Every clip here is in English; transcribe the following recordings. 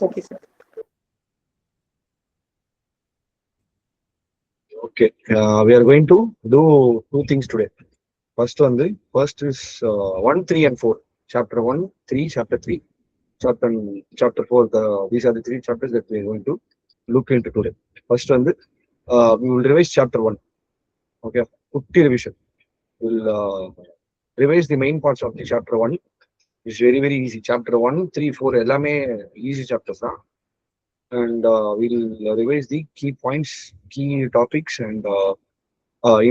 Okay, sir. Okay, we are going to do two things today. First is 1, 3, and 4. Chapter 1, 3, chapter 3. Chapter 4. These are the three chapters that we are going to look into today. First we will revise chapter 1. Okay, 50 revision. We'll revise the main parts of the chapter 1. It's very, very easy. Chapter 1, 3, 4, எல்லாமே easy chapters தான். And we'll revise the key points, key topics, and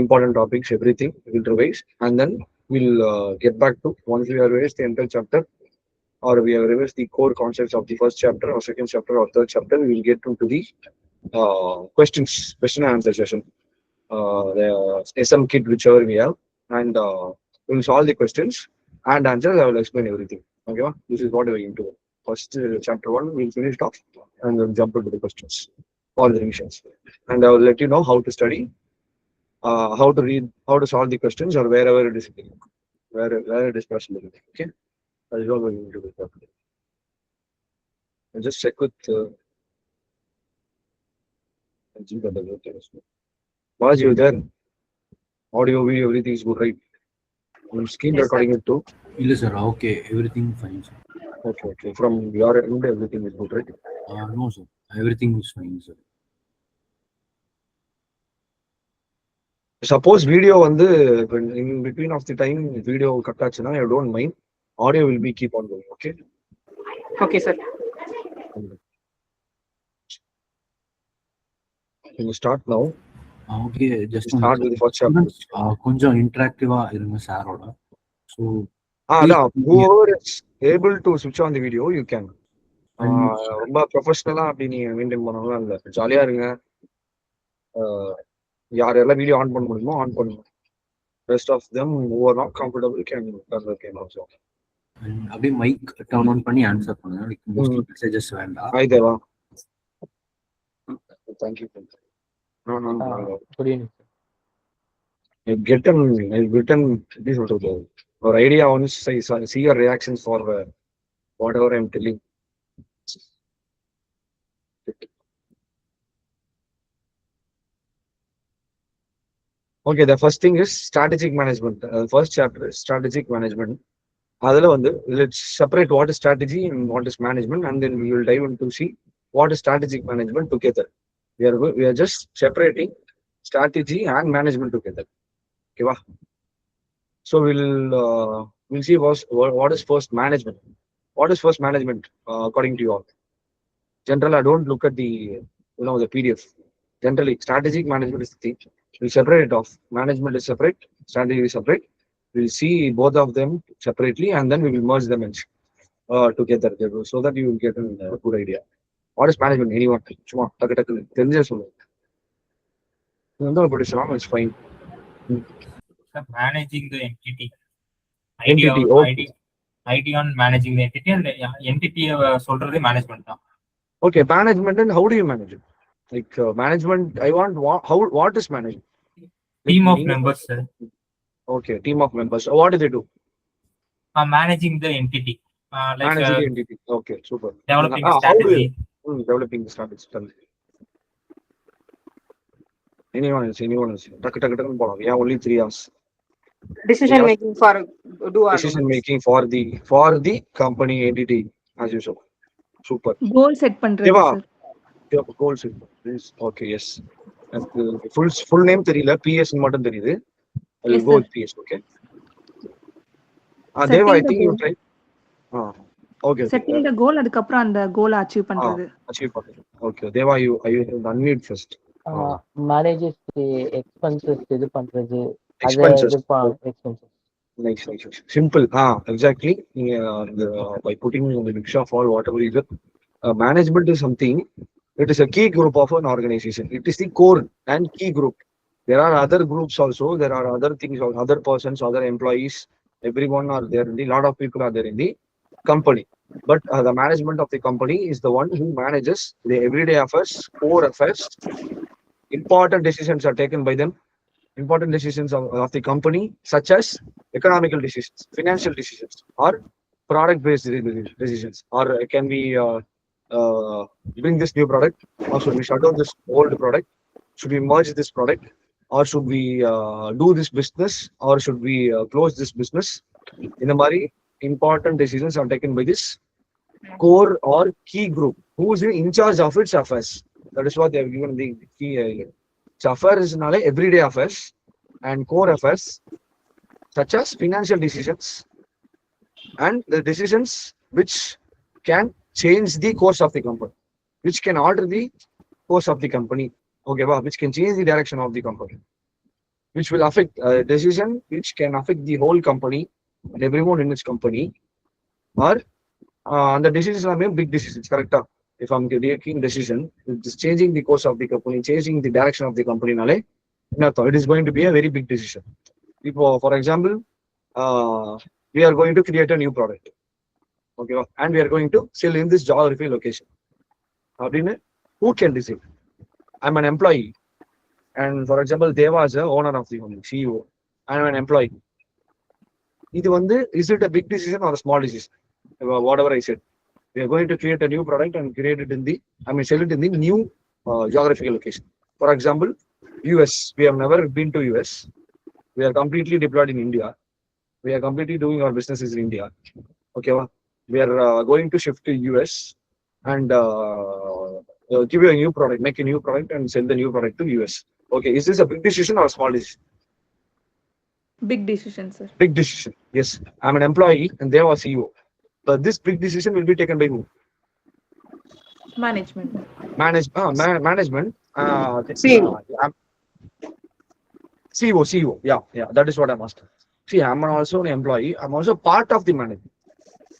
important topics, everything we'll revise. And then we'll get back to, once we have revised the entire chapter, or we have revised the core concepts of the first chapter, or second chapter, or third chapter, we will get into the question and answer session. The SM kit, whichever we have, and we'll solve the questions and answers. I will explain everything. Okay, this is what we're going to do. First chapter 1 we'll finish off, and then jump into the questions or the revisions. And I will let you know how to study, how to read, how to solve the questions, or wherever it is, where it is possible. Okay, that is all we're going to do. I'll just check with Baj, you there? Audio, video, everything is good, right? I'm screen Yes, recording sir. it too. Yes, sir. Okay, everything fine, sir. Okay. From your end, everything is good, right? No, sir. Everything is fine, sir. Suppose video in between of the time video cut aachuna, I don't mind. Audio will be keep on going. Okay. Okay, sir. Can you start now? Okay, just Start with the first chapter. கொஞ்சம் இன்டராக்டிவா இருங்க சாரோட. So whoever is able to switch on the video, you can. ரொம்ப ப்ரொஃபஷனலா அப்படி நீங்க maintain பண்ணலாம் இல்ல, ஜாலியா இருங்க. யாரெல்லாம் வீடியோ ஆன் பண்ண முடியுமோ ஆன் பண்ணுங்க. Rest of them who are not comfortable can turn the camera off. அப்படியே மைக் டர்ன் ஆன் பண்ணி ஆன்சர் பண்ணுங்க. லைக் மோஸ்ட் மெசேजेस வேண்டாம். Hi Deva. Thank you. No. Good evening. I've written this also. Or idea once I see your reactions for whatever I'm telling. Okay, the first thing is strategic management. First chapter is strategic management. Let's separate what is strategy and what is management, and then we will dive into see what is strategic management together. We are just separating strategy and management together. Okay, wow. So we'll see what is first management. What is first management according to you all? General, I don't look at the the PDF. Generally, strategic management is the thing. We separate it off. Management is separate, strategy is separate. We'll see both of them separately, and then we will merge them together, so that you will get a good idea. What is management? Anyone? It's fine. Managing the entity. Idea on managing the entity, and entity சொல்றது management தான். Okay, management, and how do you manage it? Like management, what is management? Team of members, sir. Okay, team of members. What do they do? Managing the entity. Managing the entity. Okay, super. Developing strategy. Developing the strategy. Anyone else? Yeah, only 3 hours. Decision making for Decision making for the company entity, as usual. Super. Goal set பண்றது sir. Goal set. Okay, yes. Full name தெரியல, PS மட்டும் தெரியுது. I will go with PS, okay. Deva, I think you tried. Okay. Setting the goal, அதுக்கு அப்புறம் அந்த கோலை achieve பண்றது. Okay. Deva, you unmute first. Manages the expenses இது பண்றது. Expenses. Expenses. Nice. Simple. Exactly. By putting in the mix of all whatever is it, management is something. It is a key group of an organization. It is the core and key group. There are other groups also. There are other things, other persons, other employees. Everyone are there. A lot of people are there in the company. But the management of the company is the one who manages the everyday affairs, core affairs. Important decisions are taken by them. Important decisions of the company, such as economical decisions, financial decisions, or product-based decisions, or it can be bring this new product, or should we shut down this old product? Should we merge this product, or should we do this business, or should we close this business? In the Mari, important decisions are taken by this core or key group who is in charge of its affairs. That is what they have given the key. So affairs is everyday affairs and core affairs, such as financial decisions and the decisions which can change the course of the company, which can alter the course of the company, okay, which can change the direction of the company, which will affect decision which can affect the whole company and everyone in its company, or the decisions are made big decisions, correct? If I'm taking decision, it's changing the course of the company, changing the direction of the company, it is going to be a very big decision. For example, we are going to create a new product, okay, and we are going to sell in this geography location. Who can decide? I'm an employee, and for example, Deva is the owner of the company, CEO. I'm an employee. Is it a big decision or a small decision? Whatever I said, we are going to create a new product and create it in the, sell it in the new geographical location. For example, US. We have never been to US. We are completely deployed in India. We are completely doing our businesses in India. Okay, we are going to shift to US and give you a new product, make a new product and sell the new product to US. Okay, is this a big decision or a small decision? Big decision, sir. Big decision. Yes, I'm an employee and they are CEO. But this big decision will be taken by who? Management. Management. CEO. CEO. Yeah, that is what I'm asking. See, I'm also an employee. I'm also part of the management.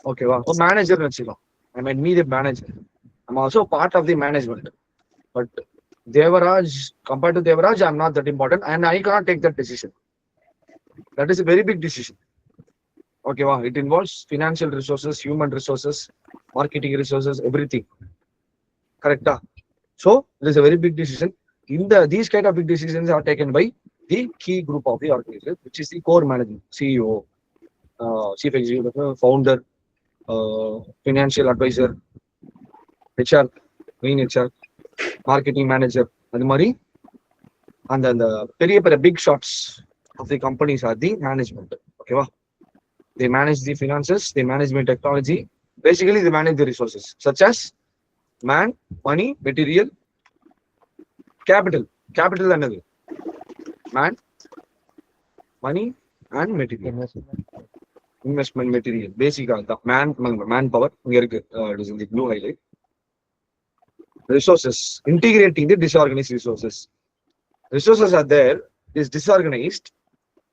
Okay, manager. Me the manager. I'm also part of the management. But Devaraj, compared to Devaraj, I'm not that important, and I cannot take that decision. That is a very big decision. Okay, it involves financial resources, human resources, marketing resources, everything. Correct? So it is a very big decision. These kind of big decisions are taken by the key group of the organization, which is the core management, CEO, chief executive, founder, financial advisor, HR, main HR, marketing manager, and the big shots of the companies are the management. Okay, they manage the finances, they manage the technology. Basically, they manage the resources such as man, money, material, capital. Capital and man, money, and material. Investment material. Basically, the manpower. It is in the blue highlight. Resources. Integrating the disorganized resources. Resources are there. Is disorganized.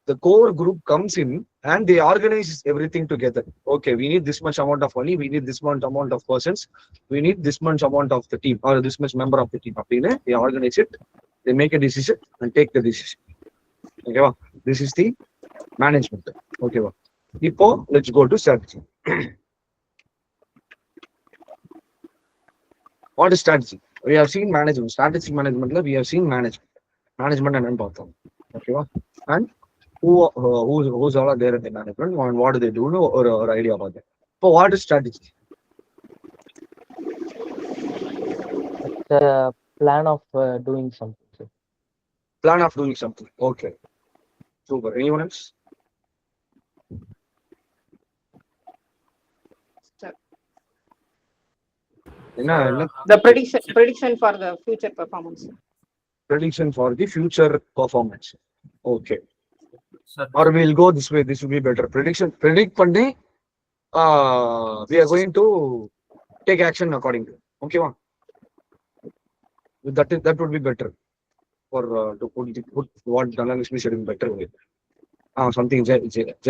The core group comes in and they organize everything together. Okay, we need this much amount of money, we need this much amount of persons, we need this much amount of the team, or this much member of the team. They organize it, they make a decision and take the decision. Okay, this is the management. Okay, now let's go to strategy. What is strategy? We have seen management, strategic management. We have seen management and bottom. Okay, and who's all there in the management and what do they do or idea about that. So what is strategy? It's a plan of doing something, sir. Plan of doing something. Okay. Super. Anyone else? The prediction for the future performance. Prediction for the future performance. Okay. Sir, Or we'll go this way. This will be better. Predict pandi. We are going to take action according to. Okay, that would be better for to put what Dhanalakshmi said in better way. Something Jai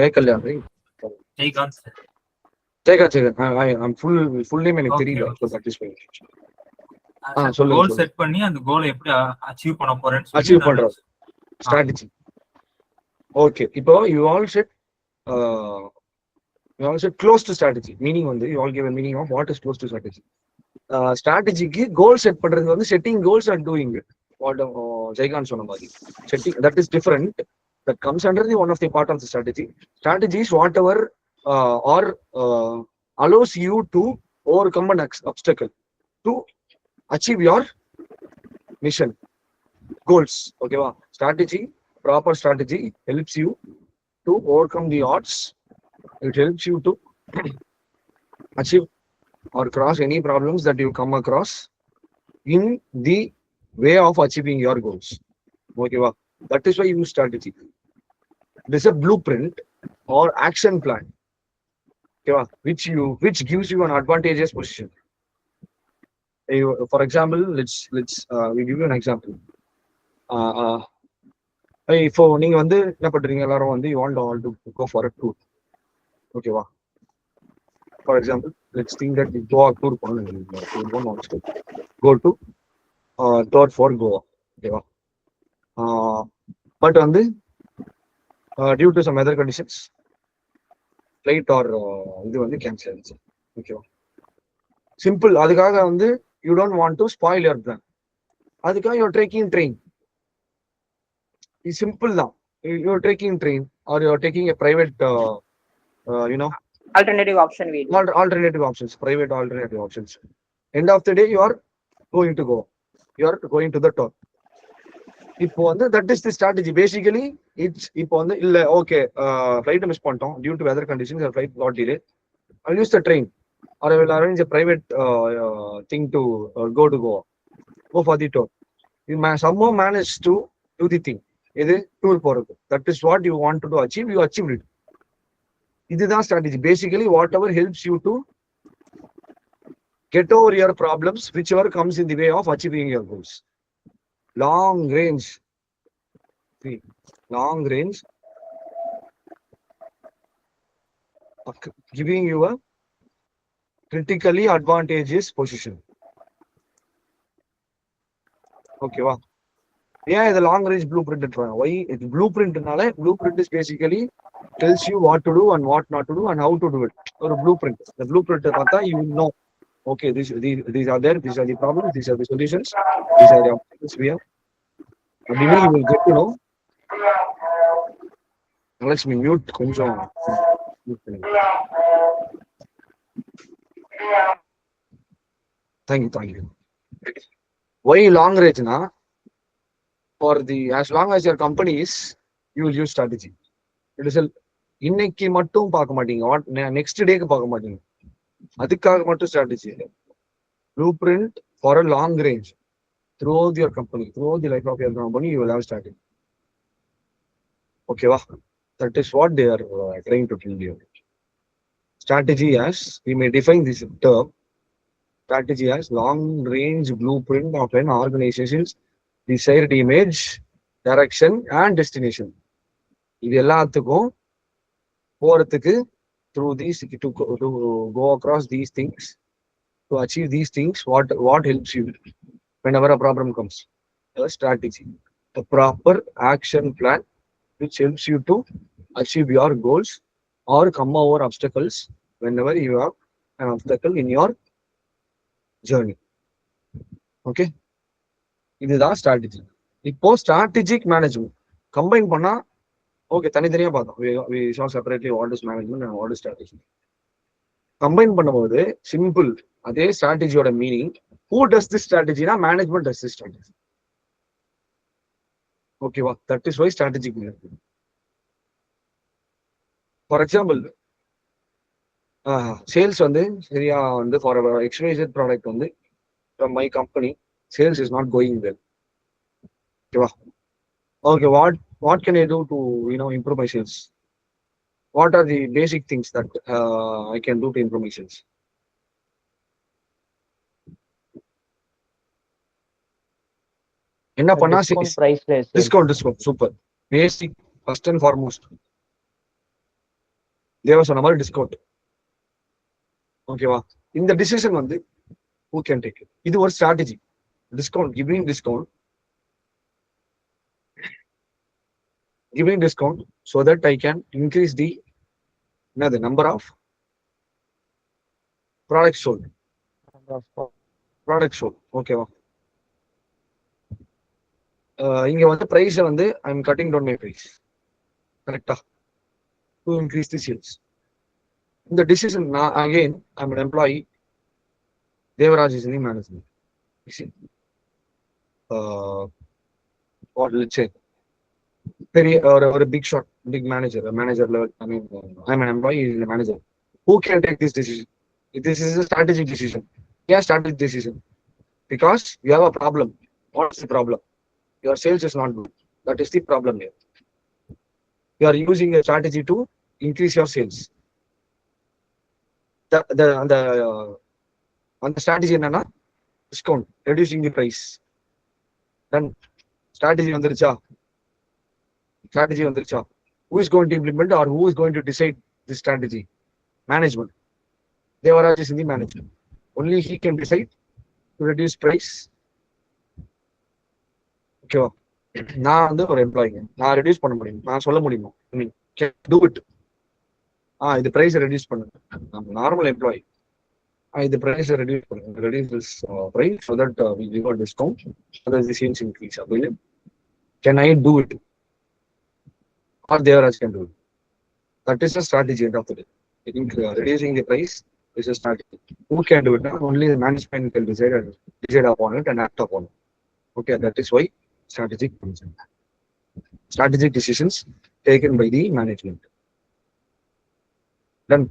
Kalyan, right? Jaykant, sir. I'm full name and Okay, theory okay. at this point. Goal set பண்ணி அந்த கோலை எப்படி achieve பண்ண போறேன்னு Achieve பண்றது. Strategy. Okay. You all said close to strategy. Meaning you all give a meaning of what is close to strategy. Strategy goal set பண்றது setting goals and doing it. What Jaykant சொன்ன மாதிரி. Setting that is different. That comes under the one of the part of the strategy. Strategy is whatever allows you to overcome an obstacle. to achieve your mission goals. Okay va? Strategy, proper strategy helps you to overcome the odds. It helps you to achieve or cross any problems that you come across in the way of achieving your goals. Okay va? That is why you use strategy. There's a blueprint or action plan, okay va? Which gives you an advantageous position. For example, we give you an example. இப்போ நீங்க வந்து என்ன பண்றீங்க, எல்லாரும் வந்து you want all to go for a tour. ஓகேவா? For example, let's think that you go a tour wants to go to tour for Goa. ஓகேவா? But வந்து due to some other conditions flight or இது வந்து cancel ஆயிடுச்சு. ஓகேவா? Simple. அதுக்காக வந்து you don't want to spoil your plan. அதுக்காக you're taking train. It's simple now. You're taking train or you're taking a private Alternative option we do. alternative options, private alternative options. End of the day you are going to go, you are going to the tour. இப்போ வந்து that is the strategy basically. It's இப்போ வந்து இல்ல okay flight miss பண்ணிட்டோம் due to weather conditions, the flight got delayed, I'll use the train or I will arrange a private thing to go for the tour. You somehow manage to do the thing. இது tour போறது. That is what you want to achieve. You achieved it. இதுதான் strategy. Basically, whatever helps you to get over your problems, whichever comes in the way of achieving your goals. Long range. See, long range giving you a critically advantageous position. Okay, wow. Yeah, the long range blueprint. Why? It's blueprint. Blueprint is basically tells you what to do and what not to do and how to do it. Or a blueprint. The blueprint, you know, okay, these are there, these are the problems, these are the solutions, these are the obstacles we have. And you will get to know. Let's me mute. Thank you. Why long range? Na? For as long as your company is, you will use strategy. It is இன்னைக்கு மட்டும் பார்க்க மாட்டீங்க, next டேக்கு பார்க்க மாட்டீங்க. அதுக்காக மட்டும் strategy. Blueprint for a long range throughout your company, throughout the life of your company, you will have strategy. Okay, wow. That is what they are trying to tell you. Strategy as we may define this term. Strategy as long range blueprint of an organization's desired image, direction and destination. இது எல்லாத்துக்கும் போறதுக்கு through these to go across these things, to achieve these things, what helps you whenever a problem comes? A strategy, a proper action plan which helps you to achieve your goals or come over obstacles whenever you have an obstacle in your journey. Okay, இதுதான் strategy. இப்போ strategic management combine பண்ணா okay, தனித்தனியா பார்த்தோம். we saw separately what is management and what is strategy. Combine பண்ணும்போது simple. அதே ஸ்ட்ராட்டஜியோட meaning, who does this strategy? Na management does this strategy. ஓகேவா? that is why strategic management. For example, sales வந்து சரியா வந்து for XYZ product வந்து from my company, sales is not going well. Okay, what can I do to improve my sales? What are the basic things that I can do to improve my sales? என்ன பண்ணா discount super basic first and foremost. தேவ சொன்ன மாதிரி discount. ஓகேவா? இந்த decision வந்து who can take it? இது ஒரு strategy. Giving discount so that I can increase the number of products sold. ஓகேவா? இங்க வந்து பிரைஸ் வந்து I am cutting down my price. கரெக்டா? To increase the sales. The decision, again, I'm an employee. Devaraj is in the management. You see, what let's say, or a big shot, big manager, a manager level. I mean, I'm an employee, he's a manager. Who can take this decision? This is a strategic decision. Yeah, strategic decision. Because you have a problem. What's the problem? Your sales is not good. That is the problem here. You are using a strategy to increase your sales. On the strategy என்னன்னா discount, reducing the price. Then strategy வந்துருச்சா? Strategy வந்துருச்சா? Who is going to implement or who is going to decide this strategy? Management. Devaraj is in the management. Only he can decide to reduce price. ஓகேவா? நான் வந்து ஒரு எம்ப்ளாயிங்க, நான் reduce பண்ண முடியும், நான் சொல்ல முடியுமா? ஐ மீன் டூ இட். இது பிரைஸ் ரெடியூஸ் பண்ணுங்க. நம்ம normal employee, the price reduce this price so that we give a discount so that the sales increase. Can I do it? Or Devaraj can do it? That is a strategy end of the day. I think reducing the price is a strategy. Who can do it? Only the management can decide upon it and act upon it. Okay, that is why strategic comes in. Strategic decisions taken by the management. Done.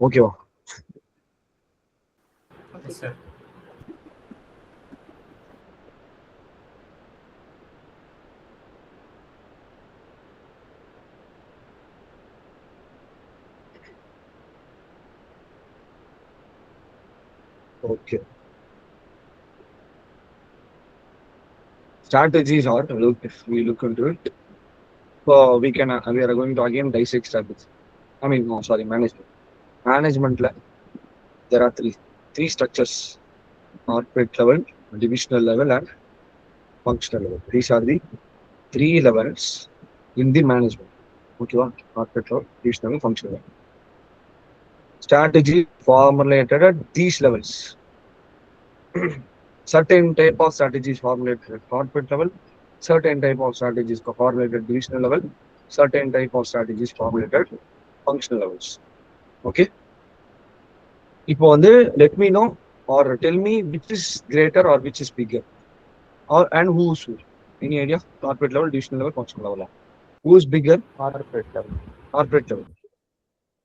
Okay. Okay. sir. Okay. Strategies are, look, if we look into it, we are going to again dissect strategy. I mean, no, sorry, management. Management, there are three structures: corporate level, divisional level, and functional level. These are the three levels in the management. Okay, corporate level, divisional level, functional level. Strategy formulated at these levels. Certain type of strategies formulated at corporate level, certain type of strategies formulated at divisional level, certain type of strategies formulated at functional levels. Okay. இப்போ வந்து let me know or tell me which is greater or which is bigger, and who's who. Any idea? Corporate level, divisional level, functional level. Who is bigger? Corporate level. Corporate level.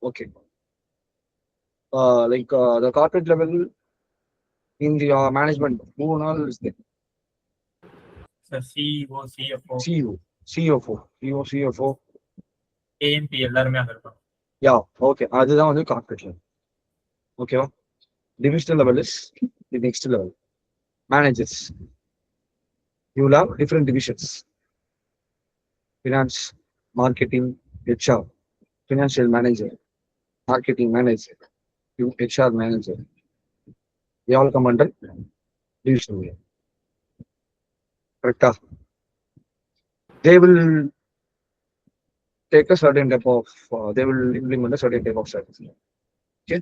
Okay. The corporate level in the management, who and all is there? Sir, CEO, CFO, CFO. AMP எல்லாருமே அங்க இருப்பாங்க. Yeah, okay. அதுதான் வந்து corporate level. Okay. Divisional level is the next level. Managers. You will have different divisions: finance, marketing, HR, financial manager, marketing manager, HR manager. They all come under divisional level. Correct? They will take a certain type of, they will implement a certain type of strategy. Okay.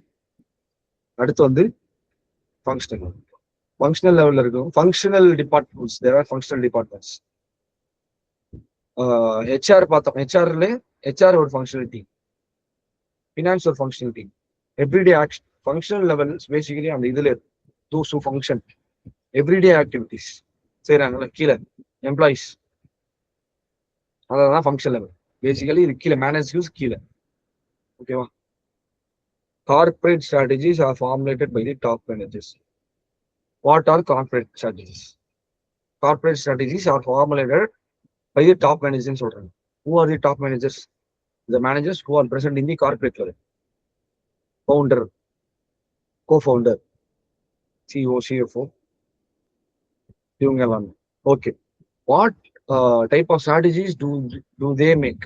அடுத்து வந்து functional level. Functional level இருக்கும். Functional departments. There are functional departments. HR பார்த்தோம். HR ஒரு functional team. Finance ஒரு functional team. Everyday action. Functional levels basically அந்த இதுல those who function. Everyday activities. செய்றாங்கல்ல கீழே employees. அதான் functional level. Basically இது கீழே மேனேஜர்ஸ் கீழே. ஓகேவா? Corporate strategies are formulated by the top managers. What are corporate strategies? Corporate strategies are formulated by the top managers. Who are the top managers? The managers who are present in the corporate level. Founder, co-founder, CEO, CFO. Okay. What type of strategies do they make?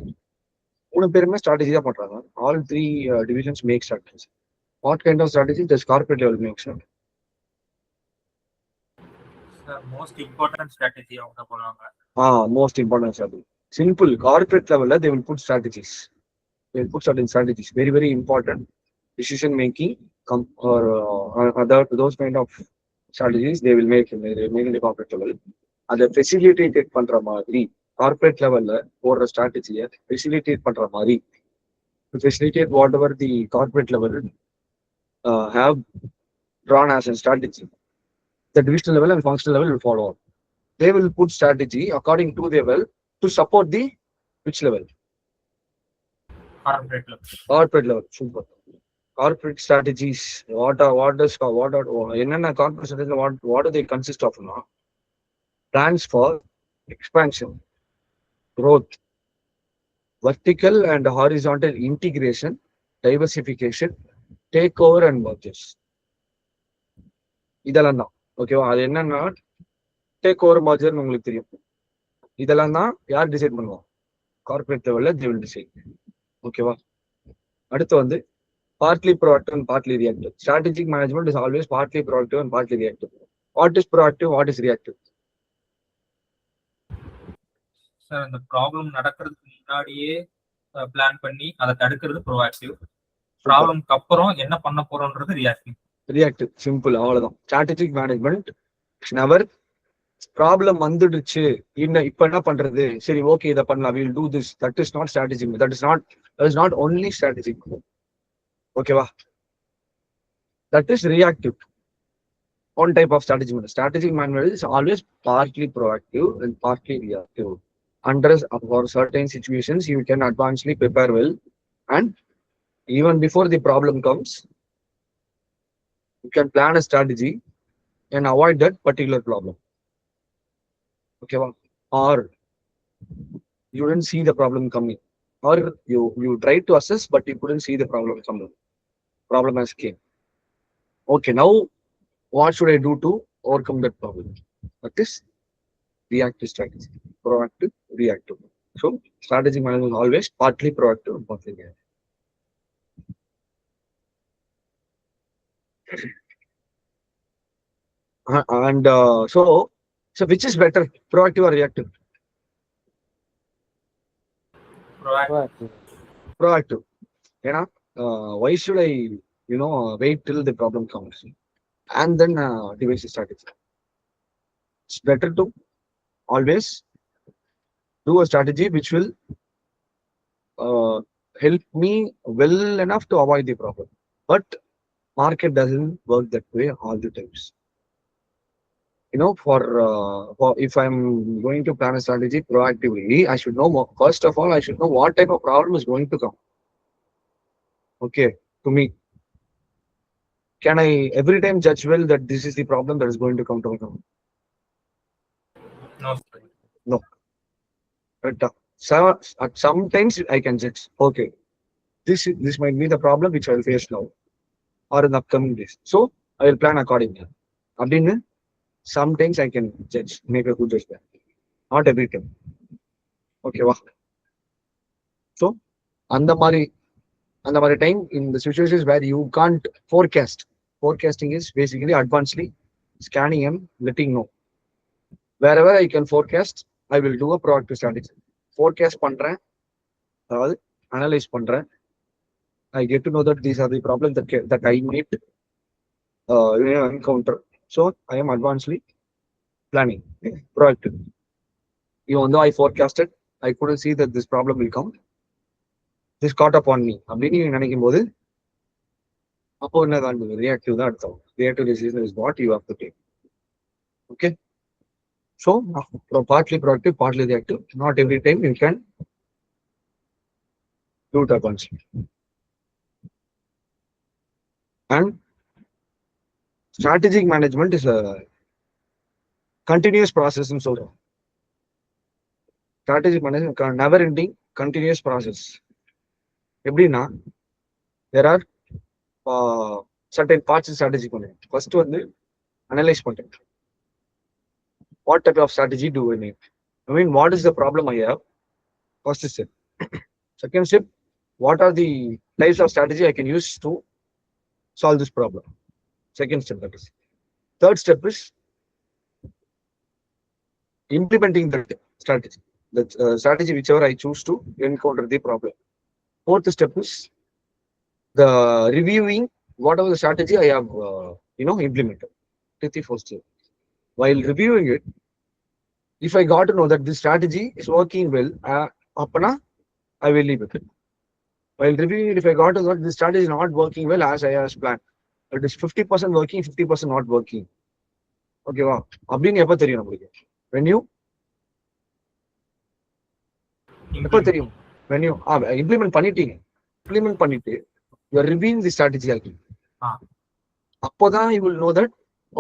மூணு பேருமே strategy தான் பண்றாங்க. All three divisions make strategies. What kind of strategy does corporate level make? Sir, most important strategy அவங்க போறாங்க. Most important strategy. Simple. Corporate level, they will put strategies. They will put certain strategies. Very, very important. Decision making or other those kind of strategies they will make in the corporate level. And the facilitate பண்ற மாதிரி corporate level போடுற strategy facilitate பண்ற மாதிரி to facilitate whatever the corporate level have drawn as a strategy. The divisional level and functional level will follow. They will put strategy according to their level to support the which level? Corporate level. Corporate level. Super. Corporate strategies. What are என்னென்ன corporate strategies? What do they consist of? Plans for expansion, growth, vertical and horizontal integration, diversification, takeover and mergers. இதெல்லாம் தான் ஓகேவா. அது என்னன்னா take over மர்ஜர்னு உங்களுக்கு தெரியும். இதெல்லாம் தான் யார் டிசைட் பண்ணுவோம்? கார்பரேட் லெவல்ல they will decide. ஓகேவா. அடுத்து வந்து partly proactive and partly reactive. Strategic management is always partly proactive and partly reactive. What is proactive? What is reactive? Sir அந்த ப்ராப்ளம் நடக்கிறதுக்கு முன்னாடியே பிளான் பண்ணி அதை தடுக்கிறது ப்ரோஆக்டிவ். ப்ராப்ளம்க்கு அப்புறம் என்ன பண்ண போறோம்ன்றது ரியாக்டிவ். ரியாக்டிவ். சிம்பிள், அவ்வளவுதான். ஸ்ட்ராட்டஜிக் மேனேஜ்மெண்ட் நெவர் ப்ராப்ளம் வந்துடுச்சு இப்ப என்ன பண்றது, சரி ஓகே இதை பண்ணலாம், will do this. That is not strategic. That is not only strategic. ஓகேவா. That is reactive. One type of strategy. Strategic management is always partly proactive and partly reactive. For certain situations, you can advancedly prepare well, and even before the problem comes, you can plan a strategy and avoid that particular problem. Okay, well, or you didn't see the problem coming, or you tried to assess but you couldn't see the problem coming. Problem has came. Okay, now what should I do to overcome that problem? That is reactive strategy. Proactive, reactive. So strategic management is always partly proactive and partly reactive. And so which is better, proactive or reactive? Proactive. Proactive. Why should I wait till the problem comes and then devise a strategy? It's better to always do a strategy which will help me well enough to avoid the problem. But market doesn't work that way all the times. For if I'm going to plan a strategy proactively, I should know more. First of all, I should know what type of problem is going to come. Okay, to me. Can I every time judge well that this is the problem that is going to come to me? No. But sometimes I can judge. Okay, this might be the problem which I will face now or in the upcoming days. So I will plan accordingly. Again, sometimes I can judge, make a good judgment. Not every time. Okay, wow. So அந்த மாதிரி time in the situations where you can't forecast. Forecasting is basically advancedly scanning and letting know. Wherever I can forecast, I will do a proactive strategy. Forecast பண்றேன், அதாவது analyze பண்றேன். I get to know that these are the problems that I need encounter. So I am advancedly planning, proactive. Even though I forecasted, I couldn't see that this problem will come. This caught up on me. அப்படின்னு நினைக்கும் போது அப்போ என்னதான் reactive தான் அர்த்தம். Reactive decision is what you have to take. Okay. So partly proactive, partly reactive. Not every time you can do it at once. And strategic management is a continuous process in solving. Strategic management never ending continuous process. எப்படின்னா there are certain parts in strategic management. First வந்து analyze பண்றேன். What type of strategy do I need? I mean, what is the problem I have? First step. Second step, what are the types of strategy I can use to solve this problem? Second step, that is. Third step is implementing that strategy. That strategy whichever I choose to encounter the problem. Fourth step is the reviewing whatever the strategy I have implemented. Fourth step. While reviewing it, if I got to know that this strategy is working well, I will leave it. While reviewing it, if I got to know that this strategy is not working well as I have planned, It is 50% working, 50% not working. ஓகேவா? அப்படின்னு எப்ப தெரியும் நம்மளுக்கு? When you எப்ப தெரியும்? When you implement பண்ணிட்டீங்க. Implement பண்ணிட்டு you are reviewing the strategy again. அப்போதான் you will know that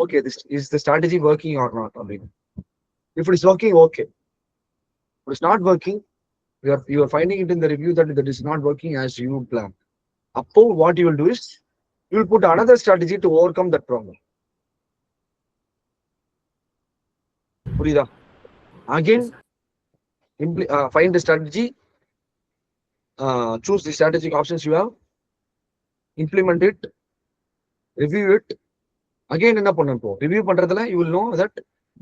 okay, this is the strategy working or not அப்படின்னு. If it is working, okay. If it is not working, you are finding it in the review that is not working as you plan. Appo what you will do is you will put another strategy to overcome that problem. புரியுதா? Again, find the strategy, choose the strategic options you have, implement it, review it. Again, என்ன பண்ணணும் இப்போ? Review பண்றதுல you will know that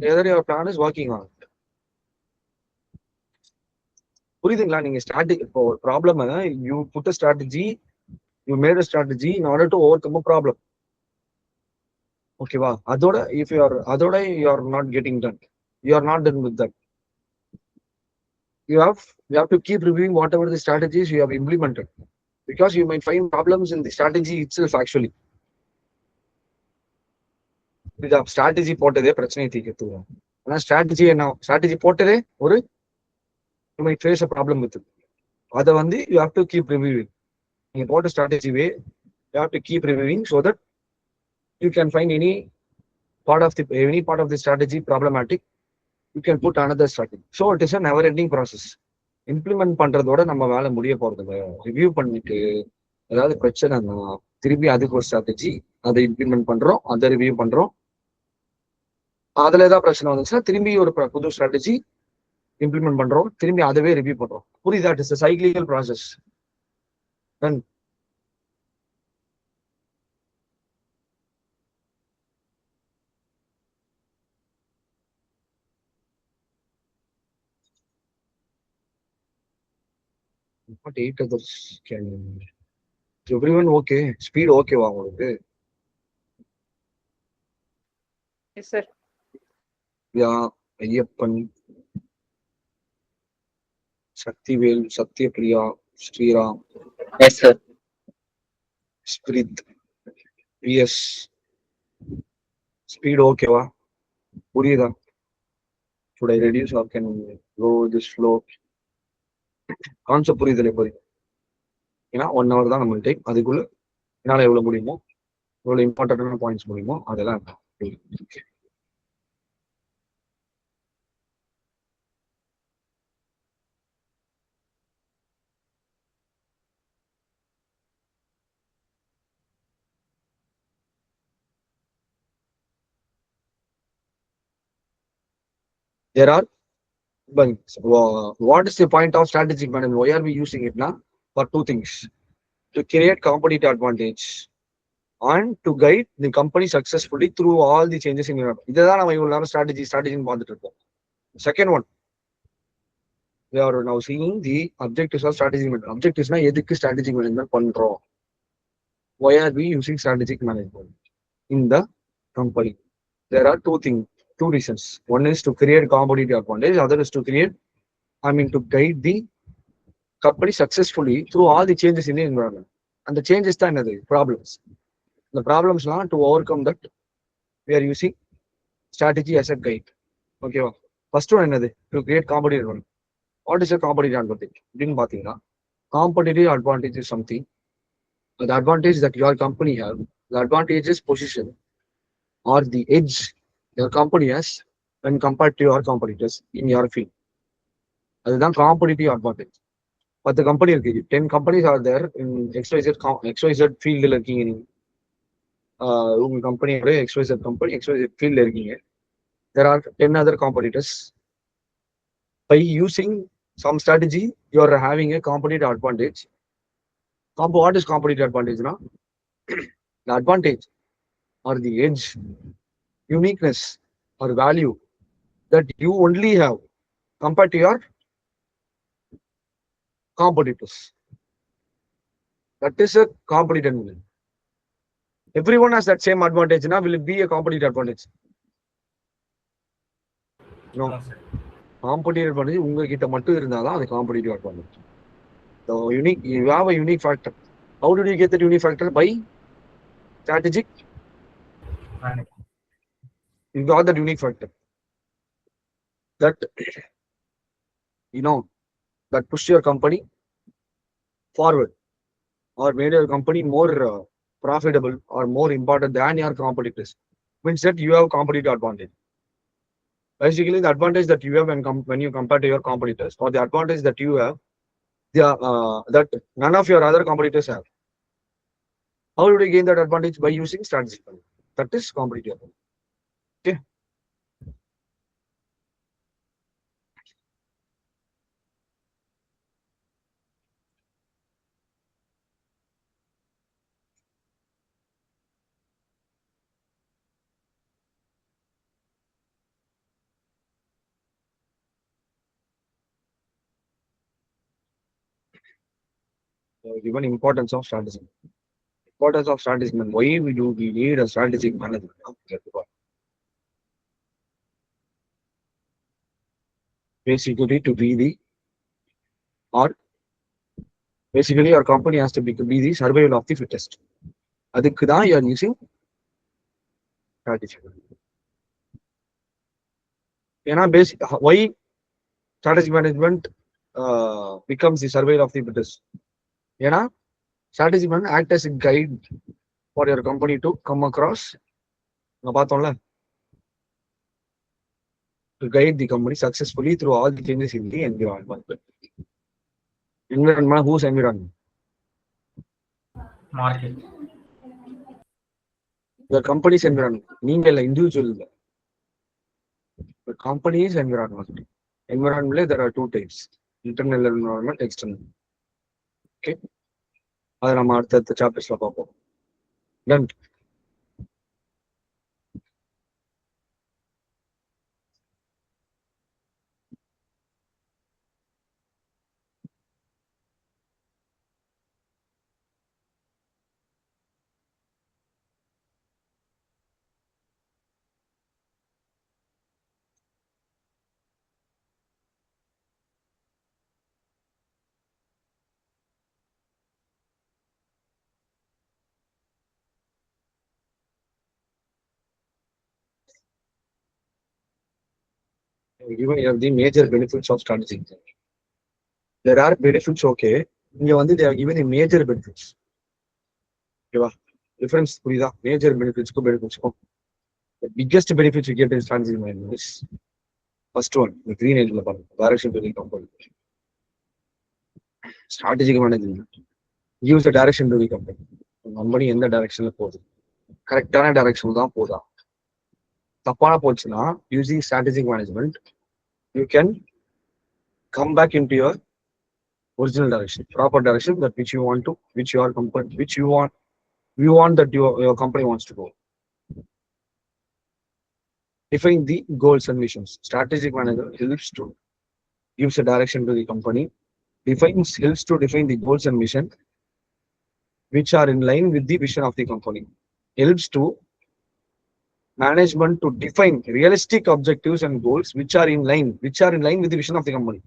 whether your plan is working on it. புரியுதுங்களா? நீங்க strategy இப்போ ஒரு problem, you put a strategy, you made a strategy in order to overcome a problem. ஓகேவா? அதோட if you are not getting done, you are not done with that. You have to keep reviewing whatever the strategies you have implemented, because you might find problems in the strategy itself actually. இந்த strategy போட்டதே பிரச்சனையை தீர்க்கத்துவோம். ஆனா strategy போட்டதே ஒரு you might face a problem with it. அதை you have to keep reviewing. நீங்க போட்ட strategy way you have to keep reviewing so that you can find any part of the strategy problematic, you can put another strategy. So it is a never ending process. Implement பண்றதோட நம்ம வேலை முடிய போறது. Review பண்ணிட்டு ஏதாவது பிரச்சனைனா திருப்பி அதுக்கு ஒரு ஸ்ட்ராட்டஜி, அதை இம்ப்ளிமெண்ட் பண்றோம், அதை ரிவ்யூ பண்றோம். அதுல ஏதாவது பிரச்சனை வந்துச்சுன்னா திரும்பி ஒரு புது ஸ்ட்ராட்டஜி இம்ப்ளிமெண்ட் பண்றோம், திரும்பி அதவே ரிவ்யூ பண்றோம். புரியுதா? It is a cyclical process. Done. What 8 others can everyone okay? Speed okay வா உங்களுக்கு? Yes, sir. Yeah, Ayyappan, Sakthivel, Sathyapriya, Sriram, Yes, sir. ஸ்பிரித், பிஎஸ். ஸ்பீட் ஓகேவா? புரியுதா? should I reduce or can go this flow? Concept புரியுதுல? இப்போதைக்கு ஏன்னா 1 hour தான் நம்ம டேக். அதுக்குள்ள என்னால எவ்வளவு முடியுமோ, எவ்வளவு இம்பார்ட்டன்டான பாயிண்ட்ஸ் முடியுமோ அதெல்லாம். There are, but what is the point of strategic management? Why are we using it now? For two things: to create competitive advantage and to guide the company successfully through all the changes in Europe. இதுதான் நம்ம இவ்வளவு நேரம் ஸ்ட்ராட்டஜின்னு பார்த்துட்டு இருக்கோம். Second one, we are now seeing the objectives of strategic management. Objectives na எதுக்கு strategic management பண்றோம்? Why are we using strategic management in the company? There are two reasons. One is to create competitive advantage, other is to to guide the company successfully through all the changes in the environment. And the changes தான் என்னது? Problems. The problems to overcome that, we are using strategy as a guide. Okay, first one என்னது? To create competitive advantage. What is a competitive advantage? அப்படின்னு பாத்தீங்கன்னா, competitive advantage is something, the advantage that your company have, the advantage is position or the edge your company has when compared to your competitors in your field. அதுதான் competitive advantage. 10 company இருக்கு. 10 companies are there in XYZ field இருக்கீங்க நீங்க. உங்க கம்பெனியோட XYZ company XYZ field இருக்கீங்க. There are 10 other competitors. By using some strategy, you are having a competitive advantage. What is competitive advantage now? The advantage or the edge, uniqueness or value that you only have compared to your competitors. That is a competitive advantage. Everyone has that same advantage. Now, will it be a competitive advantage? No. Competitive advantage உங்ககிட்ட மட்டும் இருந்தாதான் அது competitive advantage. You have a unique factor. How did you get that unique factor? By strategic. Planning. You got that unique factor that that push your company forward or made your company more profitable or more important than your competitors. Means that you have competitive advantage. Basically, the advantage that you have when you compare to your competitors, or the advantage that you have, that none of your other competitors have. How do you gain that advantage? By using strategic planning. That is competitive. Okay. Given importance of strategy. Importance of strategy. Why we need a strategic management? Basically, to be the or basically your company has to be the survival of the fittest. அதுக்கு தான் you are using strategy. ஏன்னா why strategic management becomes the survival of the fittest? ஏன்னா strategic management act as a guide for your company to come across. பார்த்தோம்ல, to guide the company successfully through all the changes in the environment. Environment, whose environment? Market. Your company's environment. நீங்க இல்ல, individual இல்ல. The company's environment. Environment, there are two types. Internal environment, external. Okay. அதை நம்ம அடுத்த சாப்டர்ஸ்ல பார்ப்போம். Done. Given the major benefits of strategy. There are benefits, okay. They are given the major benefits. Okay, difference புரியுதா? Major benefits benefits. The biggest benefits you get in strategy management is first one, the green age direction to the company. Strategic management gives the direction to the company. Company in the direction போகுது. கரெக்டான direction தான் போதா. தப்பான போச்சுன்னா using strategic management you can come back into your original direction, proper direction that which you want that your company wants to go. Define the goals and missions. Strategic manager helps to gives a direction to the company. Helps to define the goals and mission which are in line with the vision of the company. Helps to management to define realistic objectives and goals which are in line with the vision of the company.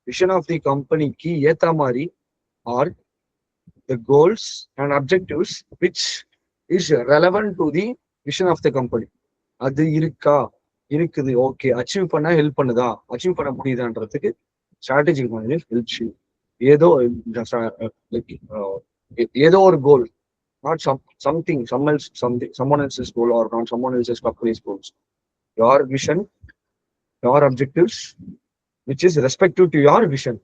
Vision of the company ki ஏத்த மாதிரி are the goals and objectives which is relevant to the vision of the company. அது இருக்குது, okay, achieve பண்ண help பண்ணுதா, achieve பண்ண முடியுதான்றதுக்கு strategic manager helps you. ஏதோ ஒரு கோல், not someone else's goal or not someone else's company's goals. Your vision, your objectives, which is respective to your vision.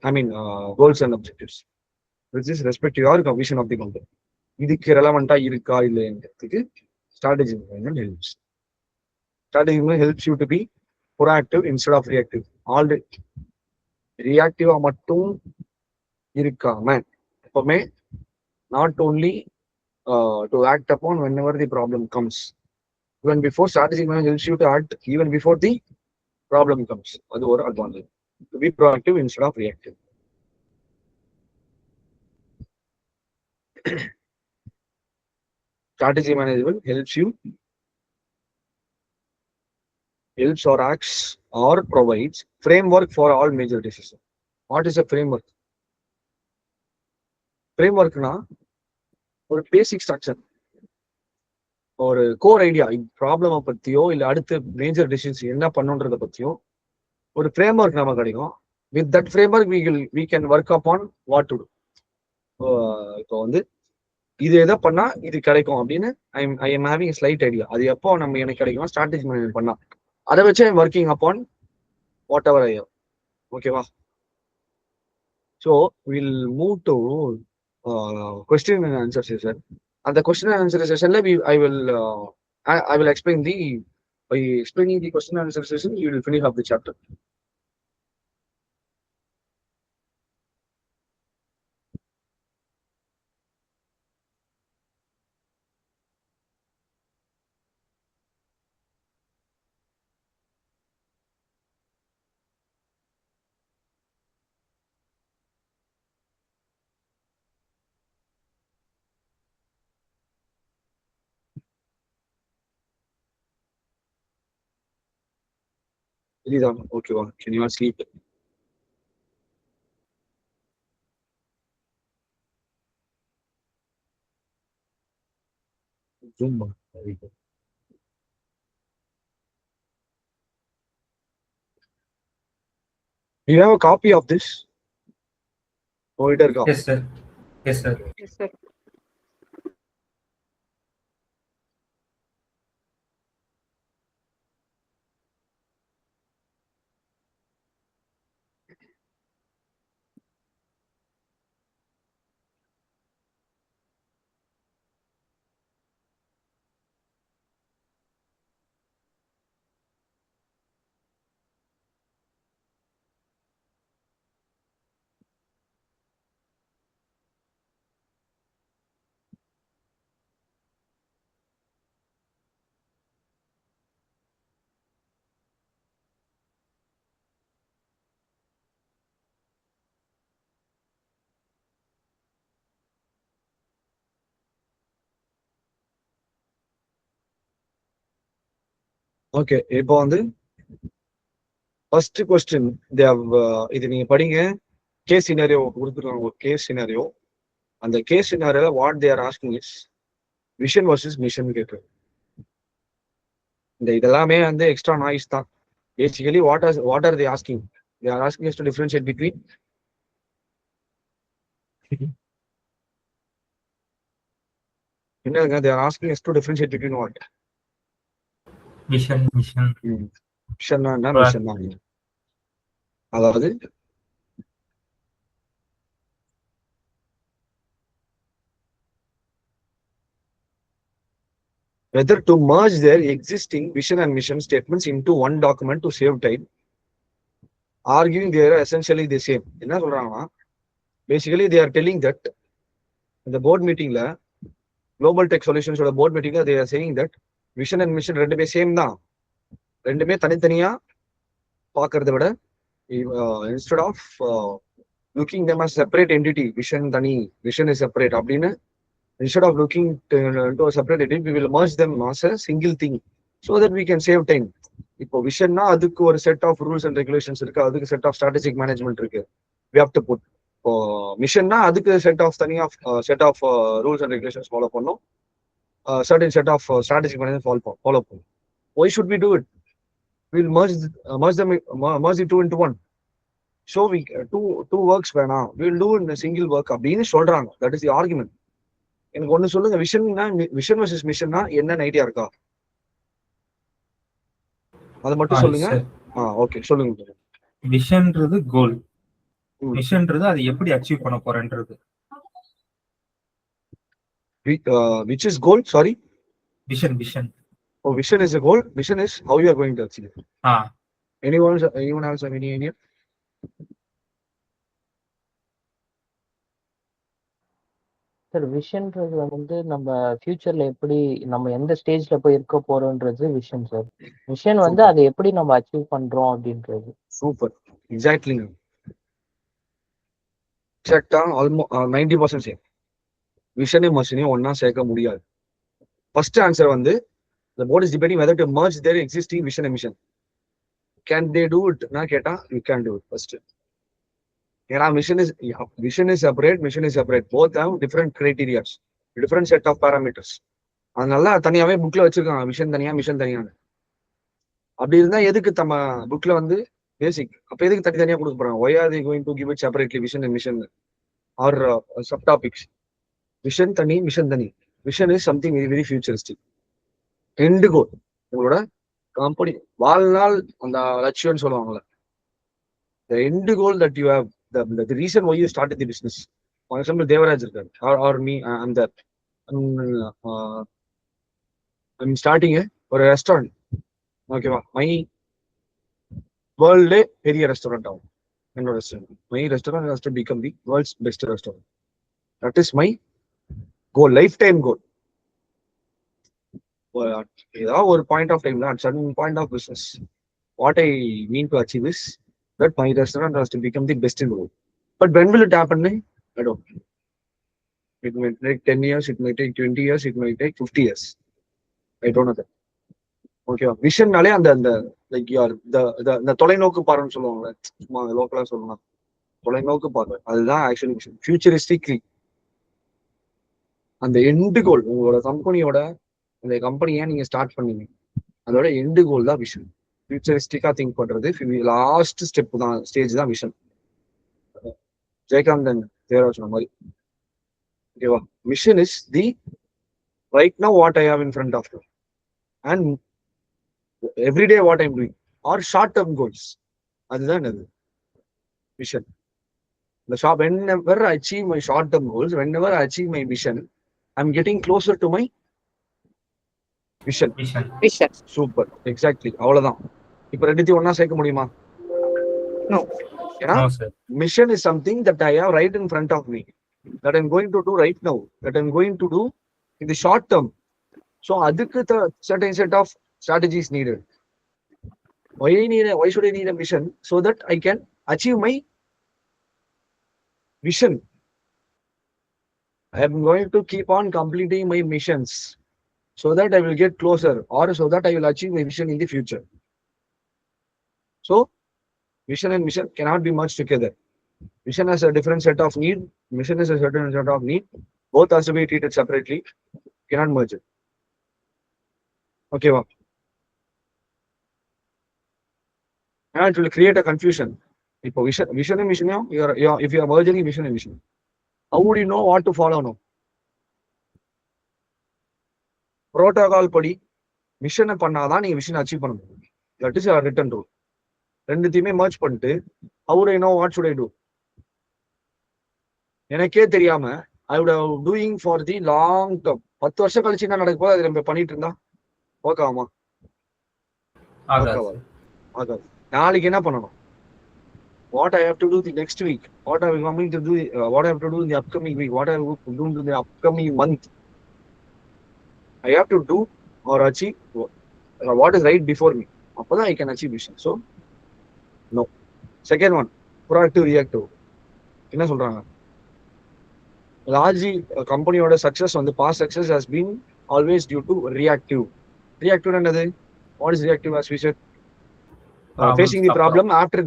Goals and objectives, which is respect to your vision of the company. இதுக்கு ரெலவெண்டா இருக்கா இல்லைன்றதுக்கு strategic management helps. Strategic management helps you to be proactive instead of reactive. Already reactive மட்டும் இருக்காம எப்பவுமே not only to act upon whenever the problem comes. Even before, strategic management helps you to act even before the problem comes. That's one advantage. To be proactive instead of reactive. Strategy management helps or acts or provides framework for all major decisions. What is a framework? Framework na ஒரு basic structure. ஒரு core idea ப்ராப்ளமை பத்தியோ இல்ல அடுத்த major decisions என்ன பண்ணுன்றத பத்தியோ ஒரு frame work நமக்கு கிடைக்கும். With that framework we can work upon what to do. இப்போ வந்து இது எதை பண்ணா இது கிடைக்கும் அப்படின்னு I am having slight idea. அது எப்போ நம்ம எனக்கு கிடைக்கும் ஸ்ட்ராட்டஜி மேனேஜ் பண்ணா அதை வச்சு I working upon whatever I have. ஓகேவா? So will move to question and answer session. அந்த கொஸ்டின் அண்ட் ஆன்சர் செஷன்ல I will explain by explaining the question and answer session, you will finish up the chapter. இதுதான் ஓகேவா? Can you all sleep? Zoom. Very good. Do you have a copy of this? Copy. Yes, sir. Yes, sir. Yes, sir. Okay, இப்போ வந்து first question இது நீங்க படிங்க. Case scenario கொடுத்துருக்காங்க, ஒரு case scenario. அந்த கேஸ் சினாரியோல what they are asking is vision versus mission கேட்குறது. இதெல்லாமே வந்து எக்ஸ்ட்ரா நாய்ஸ் தான். Basically what are they asking? They are asking us to differentiate between என்னங்க, they are asking us to differentiate between what? Mission. மிஷன்னா என்ன, மிஷன்னா என்ன? அதாவது whether to merge their existing vision and mission statements into one document to save time, arguing they are essentially the same. என்ன சொல்றாங்கன்னா, basically they are telling that இந்த board மீட்டிங்ல global tech சொல்யூஷன்ஸோட board மீட்டிங்ல they are saying that vision and mission ரெண்டுமே same தான். ரெண்டுமே தனித்தனியா பார்க்கறத விட instead of looking them as separate entity, vision தனி, விஷன் is separate அப்படின்னு, instead of looking into a separate entity, we will merge them as a single thing so that we can save time. இப்போ விஷன்னா அதுக்கு ஒரு set of rules and regulations இருக்கு, அதுக்கு set of strategic management இருக்கு, we have to put. இப்போ மிஷன்னா அதுக்கு set of rules and regulations follow பண்ணும், certain set of strategic management follow பண்ணும். Why should we do it? We'll merge the two into one. So we two works வேணாம், we'll do in a single work அப்படின்னு சொல்றாங்க. That is the argument. எனக்கு ஒண்ணு சொல்லுங்க, vision versus மிஷன்னா என்ன idea இருக்கா? அதை மட்டும் சொல்லுங்க. ஓகே, சொல்லுங்க. விஷன்றது கோல், மிஷன்றது அது எப்படி அச்சீவ் பண்ண போறேன்றது. Which is goal? Sorry. Vision. Oh, vision is a goal. Mission is how you are going to achieve it. Anyone else have any idea? Sir விஷன்றது வந்து நம்ம ஃபியூச்சர்ல எப்படி நம்ம எந்த ஸ்டேஜ்ல போய் இருக்க போறோம்ன்றது விஷன் சார். மிஷன் வந்து அதை எப்படி நம்ம அச்சீவ் பண்றோம் அப்படின்றது. Super, exactly. எக்ஸாக்டா ஆல்மோஸ்ட் 90% சேம். விஷனையும் மிஷனையும் ஒன்னா சேர்க்க முடியாது. ஃபர்ஸ்ட் ஆன்சர் வந்து the board is debating whether to merge their existing vision and mission. Can they do it? நான் கேட்டா you can do it first. ஏன்னா vision is separate, mission is separate. Both have different criteria, different set of parameters. அதனால தனியாவே புக்ல வச்சிருக்காங்க vision தனியா mission தனியா. அப்படி இருந்தா எதுக்கு நம்ம புக்ல வந்து பேசிக் அப்ப எதுக்கு தனித்தனியா கொடுக்க போறாங்க? Why are they going to give it separately vision and mission are sub topics? Vision தனி மிஷன் தனி. Vision is something very very futuristic. End goal உங்களோட கம்பெனி வாழ்நாள் அந்த லட்சியம்னு சொல்லுவாங்கல்ல, the end goal that you have, the reason why you started the business. For example, Devaraj irukkaru, or me, I'm there. I'm, uh, I'm starting a restaurant. Okay, my world பெரிய restaurant ஆகும் என்னோட restaurant. My restaurant has to become the world's best restaurant. That is my goal, lifetime goal. ஏதாவது ஒரு point of டைம்ல at certain point of business, what I mean to achieve is that my restaurant has to become the best in the world. But when will it happen? I don't know. It may take 10 years, it may take 20 years, it may take 50 years. I don't know that. ஓகேவா? விஷன்னாலே அந்த அந்த like you're இந்த தொலைநோக்கு பார்வைன்னு சொல்லுவாங்கல்ல, சும்மா லோக்கலா சொல்லலாம், தொலைநோக்கு பார்வை. அதுதான் ஆக்சுவலி விஷன். ஃபியூச்சரிஸ்டிக்லி அந்த எண்டு கோல், உங்களோட கம்பெனியோட இந்த கம்பெனியை நீங்க ஸ்டார்ட் பண்ணீங்க, அதோட எண்டு கோல் தான் விஷன். ஃபியூச்சரிஸ்டிக்கா திங்க் பண்றது லாஸ்ட் ஸ்டெப் தான், ஸ்டேஜ் தான் விஷன். ஜெயகாந்தன் தேவராஜ் சொன்ன மாதிரி. ஓகேவா? Mission is the right now what I have in front of you and everyday what I'm doing are short term goals. அதுதான் என்னது vision. The shop, whenever I achieve my short term goals, whenever I achieve my vision, I'm getting closer to my vision. Vision. Super, exactly. அவ்வளவுதான். இப்ப ரெண்டுத்தையும் ஒண்ணா சேர்க்க முடியுமா? No. ஏன்னா No, sir. mission is something that I have right in front of me, that I'm going to do right now, that I'm going to do in the short term. So அதுக்கு certain set of strategies needed. Why should I need a mission? So that I can achieve my vision. I am going to keep on completing my missions so that I will get closer, or so that I will achieve my vision in the future. So vision and mission cannot be merged together. Vision has a different set of need, mission is a certain set of need. Both has to be treated separately. Cannot merge it. Okay, wow. And it will create a confusion. If vision and mission, if you are merging vision and mission, how would you know what to follow now? Protocol படி மிஷனை பண்ணாதான் நீங்க vision achieve பண்ண முடியும். That is written rule. ரெண்டுத்தையுமே merge பண்ணிட்டு how would I know what should I do? எனக்கே தெரியாம I would have doing for the long term. 10 வருஷம் கழிச்சு என்ன நடக்க போது, அது நம்ம பண்ணிட்டு இருந்தா ஓகேவாமா? ஆகாது. நாளைக்கு என்ன பண்ணணும்? What I have to do the next week, what I am going to do, what I have to do in the upcoming week, what I have to do in the upcoming month. I have to do or achieve what is right before me. அப்பதான் I can achieve vision. So no. Second one, proactive reactive. என்ன சொல்றாங்க? Largely company-ஓட success on the past success has been always due to reactive. Reactive என்னது? What is reactive? As we said, facing the problem after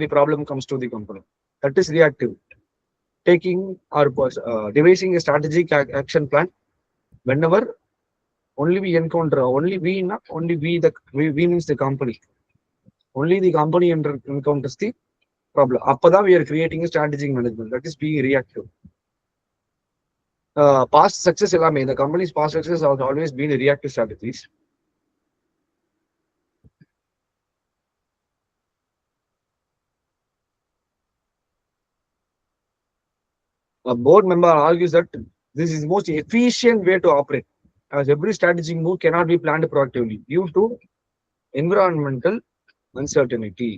the problem comes to the company. That is reactive. Taking or devising a strategic action plan whenever only we encounter, only we means the company. Only the company encounters the problem. அப்பதான் we are creating a strategic management. That is being reactive. Past success எல்லாமே, the company's past success has always been reactive strategies. A board member argues that this is the most efficient way to operate, as every strategic move cannot be planned proactively due to environmental uncertainty.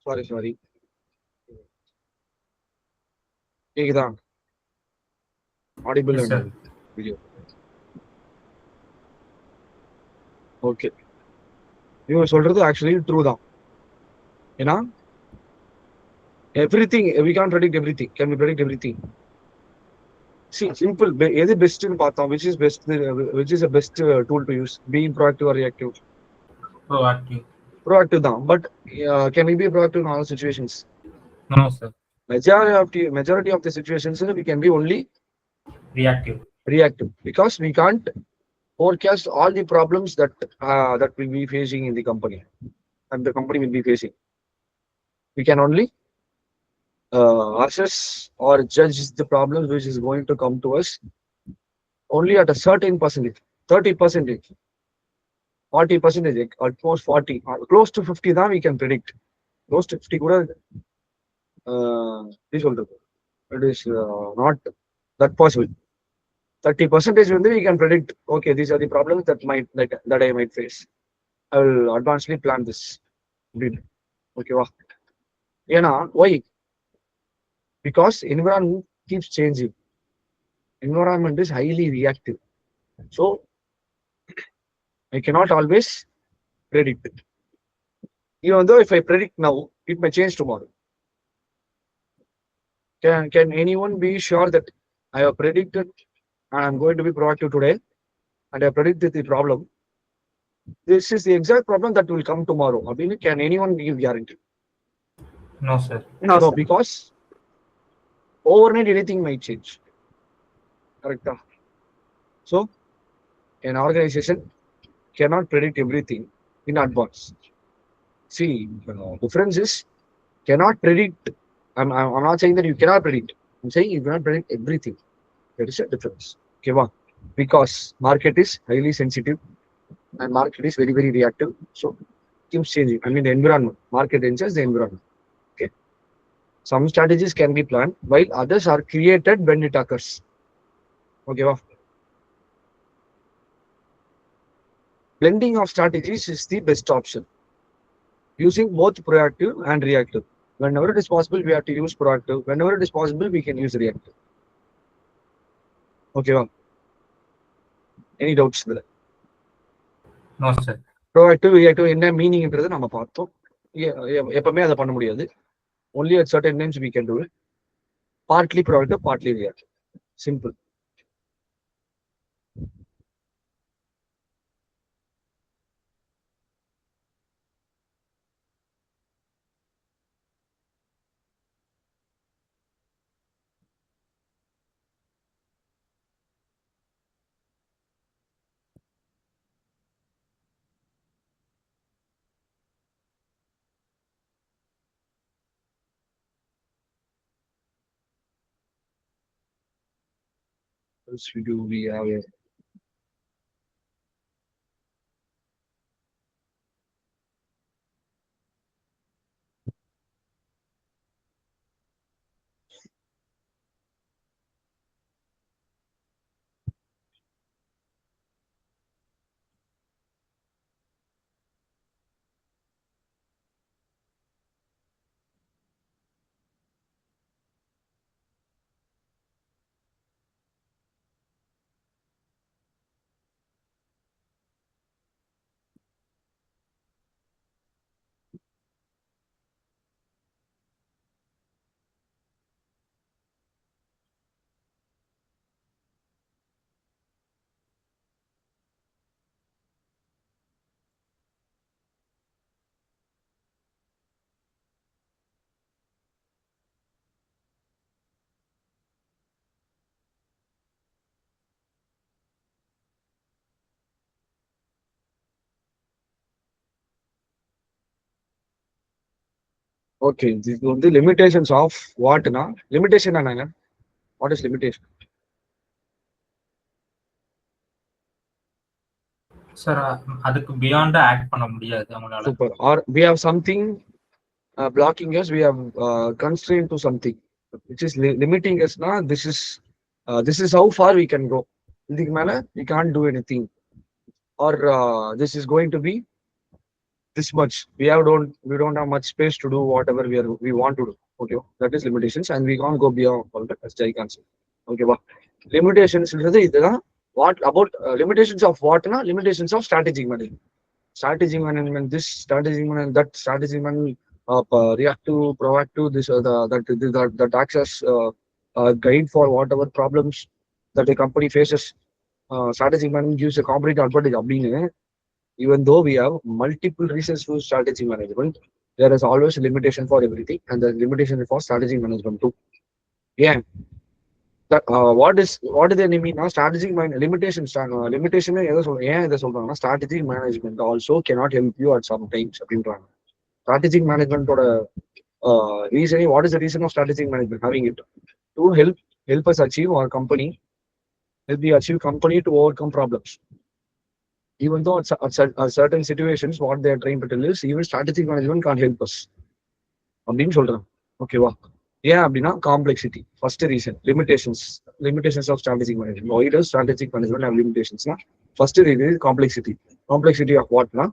Sorry. கேக்குதா? Audible Yes, sir. and video. Okay. நீங்க சொல்றது actually true தான். ஏன்னா everything we can't predict everything. Can we predict everything? See, simple. எது பெஸ்ட்னு பார்த்தோம். Which is best? Which is the best tool to use? Being proactive or reactive? Proactive. Proactive தான். But can we be proactive in all situations? No, sir. Majority of the situations we can be only Reactive. because we can't forecast all the problems that we'll be facing in the company and the company will be facing. We can only assess or judge the problems which is going to come to us only at a certain percentage, 30%, 40%, at most 40, close to 50 தான் we can predict. Close to 50 கூட it is not that possible. 30% வந்து we can predict, okay, these are the problems that I might face. I will advancedly plan this. Okay, wow. ஏன்னா why? Because environment keeps changing. Environment is highly reactive. So I cannot always predict it. Even though if I predict now, it may change tomorrow. Can anyone be sure that I have predicted and I'm going to be proactive today and I predicted the problem? This is the exact problem that will come tomorrow. I mean, can anyone give guarantee? No, sir. No, No, sir. because overnight anything might change. Correct? So an organization cannot predict everything in advance. See, difference is cannot predict. I'm not saying that you cannot predict. I'm saying you cannot predict everything. There is a difference. Okay, wow. Because market is highly sensitive and market is very, very reactive. So keeps changing. I mean the environment. Market changes the environment. Okay. Some strategies can be planned while others are created when it occurs. Okay, wow. Blending of strategies is the best option. Using both proactive and reactive. Whenever it is possible, we have to use proactive. Whenever it is possible, we can use reactive. Okay, wow. Any doubts there? No, sir. Proactive, reactive, என்ன மீனிங்ன்றது நம்ம பார்த்தோம். எப்பவுமே அதை பண்ண முடியாது. Only at certain times we can do it. Partly proactive, partly reactive. Simple. Else we have a okay. This is the limitations of what na? Limitation என்னங்க? What is limitation? Sir, அதுக்கு beyond act பண்ண முடியாது அவங்களால. Super. Or we have something blocking us. We have constraint to something which is limiting us. Na, this is how far we can go. இதுக்கு மேல we can't do anything. Or this is going to be this much. We don't have much space to do whatever we want to do. Okay, that is limitations, and we can't go beyond all that as Jai can say. Okay, limitations what about limitations of what? Limitations of strategic management. Strategic management, this strategic management, that strategic management, reactive, proactive, this that acts as a guide for whatever problems that a company faces. Strategic management gives a competitive advantage. Even though we have multiple reasons to strategy management, there is always a limitation for everything, and the limitation for strategy management too. Yeah. What is the enemy now? Strategic limitation. Limitation strategic management also cannot help you at some times. Strategic management reason. What is the reason of strategic management? Having it to help us achieve our company, help the achieve company to overcome problems. Even though at certain situations, what they are trying to tell is even strategic management can't help us. அப்படின்னு சொல்றேன். ஓகேவா? ஏன் அப்படின்னா complexity first reason. Limitations of strategic management. Why does strategic management have லிமிடேஷன்ஸ்னா first reason complexity of வாட்னா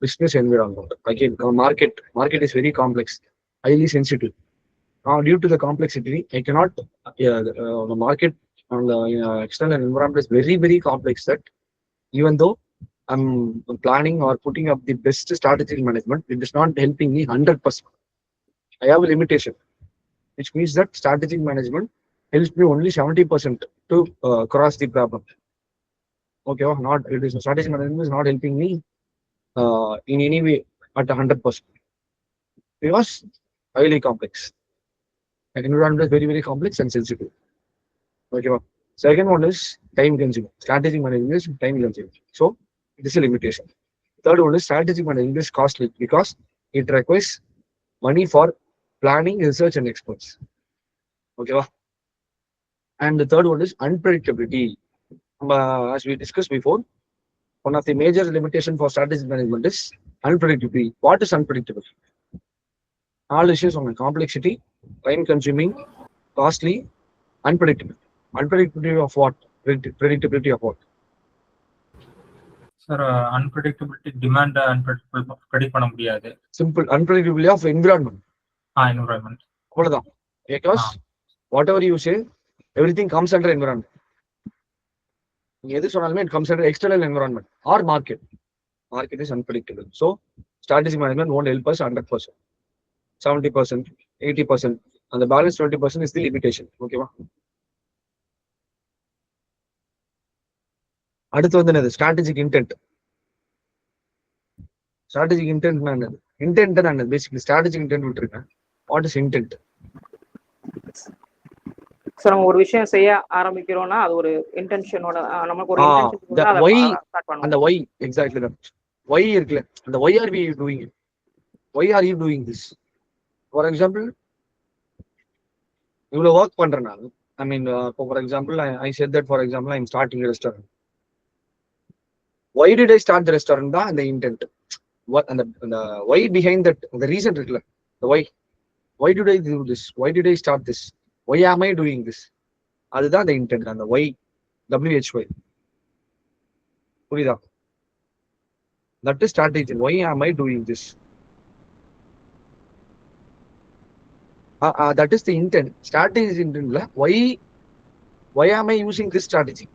business environment. Again market is very complex, highly sensitive. Due to the complexity, I cannot the market and the external environment is very very complex that even though I'm planning or putting up the best strategic management, it is not helping me 100%. I have a limitation, which means that strategic management helps me only 70% to cross the problem. Okay, strategic management is not helping me in any way at 100% because highly complex. The environment is very very complex and sensitive. Okay, second one is time consuming. Strategic management is time consuming, so it is a limitation. Third one is strategic management is costly because it requires money for planning, research, and experts. Okay, and the third one is unpredictability. As we discussed before, one of the major limitations for strategic management is unpredictability. What is unpredictable? All issues on complexity, time consuming, costly, unpredictable. Unpredictability of what? Predictability of what? Sir, unpredictability, demand unpredictable predict பண்ண முடியாது. Simple. Unpredictability of environment. Environment. அவ்வளவுதான். Because whatever you say, everything comes under environment. எது சொன்னாலுமே it comes under external environment or market. Market is unpredictable. So strategic management won't help us 100%. 70%, 80%, and the balance 20% is the limitation. Okay, அடுத்து வந்து என்னது? Strategic intend. Strategic intend என்னது? Basically strategic intend விட்டுருக்கேன். What is intend? Sir நம்ம ஒரு விஷயம் செய்ய ஆரம்பிக்கிறோம்னா அது ஒரு இன்டென்ஷனோட நமக்கு ஒரு இன்டென்ஷன் அந்த ஒய் எக்ஸாக்ட்லி தட். ஒய் இருக்குல்ல, அந்த why are we doing it? Why are you doing this? For example இவ்வளவு ஒர்க் பண்றேன் நான். I mean for example I said that for example I am starting restaurant. Why did I start the restaurant? And the intent. What and the why behind that? The reason, the why. Why did I do this? Why did I start this? Why am I doing this? Other than the intent and the why, WHY. That is strategy. Why am I doing this? That is the intent. Strategy is intent. Why am I using this strategy?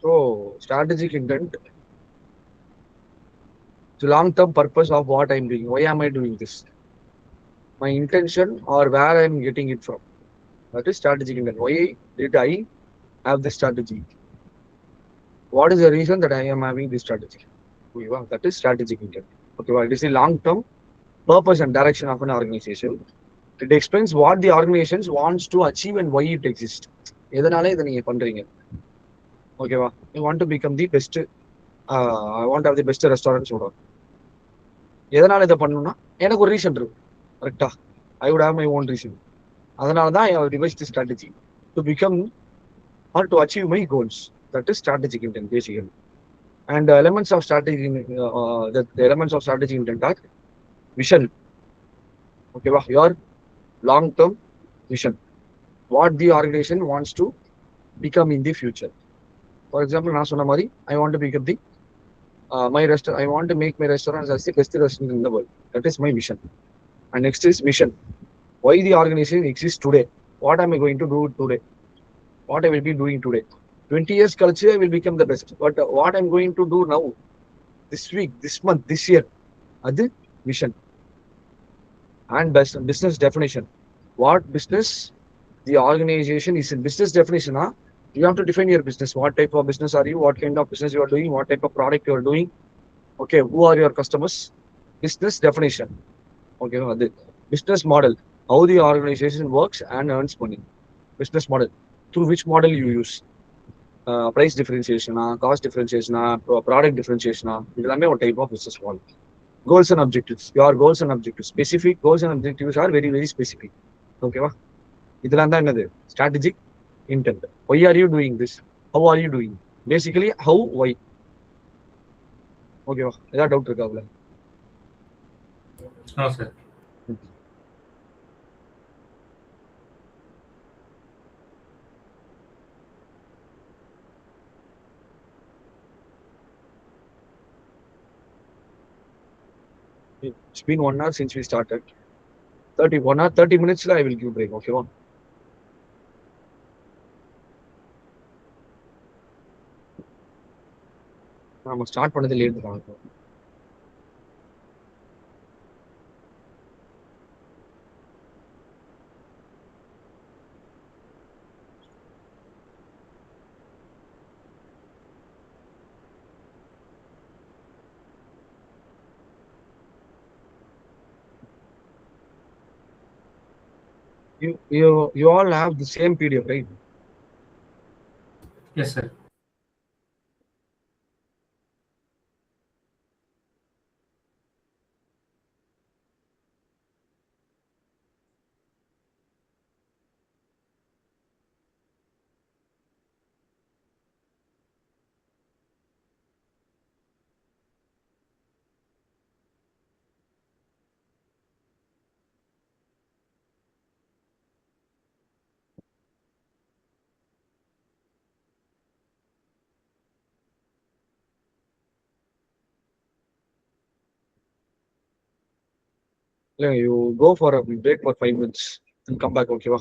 So strategic intent, the long-term purpose of what I'm doing. Why am I doing this? My intention or where I'm getting it from. That is strategic intent. Why did I have this strategy? What is the reason that I am having this strategy? Okay, wow, that is strategic intent. Okay, well, it is the long-term purpose and direction of an organization. It explains what the organization wants to achieve and why it exists. எதனால இதை நீங்க பண்றீங்க ஓகேவா you want to become the best I want have the best restaurant சொல்றோம் எதனால இதை பண்ணணும்னா எனக்கு ஒரு ரீசன் இருக்கு கரெக்டா I would have my own reason அதனால தான் I have devise the strategy to become or to achieve my goals that is strategic intent basically and elements of strategy the elements of strategic intent are vision ஓகேவா your long term vision what the organization wants to become in the future. For example, நான் சொன்ன மாதிரி I want to become the my restaurant. I want to make my restaurant as the best restaurant in the world. That is my vision. And next is mission. Why the organization exists today? What am I going to do today? What I will be doing today? 20 years culture, I will become the best. But what I'm going to do now, this week, this month, this year, அது vision. And business definition. What business the organization is in business definition, you have to define your business. What type of business are you? What kind of business you are doing? What type of product you are doing? Okay, who are your customers? Business definition. Okay, the business model. How the organization works and earns money. Business model. Through which model you use? Price differentiation, cost differentiation, product differentiation. This is type of business model. Goals and objectives. Your goals and objectives. Specific goals and objectives are very, very specific. Okay, இதெல்லாம் தான் என்னது strategic intent why are you doing this how are you doing basically how why ஓகேவா ஏதாவது doubt இருக்கா அதுல sir It's been 1 hour since we started. 1 hour 30 minutes I will give break. Okay, நம்ம start பண்ணது late தான் you all have the same PDF, right? Yes sir Yeah, you go for a break for 5 minutes and come back. Okay,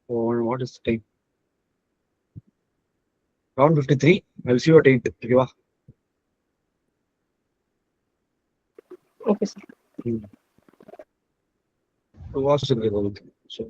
what is the time? Around 53. I'll see you at 8. Okay, okay sir watch the so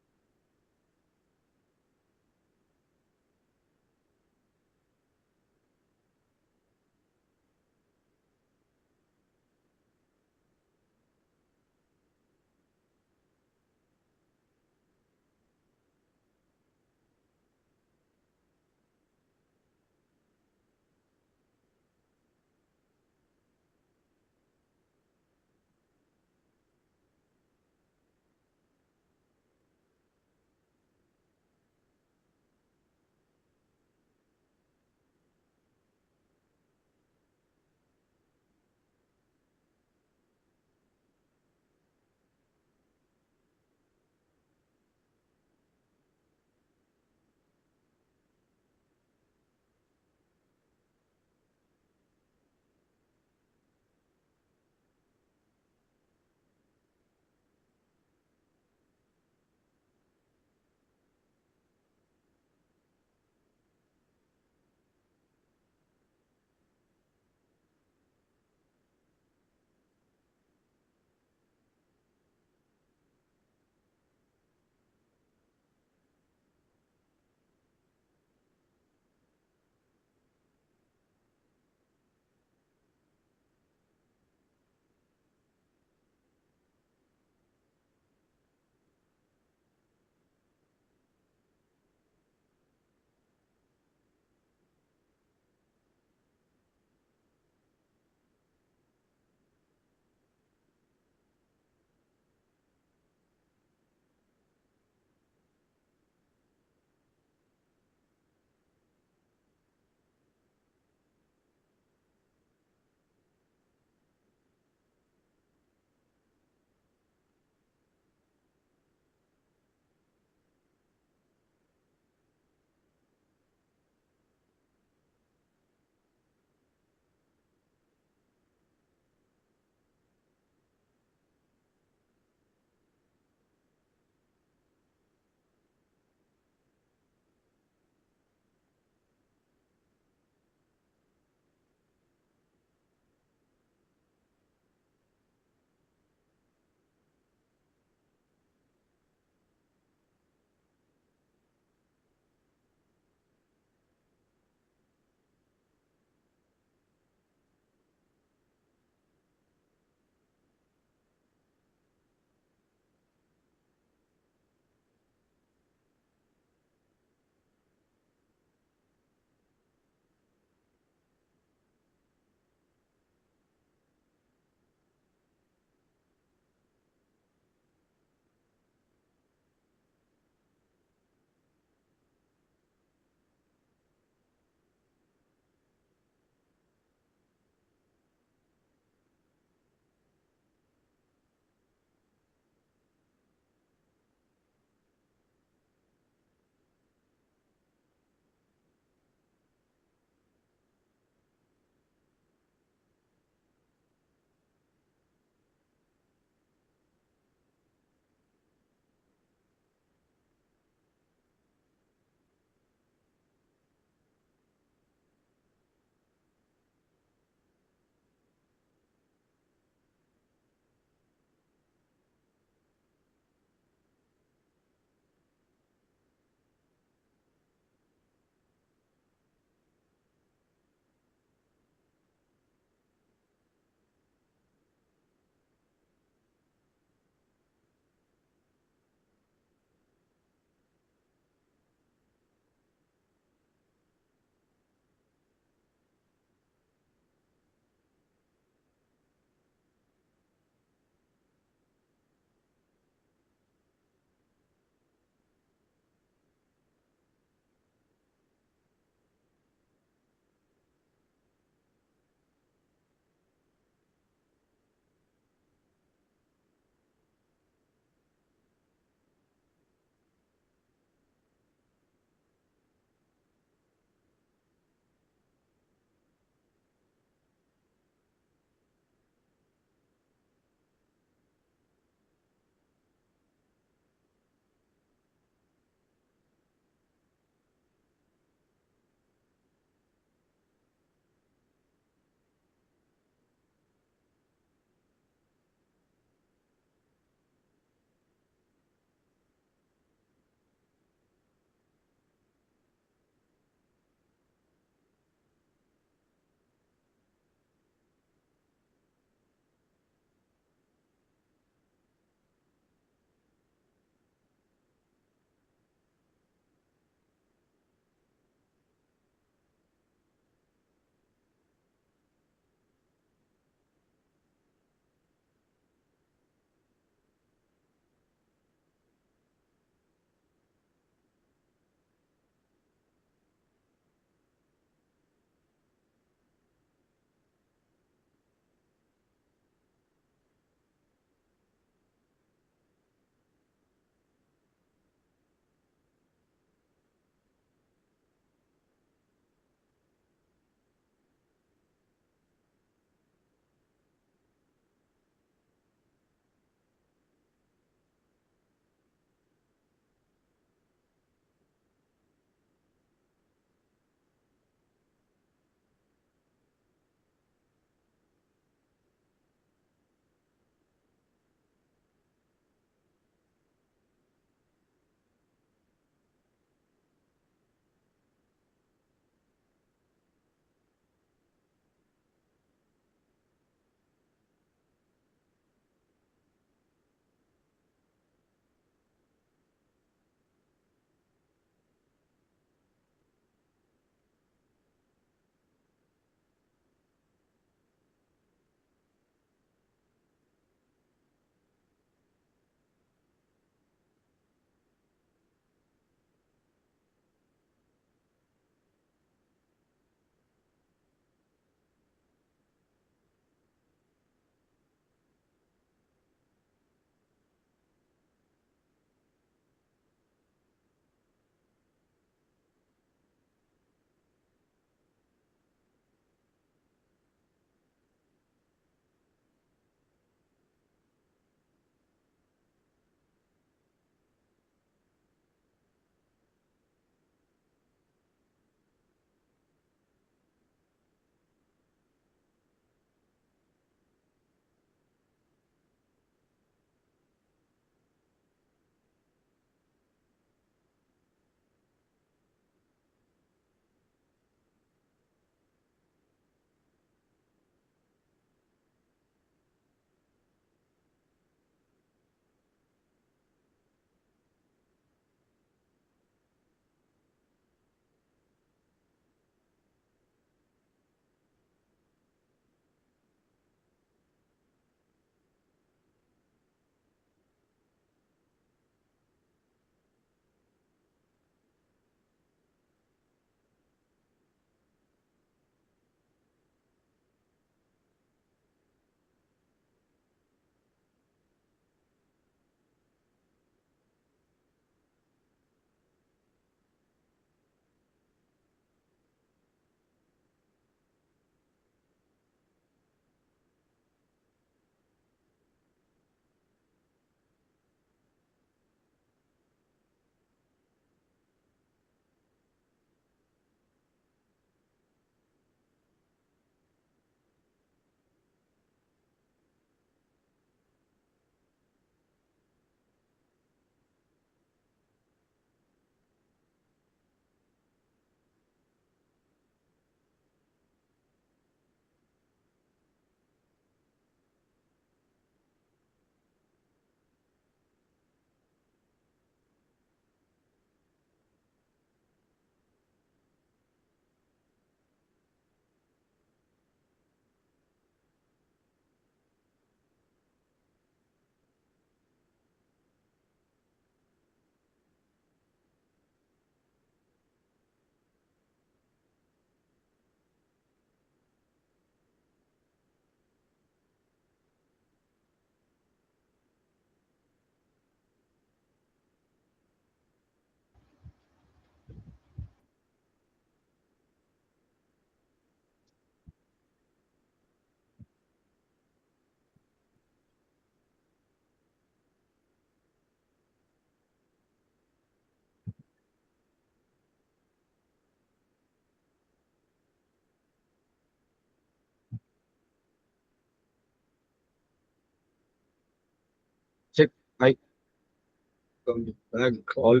welcome back all.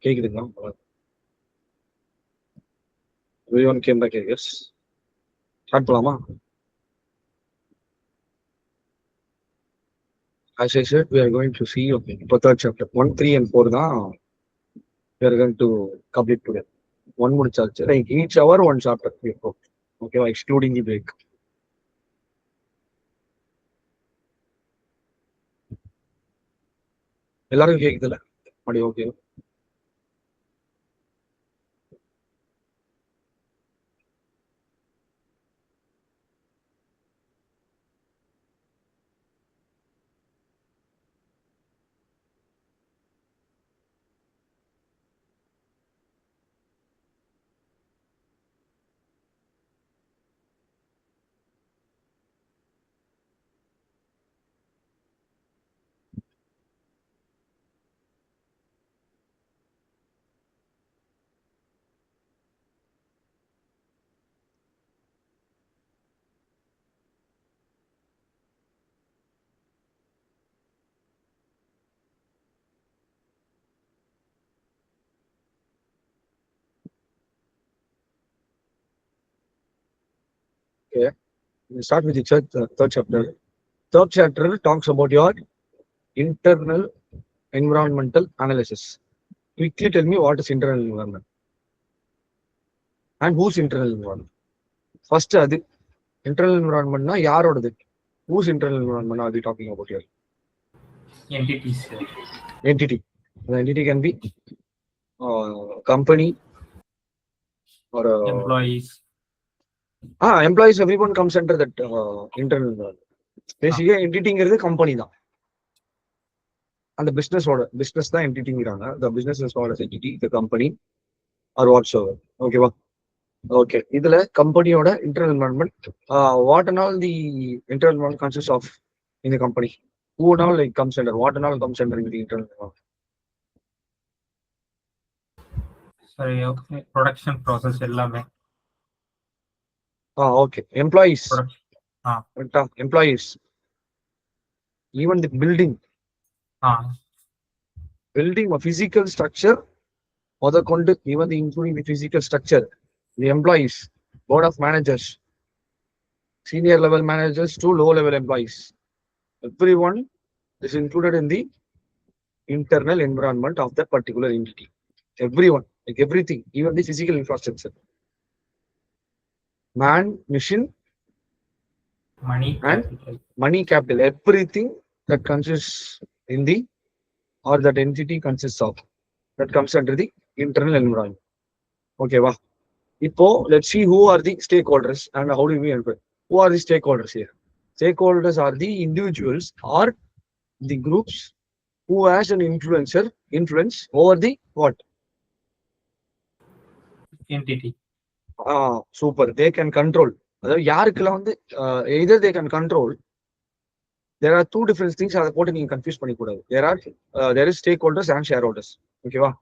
கேக்குதுங்களா? Everyone came back, I guess. Start பண்ணலாமா? As I said, we are going to see, okay, இப்போ third chapter 1, 3 and 4 தான் we are going to complete today. One முடிச்சாச்சு. Like each hour one chapter. Okay, excluding the break. எல்லாரும் கேக்குதுல்ல? அப்படி okay. Okay. We start with the third chapter. Third chapter talks about your internal environmental analysis. Quickly tell me what is internal environment and whose internal environment. First, அது internal environment na யாரோடது? Whose internal environment are we talking about here? entities, Entity. The entity can be company or employees. Employees. Everyone comes under that internal environment. Basically, entity company தான். And the business தான் entity-ங்கறாங்க. The business is called as entity, the company or whatsoever. Okay va? Okay. இதுல company-யோட internal environment, what and all the internal environment consists of in the company? Who and all like comes under? What and all comes under in the internal environment? Sorry, okay. Production process எல்லாமே. Okay. Employees. Production. Employees. Even the building. Building a physical structure, other conduct, even including the physical structure, the employees, board of managers, senior level managers to low level employees. Everyone is included in the internal environment of that particular entity. Everyone, like everything, even the physical infrastructure. Man, machine, Money, and capital. money capital, everything that consists in the or that entity consists of, that comes under the internal environment. Okay, wow. Now, let's see who are the stakeholders and how do we enter. Who are the stakeholders here? Stakeholders are the individuals or the groups who has an influence over the what? Entity. Super. They can control. Either they can control. There are two different things that are being confused. There is stakeholders and shareholders. Okay, wow.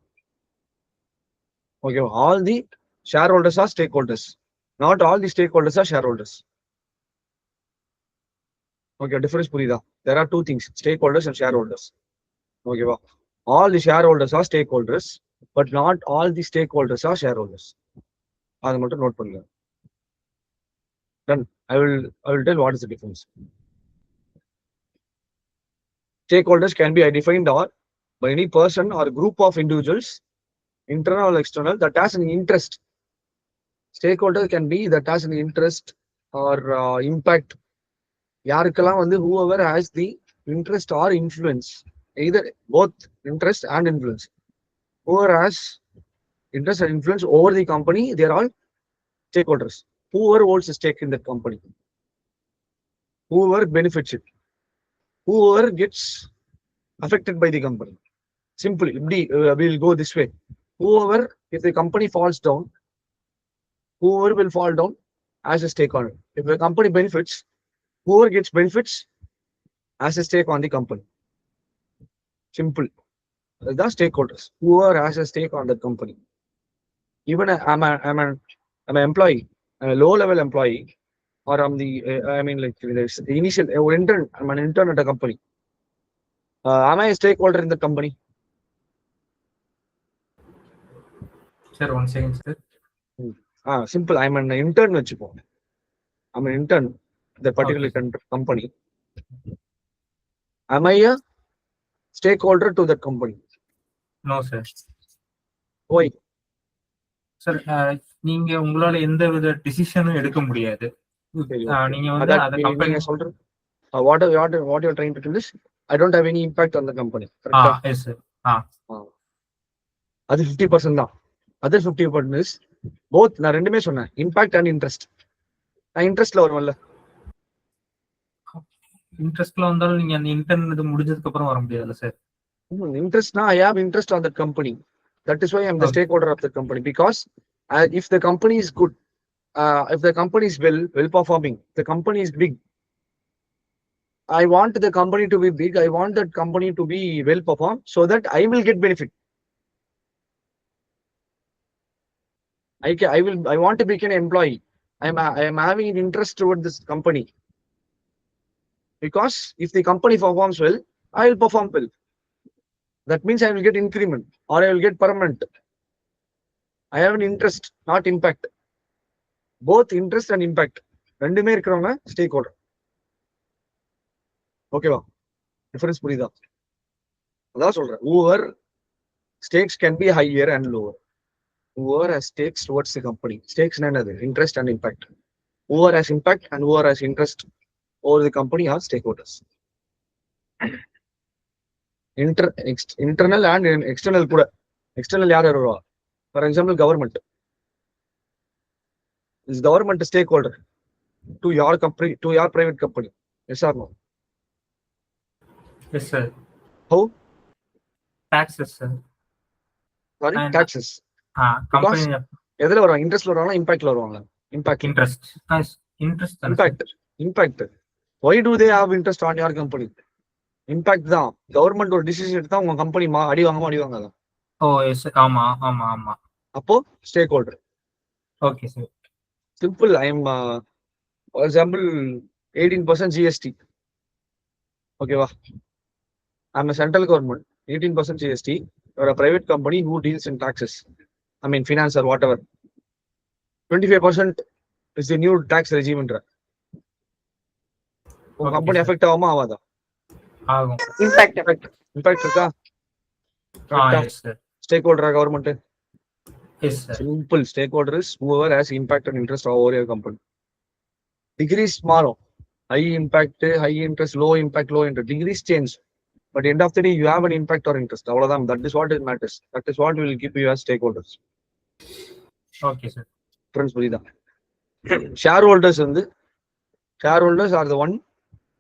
Okay, all the shareholders are stakeholders. Not all the stakeholders are shareholders. Okay, difference purida. There are two things, stakeholders and shareholders. Okay, wow. All the shareholders are stakeholders, but not all the stakeholders are shareholders. That's what note pannunga. Then I will tell what is the difference. Stakeholders can be identified or by any person or group of individuals, internal or external, that has an interest. Stakeholder can be that has an interest or impact. யாருக்கெல்லாம் whoever has the interest or influence, either both interest and influence. Whoever has interest and influence over the company, they are all stakeholders. Whoever holds a stake in the company, whoever benefits it, whoever gets affected by the company. Simply, we'll go this way. Whoever, if the company falls down, whoever will fall down as a stakeholder. If the company benefits, whoever gets benefits as a stake on the company. Simple. The stakeholders. Whoever has a stake on the company. Even I'm an employee, I'm a low-level employee, or I'm the the initial intern. I'm an intern at a company. Am I a stakeholder in the company? Sir one second sir. Simple. I'm an intern வச்சுப்போம். I'm an intern the particular Okay, company. Am I a stakeholder to that company? No sir. Why? Sir நீங்க உங்களால எந்த வித டிசிஷனும் எடுக்க முடியாது. சரி, okay. நீங்க வந்து அதான் அந்த கம்பெனி நீங்க சொல்றது what you're trying to do is I don't have any impact on the company. Correct? S sir. அது 50% தான். Other 50% is both. நான் ரெண்டுமே சொன்னேன், இம்பாக்ட் அண்ட் இன்ட்ரெஸ்ட். நான் இன்ட்ரெஸ்ட்ல வருவேன்ல. இன்ட்ரெஸ்ட்ல வந்தாலும் நீங்க அந்த இன்டர்ன் இது முடிஞ்சதுக்கு அப்புறம் வர முடியாதுல்ல sir. Interestனா I have interest on that company. That is why I'm the Okay. stakeholder of the company. Because if the company is good, if the company is well performing, the company is big, I want the company to be big. I want that company to be well performed so that I will get benefit. I want to become an employee. I am having an interest toward this company. Because if the company performs well, I will perform well. That means I will get increment or I will get permanent. I have an interest, not impact. Both interest and impact. ரெண்டுமே இருக்கிறவங்க stack holder. ஓகேவா? Difference புரியுதா? அதான் சொல்றேன். Whoever stakes can be higher and lower. Whoever has stakes towards the company. Stakes என்னது? Interest and impact. Whoever has impact and whoever has interest over the company are stakeholders. Internal and external கூட. External யார் வருவா? For example, government. Is government a stakeholder to your company, to your private company? Yes or no? Yes sir. How? Taxes sir. Sorry, And- taxes. Company எதுல வருவாங்க? இன்ட்ரெஸ்ட்ல வருவாங்களா, இம்பாக்ட்ல வருவாங்களா? Impact. Interest. Interest தானே sir. Impact. Why do they have interest on your company? Impact தான். Government ஒரு decision எடுத்தா உங்க கம்பெனி அடி வாங்காத. Oh yes. ஆமா ஆமா ஆமா. அப்போ stakeholder. Okay sir. Simple. I am for example 18% GST. ஓகேவா? I am central government. 18% GST. You're a private company who deals in taxes. I mean finance or whatever. 25% is the new tax regime. உங்க Okay, company sir. Effect ஆகுமா ஆகாதா? ஆகும். Impact impact இருக்கா? Yes sir. Stake ஹோல்டரா government? Yes sir. Simple. Stakeholder is whoever has impact and interest over your company. Degrees மாறும். High impact, high interest, low impact, low interest. Degrees change. But end of the day, you have an impact or interest. அவ்வளவுதான். That is what it matters. That is what will give you as stakeholders. Okay sir. Friends, புரியுதா? Shareholders வந்து shareholders are the one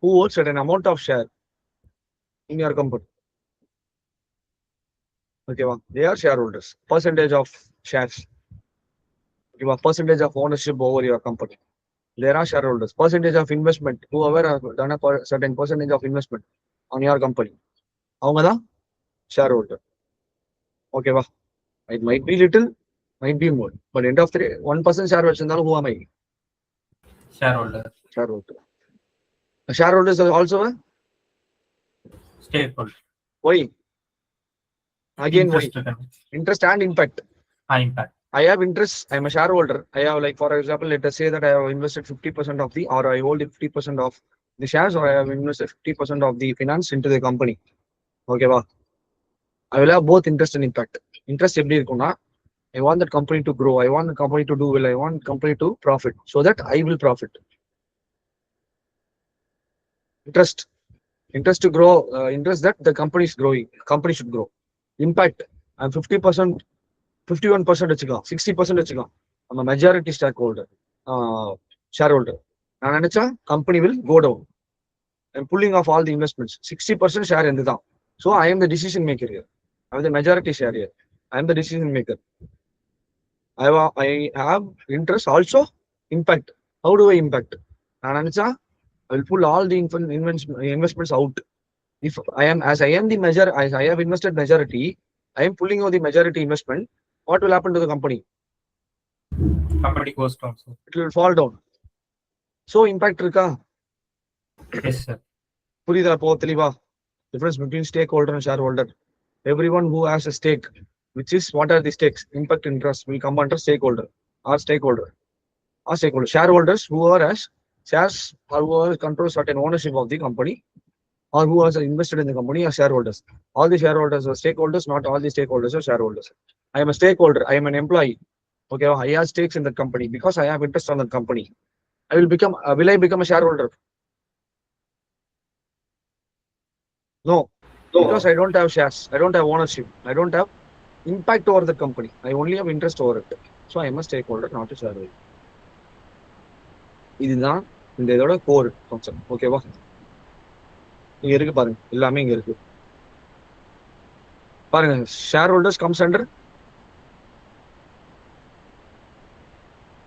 who holds certain amount of share in your company. Okay, they are shareholders. Percentage of shares. Okay, percentage of ownership over your company. There are shareholders. Percentage of investment. Whoever has done a certain percentage of investment on your company. அவங்க தான் shareholder. Okay, it might be little, might be more. But end of the day, 1% share வச்சிருந்தாலும் who am I? Share Shareholder. Shareholders are also a stakeholder. why? Again, why? Interest. Interest and impact. Impact. I have interest. I am a shareholder. I have, like, for example, let us say that I have invested 50% of the, or I hold 50% of the shares, or I have invested 50% of the finance into the company. Okay, I will have both interest and impact. Interest எப்படி இருக்கும்னா, I want that company to grow. I want the company to do well. I want the company to profit so that I will profit. Interest to grow. Interest that the company is growing. Company should grow. Impact. I'm 50%. 51% வச்சுக்கலாம், 60% வச்சுக்கலாம். நம்ம majority stockholder, shareholder. நான் நினைச்சா company will go down. I'm pulling off all the investments. 60% share எந்த தான். So I am the decision maker here. I am the majority share here. I am the decision maker. I have interest also. Impact. How do I impact? நான் நினைச்சா I will pull all the investments out. If I am, as I am the as I have invested majority, I am pulling out the majority investment. What will happen to the company? Company goes down sir. It will fall down. So impact இருக்கா? Yes sir. புரியுதா? போ தெளிவா? Difference between stakeholder and shareholder. Everyone who has a stake which is what are the stakes? Impact interest will come under stakeholder or stakeholder. Or stakeholder. Shareholders who are as shares or who are control certain ownership of the company or who has invested in the company are shareholders. All the shareholders are stakeholders, not all the stakeholders are shareholders. I am a stakeholder, I am an employee. Okay, I have stakes in the company because I have interest on the company. Will I become a shareholder? No, because I don't have shares, I don't have ownership, I don't have impact over the company. I only have interest over it. So I am a stakeholder, not a shareholder. இதுதான் இந்த இதோட core concept. ஓகேவா? இங்க இருக்கு பாருங்க, எல்லாமே இங்க இருக்கு பாருங்க. Shareholders comes under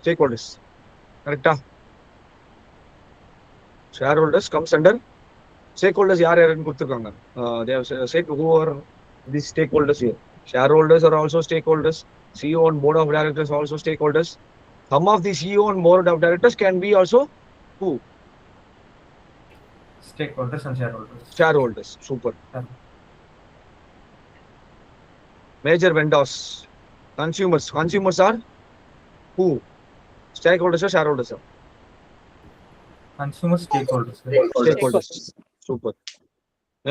stakeholders. கரெக்டா? Shareholders comes under stakeholders. யார் யாருன்னு கொடுத்துருக்காங்க? who are the stakeholders here? Shareholders are also stakeholders. CEO and board of directors are also stakeholders. Some of the CEO and board of directors can be also who? Stakeholders and shareholders. Shareholders. Super. Major vendors, consumers. Consumers are who? Stakeholders or shareholders? Consumer stakeholders. Stakeholders. Super.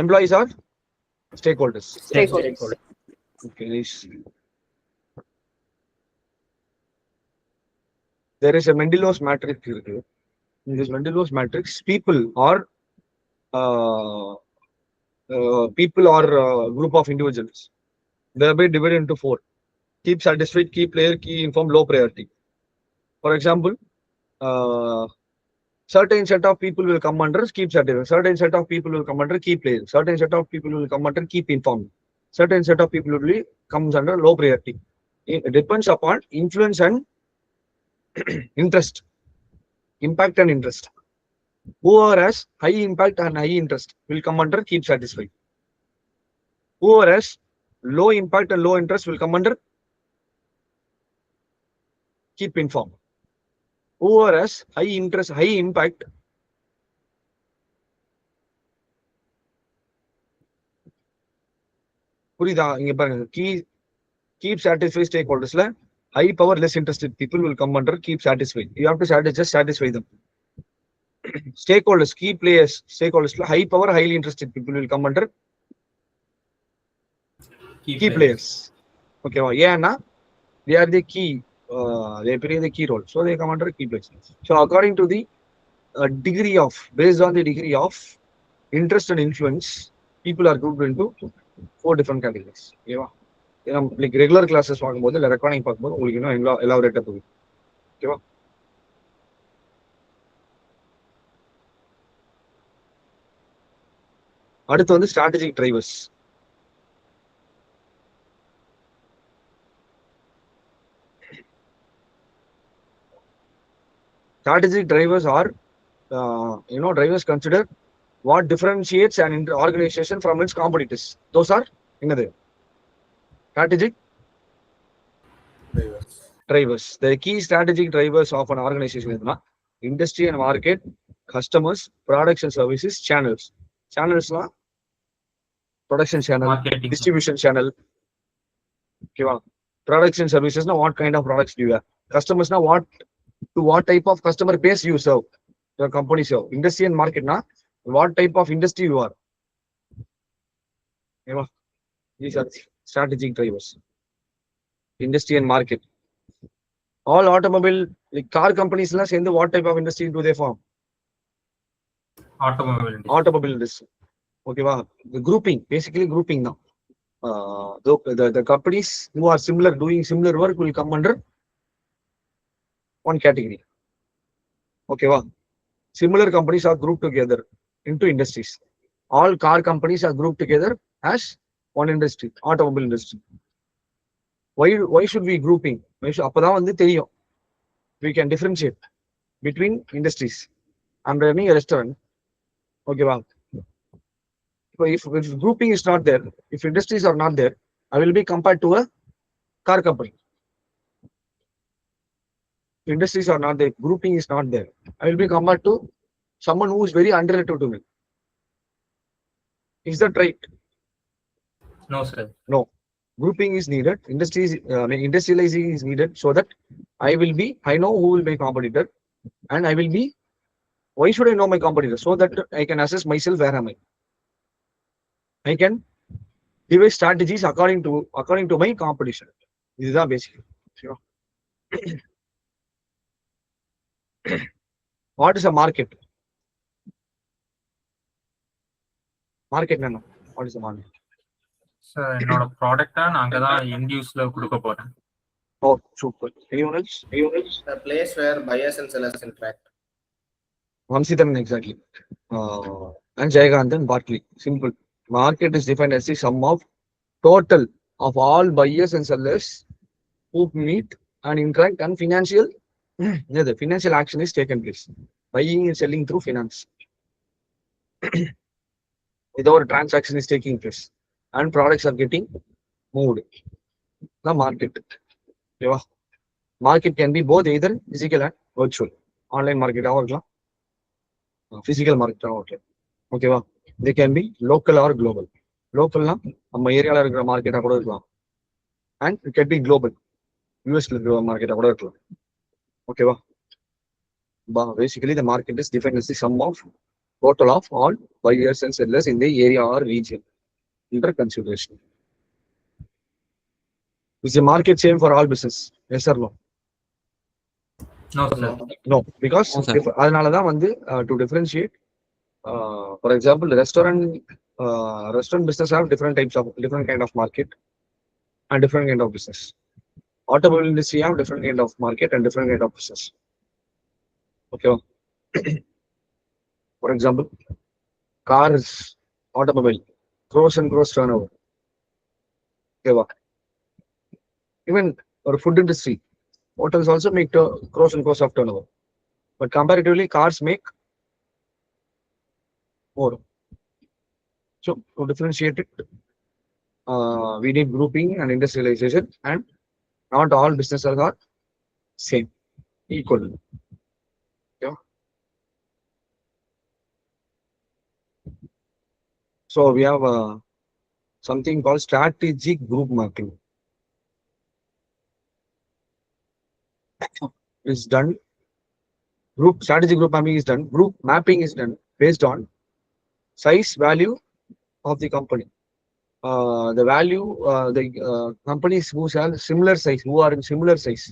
Employees are stakeholders. Stakeholders. Okay, nice. There is a Mendelow's matrix here. In this Mendelow's matrix, people are group of individuals. They are divided into 4. Keep satisfied, key player, key informed, low priority. For example, certain set of people will come under keep satisfied. Certain set of people will come under key player. Certain set of people will come under keep informed. Certain set of people will comes under low priority. It depends upon influence and interest, impact and interest. Whoever has high impact and high interest will come under keep satisfied. Whoever has low impact and low interest will come under keep informed. Whoever has high interest, high impact, புரியுதா? இங்க பாருங்க, keep satisfied stakeholders la high power less interested people will come under keep satisfied. You have to just satisfy them. Stakeholders, key players, stakeholders la high power highly interested people will come under key players. Okay, ஏன்னா they are the key, they play the key role, so they come under key players. So according to the degree of, based on the degree of interest and influence, people are grouped into 4 different categories. ஓகேவா? நம்ம regular classes பார்க்கும்போது இல்லை recording பார்க்கும்போது உங்களுக்கு இன்னும் எலாபரேட்டா போகுது. ஓகேவா? அடுத்து வந்து strategic drivers. Strategic drivers are, drivers consider what differentiates an organization from its competitors. Those are strategic drivers. The key strategic drivers of an organization is industry and market, customers, products and services, channels. Channels la production channel, marketing, distribution channel. Okay, products and services na what kind of products do you have? Customers na what type of customer base you serve, your company serve. Industry and market na what type of industry you are. Okay, these are strategic drivers. Industry and market. All automobile, like car companies la send what type of industry do they form? Automobile industry. Okay, the grouping, basically grouping now. The companies who are doing similar work will come under one category. Okay, similar companies are grouped together into industries. All car companies are grouped together as one industry, automobile industry. Why should we grouping? அப்பதான் வந்து தெரியும், we can differentiate between industries. I'm running a restaurant. Okay, if grouping is not there, if industries are not there, I will be compared to a car company. If industries are not there, grouping is not there, I will be compared to someone who is very unrelated to me. Is that right? No, sir. No. grouping is needed, industrializing is needed, so that I know who will be competitor, and I will be. Why should I know my competitor? So that I can assess myself where am I. I can devise strategies according to my competition. This is basically. What is a market? Market no. What is a market? Sir என்னோட ப்ராடக்டா நான் அங்கதான் end யூஸ்ல கொடுக்க போறேன். Oh, super. Anyone else? The place where buyers and sellers interact. Vamsidharan, exactly. And Jayaganthan, Bartley. Simple. Market is defined as the sum of total of all buyers and sellers who meet and interact, and the financial action is taken place. Buying and selling through finance. Without a transaction is taking place and products are getting moved. The market. Yeah. Market can be both either physical and virtual. Online market or physical market. Okay. They can be local or global. Local na நம்ம ஏரியால இருக்கிற மார்க்கெட்டா கூட இருக்கலாம். And it can be global. US market கூட இருக்கலாம். ஓகேவா? Basically the market is defined as the sum of total of all buyers and sellers in the area or region under consideration. Is the market same for all business? Yes or no? No, sir. No, because அதனால தான் வந்து to differentiate, for example, restaurant business have different kind of market and different kind of business. Automobile industry have different kind of market and different kind of business. Okay. For example, cars, automobile, gross turnover. Okay. Even or food industry, hotels also make gross of turnover. But comparatively, cars make more. So to differentiate it, we need grouping and industrialization, and not all businesses are same, equal. Yeah. So we have something called strategic group mapping. Is done. Strategic group mapping is done. Group mapping is done based on size, value of the company. The value, the companies who are in similar size.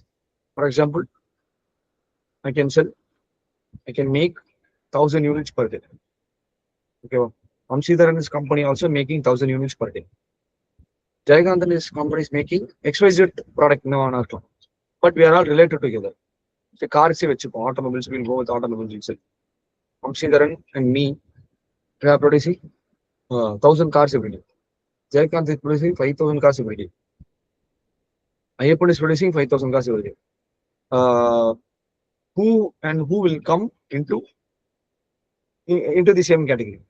For example, I can make 1,000 units per day. Okay. Vamsidharan's company also making 1,000 units per day. Jayaganthan's company is making XYZ product. No, but we are all related together. So cars, automobiles will go with automobiles itself. Vamsidharan and me, we are producing 1,000 cars every day. Jayakant is producing 5,000 cars every day. Ayyappan is producing 5,000 cars every day. Who will come into the same category?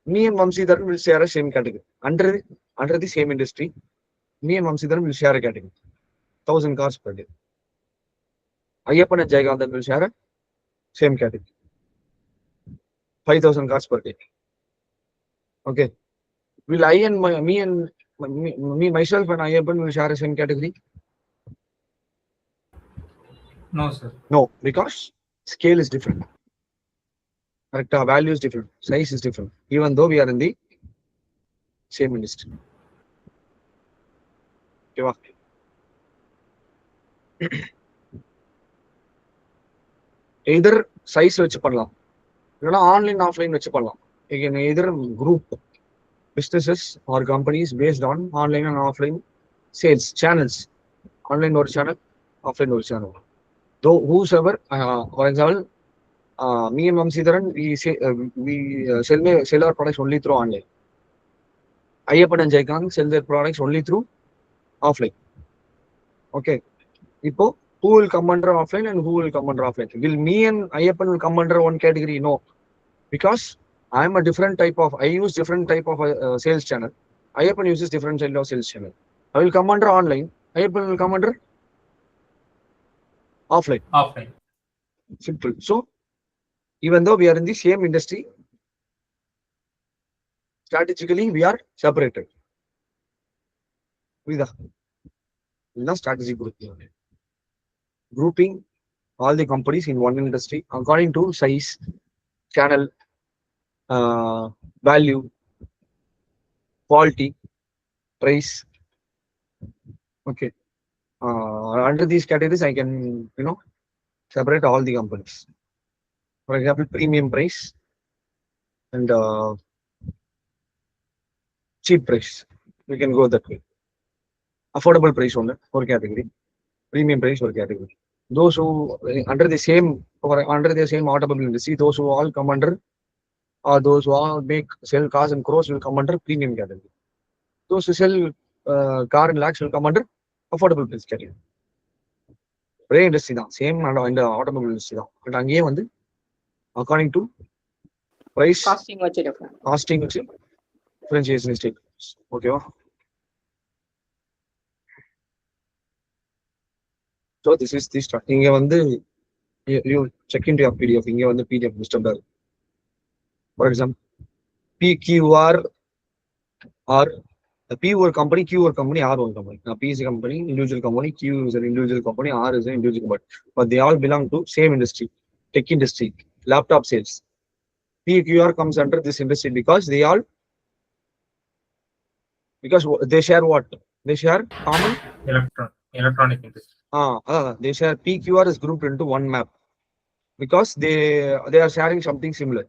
Me and Vamsidharan will share a same category. Under the same industry, me and Vamsidharan will share a category. 1,000 cars per day. Ayyappan and Jayaganthan will share a same category. 5,000 cars per day. Okay. Will I and myself and Ayyappan will share the same category? No, sir. No, because scale is different. Correct. Value is different. Size is different. Even though we are in the same industry. Okay. Either size வச்சு பண்ணலாம், இல்லைன்னா online offline வச்சு பண்ணலாம். Either group businesses or companies based on online and offline sales channels. Online or channel, offline or channel. Though whosoever, for example, me and Vamsidharan, we sell our products only through online. Ayyappan and Jayakant sell their products only through offline. Okay. Who will come under offline and who will come under offline? Will me and Ayyappan will come under one category? No. Because I am a different type of, I use different type of sales channel. Ayyappan uses different kind of sales channel. I will come under online. Ayyappan will come under offline. Simple. So, even though we are in the same industry, strategically we are separated. புரியுதா? இதுதான் strategic grouping all the companies in one industry according to size, channel, value, quality, price. Okay. Under these categories, I can, separate all the companies. For example, premium price and cheap price. We can go that way. Affordable price one for category. Premium price for category. Those who under the same automobile industry, those who all come under, or those who all sell cars and crores will come under premium category. Those who sell car and lakhs will come under affordable price category. ஒரே industry தான், same இந்த automobile industry தான். But அங்கேயே வந்து according to price costing வச்சு differentiation is taken. ஓகேவா? So this is the start. இங்க வந்து you check in to your PDF. இங்க வந்து PDF mister. For example PQR or P ஒரு company, Q ஒரு company, R one company. Now P is a company, individual company, Q is an individual company, R is an individual company. But they all belong to same industry, tech industry, laptop sales. PQR comes under this industry because they they share what? They share common electronic industry. They share. PQR is grouped into one map because they are sharing something similar.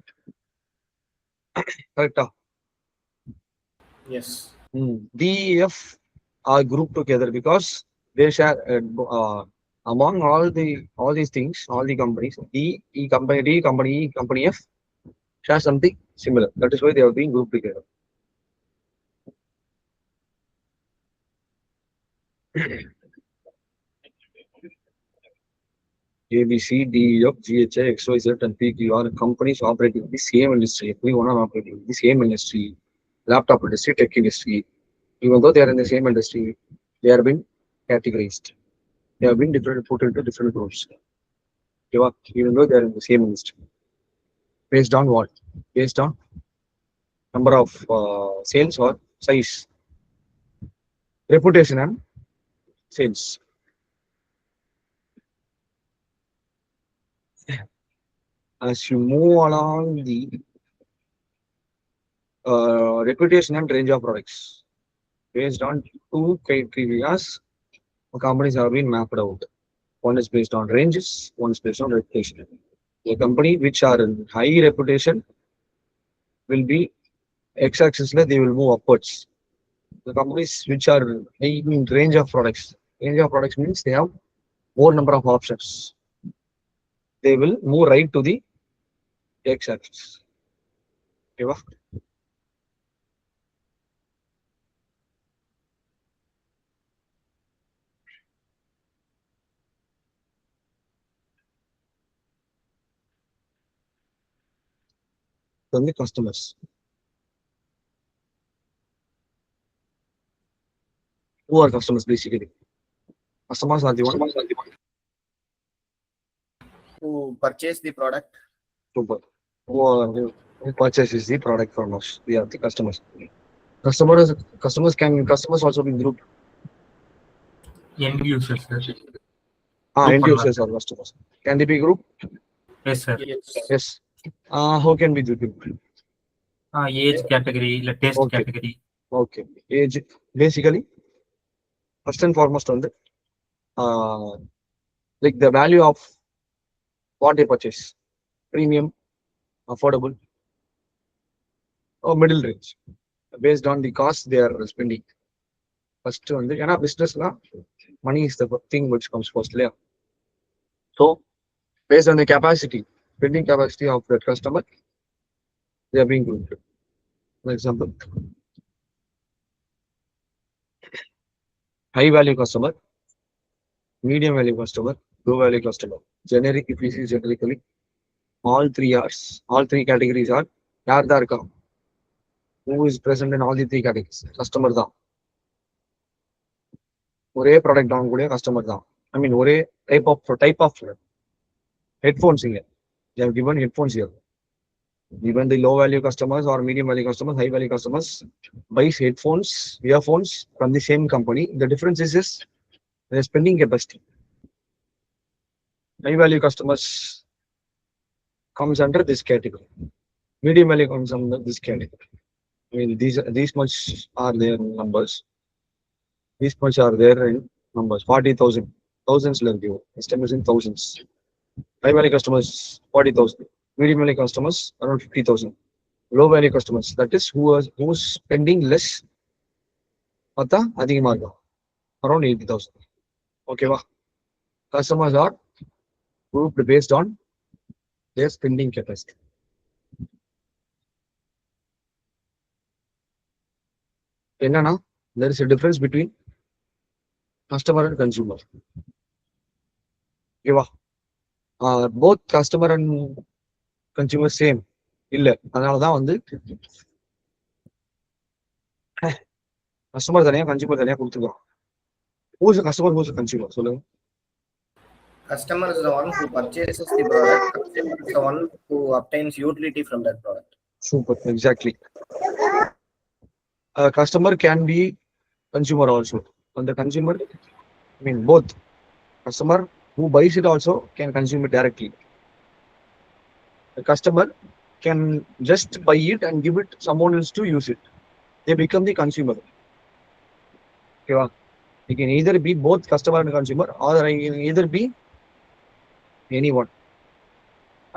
Correct? Yes. DEF are grouped together because they share among all these things, all the companies. D company, E company, F share something similar. That is why they are being grouped together. A, B, C, D, E, F, G, H, I, X, Y, Z, and P, Q are companies operating in the same industry. Every one are operating in the same industry, laptop industry, tech industry. Even though they are in the same industry, they are being categorized. They have been put into different groups. Even though they are in the same industry. Based on what? Based on number of sales or size, reputation, and sales. As you move along the reputation and range of products, based on two criteria, companies have been mapped out. One is based on ranges, one is based on reputation. A company which are in high reputation will be x-axis, they will move upwards. The companies which are in range of products means they have more number of options. They will move right to the x-axis. Okay, then the customers. Who are customers basically? Customers are the one Who purchase the product? Super. Who purchases the product from us? We are the customers. Customers also be grouped. End users, sir. End users are customers. Can they be grouped? Yes, sir. Yes. How can we do it? Age category, taste category. Okay. Age, basically, first and foremost on the like the value of what they purchase, premium, affordable, or middle range, based on the cost they are spending. First on the business money is the thing which comes first layer. So based on the capacity, spending capacity of that customer, they are being grouped. For example, high value customer, medium value customer, low value customer. Generic, if we see generically, all three categories are who is present in all the three categories. Customer தான். ஒரே product வாங்கக்கூடிய customer தான். I mean ஒரே type of headphones here. They have given headphones here. Even the low value customers or medium value customers, high value customers buys headphones, earphones from the same company. The difference is the spending capacity. High value customers comes under this category. Medium value comes under this category. I mean, these much are their numbers. These much are their numbers. 40,000. Thousands will give. Estimation thousands. High value customers 40,000. Medium value customers around 50,000. Low value customers, that is who's spending less, பார்த்தா அதிகமா இருக்கும், around 80,000. ஓகேவா? Customers are grouped based on their spending capacity. என்னன்னா, there is a difference between customer and consumer. ஓகேவா? Both customer and consumer same இல்ல, அதனாலதான் வந்து customer தனியா கன்சியூமர் தனியா கொடுத்துருக்கோம். who's a customer, who's a consumer? சொல்லுங்க. Customer is the one who purchases the product. Consumer is the one who obtains utility from that product. Super, exactly. A customer can be consumer also. And the consumer, I mean both. Customer who buys it also can consume it directly. The customer can just buy it and give it someone else to use it. They become the consumer. Okay, it can either be both customer and consumer, or I can either be anyone.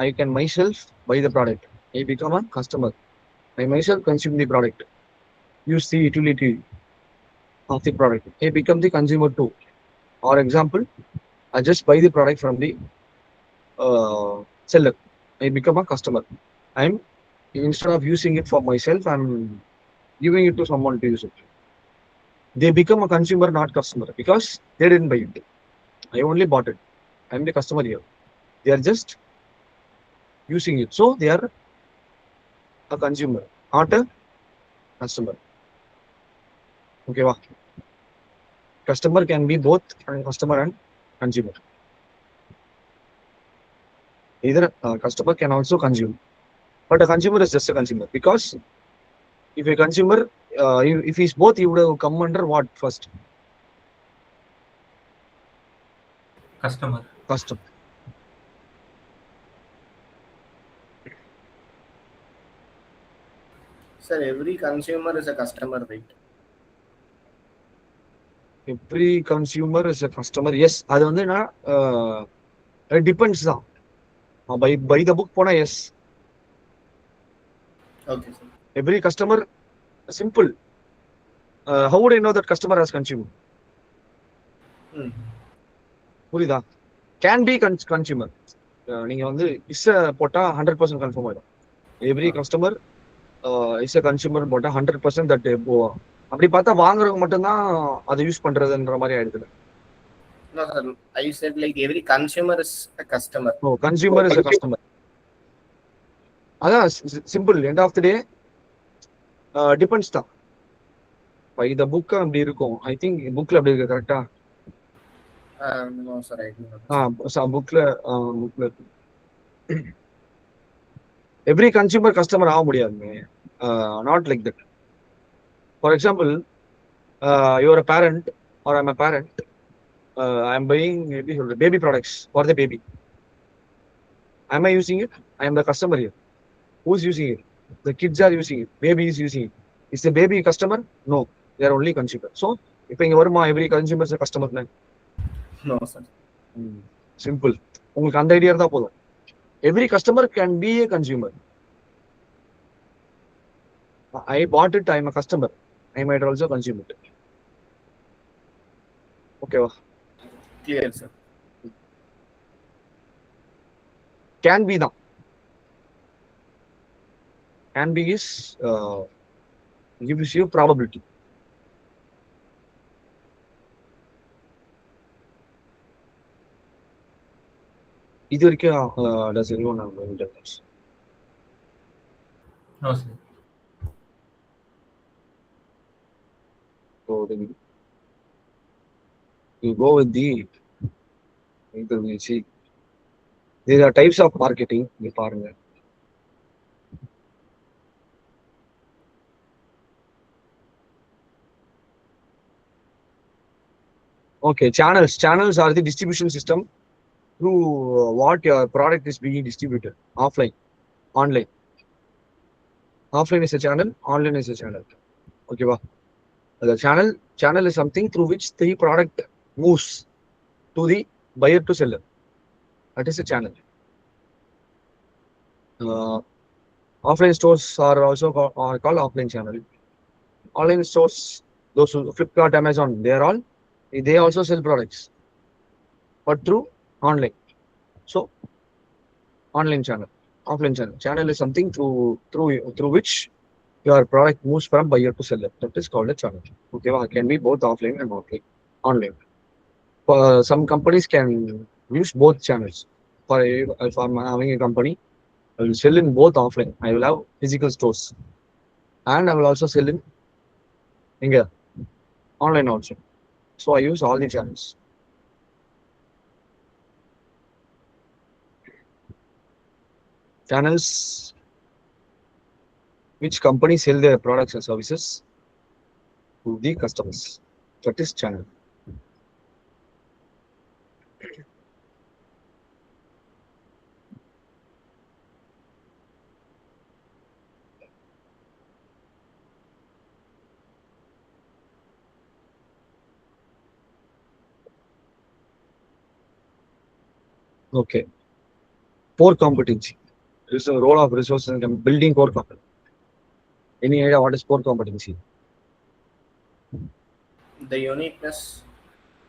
I can myself buy the product. I become a customer. I myself consume the product. Use the utility of the product. I become the consumer too. For example, I just buy the product from the seller. I become a customer. I'm, instead of using it for myself, I'm giving it to someone to use it. They become a consumer, not customer, because they didn't buy it. I only bought it. I'm the customer here. They are just using it. So they are a consumer, not a customer. Okay, wow. Customer can be both customer and consumer. Either a customer can also consume, but a consumer is just a consumer, because if a consumer, if he's both, he would have come under what first? Customer. Customer. Sir, every consumer is a customer, right? Every consumer is a customer. Yes, அது வந்து என்ன, it depends தான். By the book போனா yes. Okay, sir. Every customer, simple. How would I know that customer has consumed? புரியுதா? Can be consumer. நீங்க வந்து is போட்டா 100% confirm ஆயிடும். Every customer is a consumer போட்டா 100% that போவோம். அப்படி பார்த்தா வாங்குறவங்க மட்டும்தான் அதை யூஸ் பண்றதுன்ற மாதிரி ஆயிடுது. No, sir. I said like every consumer is a customer. No, consumer is a customer. அதான் simple. End of the day depends தான். பை த புக் அப்படி இருக்கும். ஐ திங்க் புக்ல அப்படி இருக்கு, கரெக்டா? No, sir, I do not. புக்ல every consumer customer ஆக முடியாதுங்க. Not like that. For example, your a parent or I'm a parent. I am buying baby products for the baby. Am I using it? I am the customer here. Who's using it? The kids are using it. Baby is using it. Is the baby a customer? No, they are only consumer. So, if every consumer is a customer, then No, sir. simple. உங்களுக்கு அந்த idea தான் போதும். Every customer can be a consumer. I bought it. I am a customer. I might also consume it. Okay. Clear, sir. Can be தான். Can be is gives you probability. இது வரைக்கும் does anyone have any doubts? No, sir. So then you go with the, we see there are types of marketing. இங்க பாருங்க. Okay, channels are the distribution system through what your product is being distributed. Offline, online. Offline is a channel, online is a channel. Okay, wow. The channel is something through which the product moves to the buyer to seller. That is a channel. Offline stores are also called offline channel. Online stores, those who Flipkart, Amazon, they also sell products, but through online. So online channel, offline channel. Channel is something through which your product moves from buyer to seller. That is called a channel. Okay, well, it can be both offline and online. Some companies can use both channels. If I'm having a company, I will sell in both offline. I will have physical stores, and I will also sell in India online also. So I use all the channels. Channels which companies sell their products and services to the customers. That is channel. Okay. Core competency. This is the role of resources and building core competency. Any idea what is core competency? The uniqueness.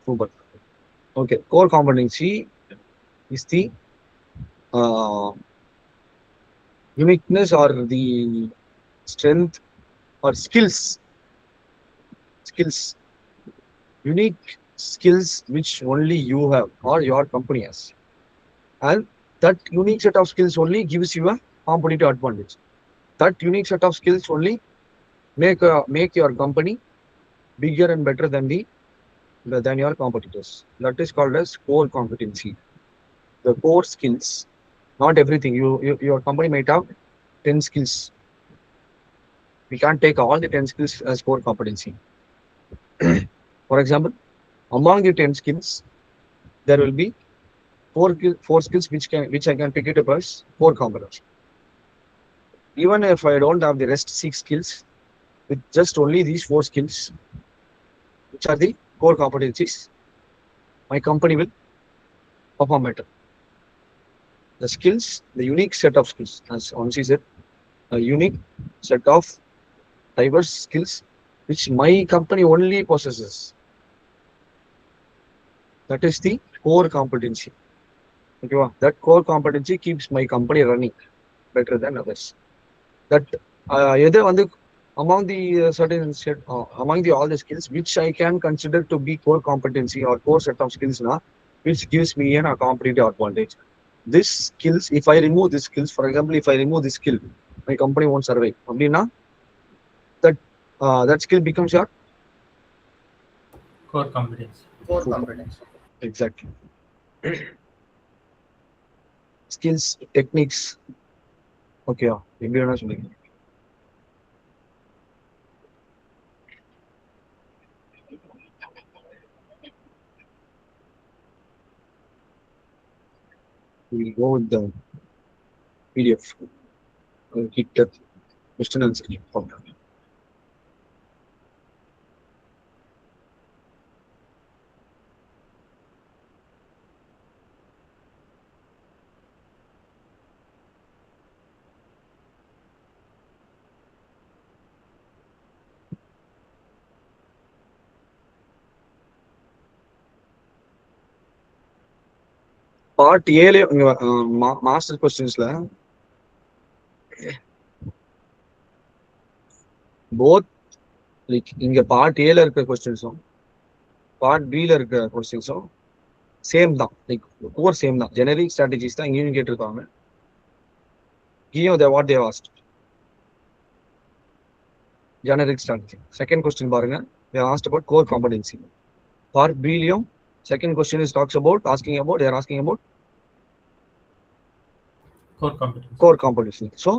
Super. Okay. Core competency is the uniqueness or the strength or skills. Unique skills which only you have or your company has. And that unique set of skills only gives you a competitive advantage. That unique set of skills only make your company bigger and better than your competitors. That is called as core competency. The core skills, not everything. Your company might have 10 skills. We can't take all the 10 skills as core competency. For example, among the 10 skills, there will be four skills which I can pick it up as core competency. Even if I don't have the rest 6 skills, with just only these 4 skills, which are the core competencies, my company will perform better. The skills, the unique set of skills, as Onsi said, a unique set of diverse skills which my company only possesses. That is the core competency. Okay, that core competency keeps my company running better than others. That among the all the skills which I can consider to be core competency or core set of skills now, which gives me a competitive advantage. This skills, if I remove these skills, for example, if I remove this skill, my company won't survive. That skill becomes your Core competence. Core competence. exactly. Skills, techniques. Okay, we'll go with the PDF. Hit the question answer. Part A master questionsல both like இங்க part A ல இருக்க கொஸ்டின்ஸும் part B ல இருக்க கொஸ்டின்ஸும் same தான், like core same தான். Generic strategies தான் இங்கேயும் கேட்டிருக்காங்க. இங்கேயும் what they asked generic strategy. Second question பாருங்க, they asked about core competency. Part B லயும் second question is asking about core competency. So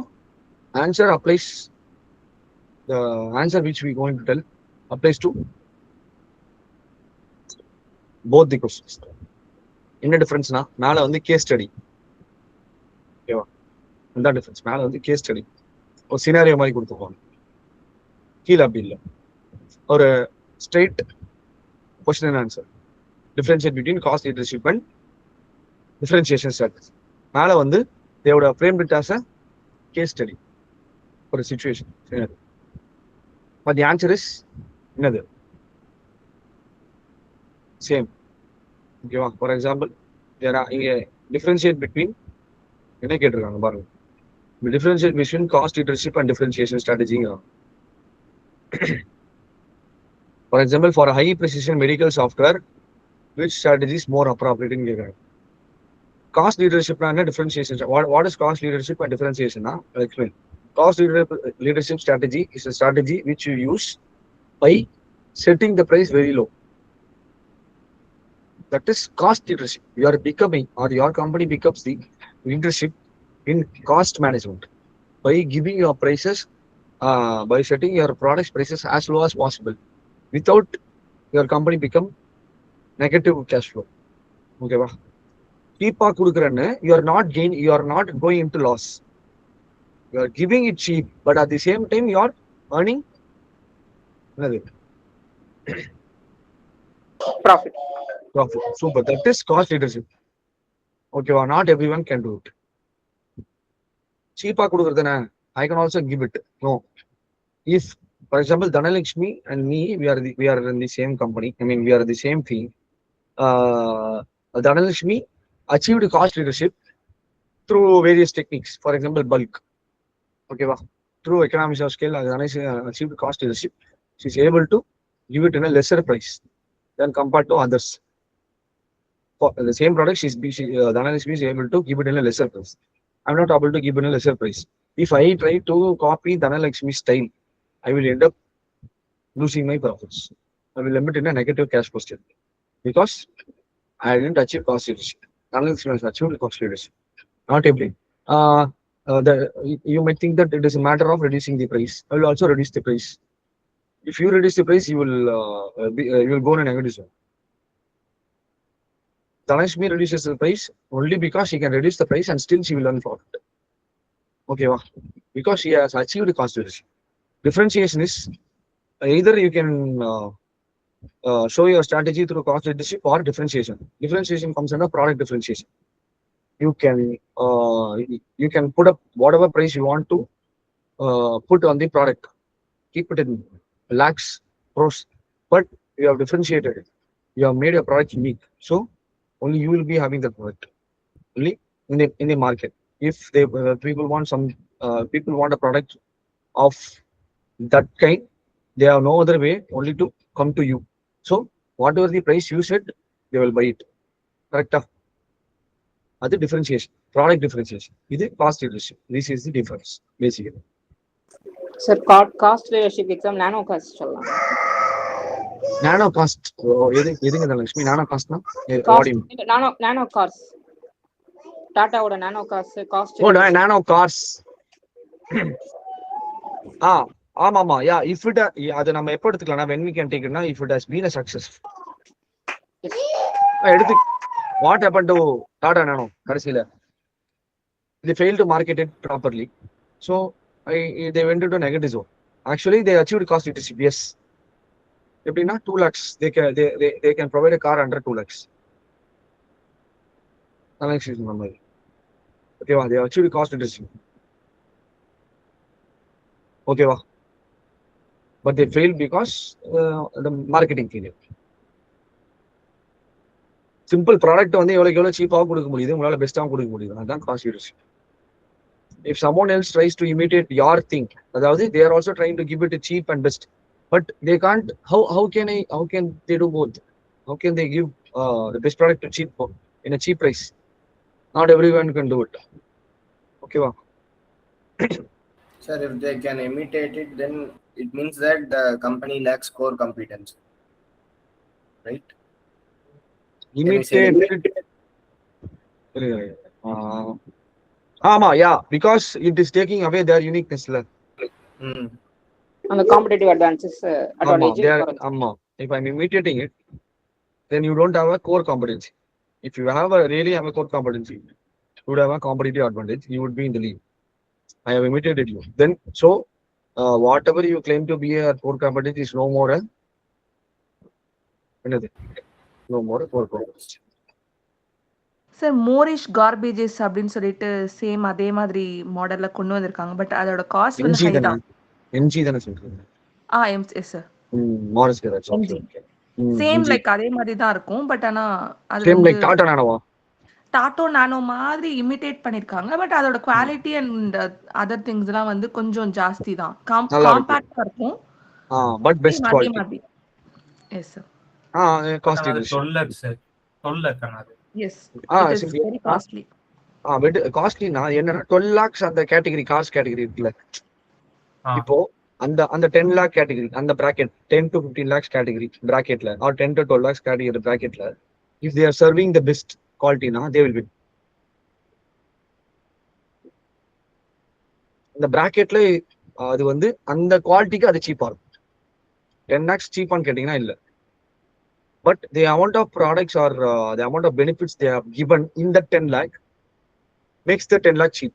answer applies, the answer which we going to tell applies to both the questions. என்ன டிஃபரன்ஸ்னா மேல வந்து case study, ஓகேவா? இந்த difference. மேல வந்து case study ஒரு scenario மாதிரி கொடுத்துருப்பாங்க, கீழே அப்படி இல்லை, ஒரு straight question and answer. Differentiate between cost leadership and differentiation strategy. மேல வந்து தேவோட frame it as a case study, ஒரு situation scenario. But the answer is என்னது? சேம், ஓகேவா? ஃபார் எக்ஸாம்பிள் இங்க டிஃபரன்ஷியேட் பிட்வீன் என்ன கேட்டிருக்காங்க பாருங்க. Differentiate between cost leadership and differentiation ஸ்ட்ராட்டஜிங்க. For example for high precision medical software which strategy is more அப்ராப்ரியேட்னு கேட்குறாங்க. காஸ்ட் லீடர்ஷிப்னா என்ன, differentiation. What is cost leadership and டிஃபரன்ஷியேஷனா? Explain. Cost leadership strategy is a strategy which you use by setting the price very low. That is cost leadership. You are becoming, or your company becomes the leadership in cost management by giving your prices, by setting your products prices as low as possible, without your company become negative cash flow. Okay, va? Cheap-ஆ கொடுக்குறேன்னு you are not going into loss. You are giving it cheap, but at the same time you are earning profit. Super. That is cost leadership. Okay, well, not everyone can do it. Cheap kudukuradana, I can also give it. No. If, for example, Dhanalakshmi and me, we are in the same company. I mean, we are the same thing. Dhanalakshmi achieved cost leadership through various techniques. For example, bulk. Okay, well, through economies of scale, achieved cost leadership. She is able to give it in a lesser price than compared to others. For the same product, Dhanalakshmi is able to give it in a lesser price. I'm not able to give it in a lesser price. If I try to copy Dhanalakshmi's style, I will end up losing my profits. I will end up in a negative cash position because I didn't achieve cost leadership. Dhanalakshmi has achieved cost leadership. Not every. You might think that it is a matter of reducing the price. I will also reduce the price. If you reduce the price, you will go in a negative zone. Dhanalakshmi reduces the price only because she can reduce the price and still she will earn profit. Okay, wow. Because she has achieved cost leadership. Differentiation is either you can show your strategy through cost leadership or differentiation. Differentiation comes under product differentiation. You can put up whatever price you want to put on the product. Keep it in lakhs, crores, but you have differentiated it. You have made your product unique. So only you will be having that product only in the market. If people want a product of that kind, they have no other way only to come to you. So whatever the price you said, they will buy it. Correct? That's differentiation, product differentiation. This is cost leadership. This is the difference basically. Sir, cost leadership exam nano cost சொல்லலாம். Nano cost. எதுங்க Dhanalakshmi? Nano cost na? Nano cars. டாட்டாவோட Nano cars cost. Oh, nano cars. ஆமாமா. யா, if it அது நம்ம எப்போ எடுத்துக்கலாம்னா when we can take it na if it has been a success. எடுத்து what happened to Tata Nano கடைசில? They failed to market it properly. So they went into negative zone. Actually, they achieved cost leadership. Yes. எப்படின்னா 2 lakhs. They can provide a car under 2 lakhs. Okay, they achieved cost leadership. Okay, but they failed because the marketing failure. Simple product வந்து எவ்வளவு சீப்பா கொடுக்க முடியுது, உங்களால பெஸ்டா கொடுக்க முடியுது, அதான் cost leadership. If someone else tries to imitate your thing, அதாவது they are also trying to give it a cheap and best, but they can't. How can they do both? How can they give the best product to cheap in a cheap price? Not everyone can do it. Okay, wow. Sir, if they can imitate it, then it means that the company lacks core competence, right? Imitate it. Yeah, because it is taking away their uniqueness. அந்த competitive advantage. If I'm imitating it, then you don't have a core competency. If you have a really have a core competency, you would have a competitive advantage. You would be in the lead. I have imitated you. Then so whatever you claim to be a core competency is no more a anything. No more a core competency. Sir மோரிஷ் கார்பேஜஸ் அப்படின்னு சொல்லிட்டு same அதே மாதிரி மாடல்ல கொண்டு வந்திருக்காங்க but அதோட காஸ்ட் வந்து NG ஹை தானே தான். NG தானே சொல்றீங்க. Yes sir Morris garage. NG. Okay. Same NG. Like அதே மாதிரி தான் இருக்கும் பட் ஆனா அது Same வந்து like Tata Nano. டாட்டோ நானோ மாதிரி இமிடேட் பண்ணிருக்காங்க பட் அதோட குவாலிட்டி அண்ட் அதர் திங்ஸ் எல்லாம் வந்து கொஞ்சம் ஜாஸ்தி தான். நல்லா இருக்கு. காம்பாக்டா இருக்கும். But best Same அதே quality. மாதிரி. Yes sir. Cost அது efficient. 12 lakhs 12 lakh அது. Yes. Ah, it is simply. Very costly. But costly na என்னன்னா 12 lakhs அந்த கேட்டகரி காஸ்ட் கேட்டகரி இருக்குல்ல. இப்போ அந்த 10 lakh கேட்டகரி அந்த bracket 10 to 15 lakhs கேட்டகரி bracketல or 10 to 12 lakhs கேட்டகரி bracketல if they are serving the best quality na they will win. இந்த bracketல அது வந்து அந்த குவாலிட்டிக்கு அது சீப்பா இருக்கும். 10 lakhs சீப்பான்னு கேட்டீங்கன்னா இல்ல. But the amount of products or the amount of benefits they have given in that 10 lakh makes the 10 lakh cheap.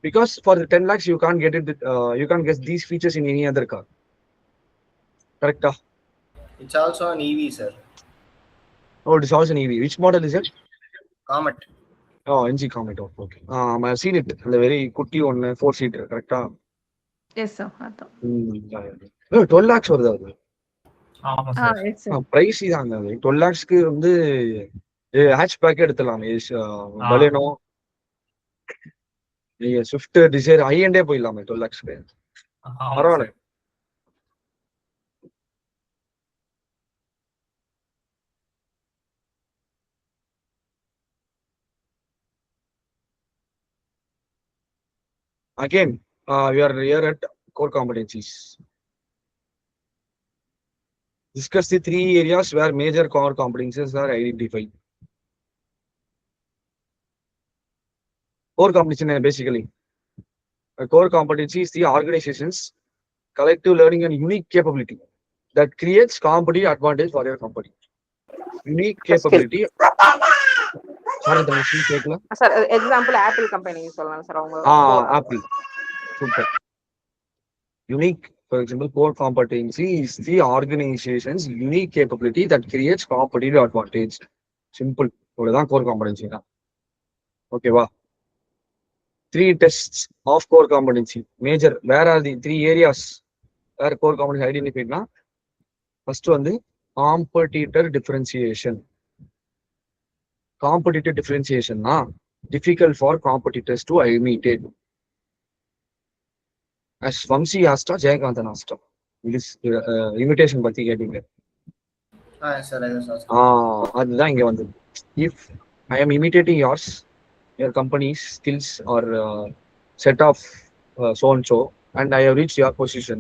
Because for the 10 lakhs, you can't get it, you can't get these features in any other car. Correct? It's also an EV, sir. Oh, it is also an EV. Which model is it? Comet. Oh, NG Comet. Okay. I've seen it. The very kutti one, 4-seater. Correct? Yes sir அதான். 12 lakhs வருது அது. ஆமா sir. Yes sir. Price தாங்க அது. 12 lakhsக்கு வந்து hatch back எடுத்துலாம். Baleno நீங்க Swift desire high எண்டே போயிடலாமே 12 lakhsக்கு. பரவாயில்ல. Again, we are here at core competencies. Discuss the 3 areas where major core competencies are identified. Core competency basically. A core competency is the organization's collective learning and unique capability that creates competitive advantage for your company. Unique capability. Sorry, the machine கேட்கல. Sir example apple company சொல்லலாம் sir அவங்க. Apple. Super. Unique, for example, core competency is the organization's unique capability that creates competitive advantage. Simple. அவ்வளவுதான் core competency. Okay, wow. 3 tests of core competency. Major, where are the 3 areas where core competency identified na? First one, the competitor differentiation. Competitive differentiation na difficult for competitors to imitate. As Vamsi asked, Jayakanthan asked. This imitation பத்தி கேட்டீங்க. Sir, I was asking. அதுதான் இங்க வந்து. If I am imitating yours, your company's skills or set of so and so, and I have reached your position,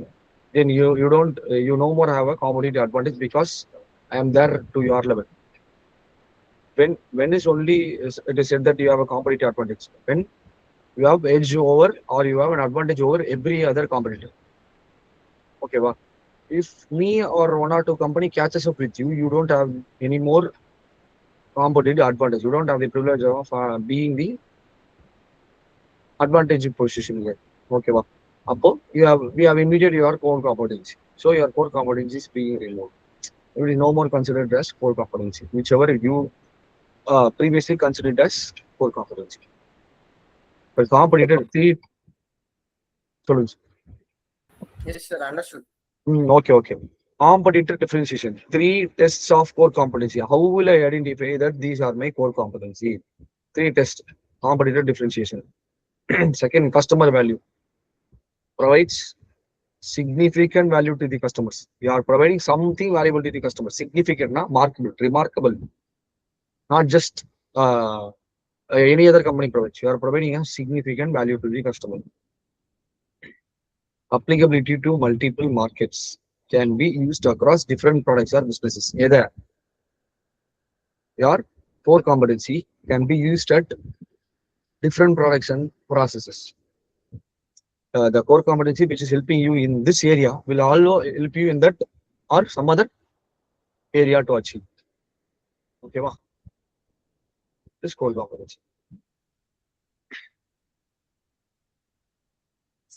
then you don't you no more have a competitive advantage because I am there to your level. When is only it is said that you have a competitive advantage? When you have edge over or you have an advantage over every other competitor. Okay, wow. If me or 1 or 2 company catches up with you, you don't have any more competitive advantage. You don't have the privilege of being the advantage position here. Okay, wow. We have immediate your core competency. So your core competency is being removed. It is no more considered as core competency, whichever you previously considered as core competency. But competitor 3. Yes, sir, understood. Okay. Competitor differentiation. 3 tests of core competency. How will I identify that these are my core competency? 3 tests. Competitor differentiation. Second, customer value. Provides significant value to the customers. You are providing something valuable to the customer. Significant, remarkable. Not just any other company provides. You are providing a significant value to the customer. Applicability to multiple markets. Can be used across different products or businesses. Either your core competency can be used at different products and processes. The core competency which is helping you in this area will also help you in that or some other area to achieve. Okay, wow. This goal competency.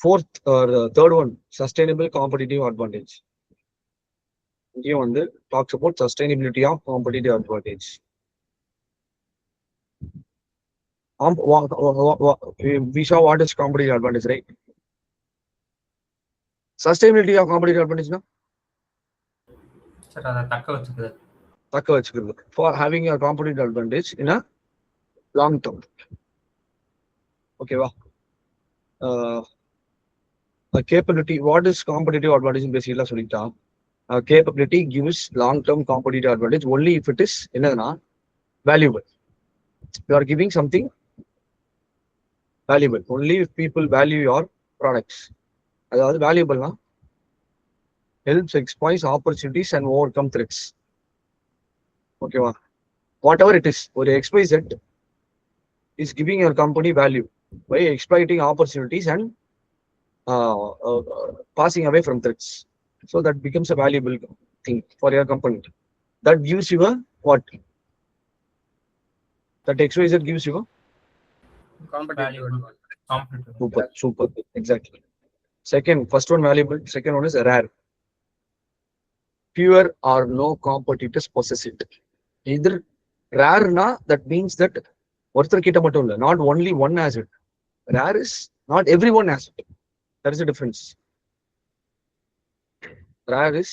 Fourth or third one, sustainable competitive advantage. Here one talks about sustainability of competitive advantage. We saw what is competitive advantage, right? Sustainability of competitive advantage, no? Sir அதை தக்க வச்சுக்கிறது. தக்க வச்சுக்கிறது. For having a competitive advantage in a long term. Okay, wow. A capability, what is competitive advantage in basically சொல்லிட்டா capability gives long-term competitive advantage only if it is valuable. You are giving something valuable only if people value your products. அதாவது valuable helps exploit opportunities and overcome threats. Okay, whatever it is, or XYZ is giving your company value by exploiting opportunities and passing away from threats. So that becomes a valuable thing for your company. That gives you a what? That XYZ gives you a Competitive. super, exactly. Second, first one valuable, second one is rare. Fewer or no competitors possess it. Either rare that means that ஒருத்தர் கிட்ட மட்டும் இல்ல, not only one has it. Rare is not everyone has it. There is a difference. Rare is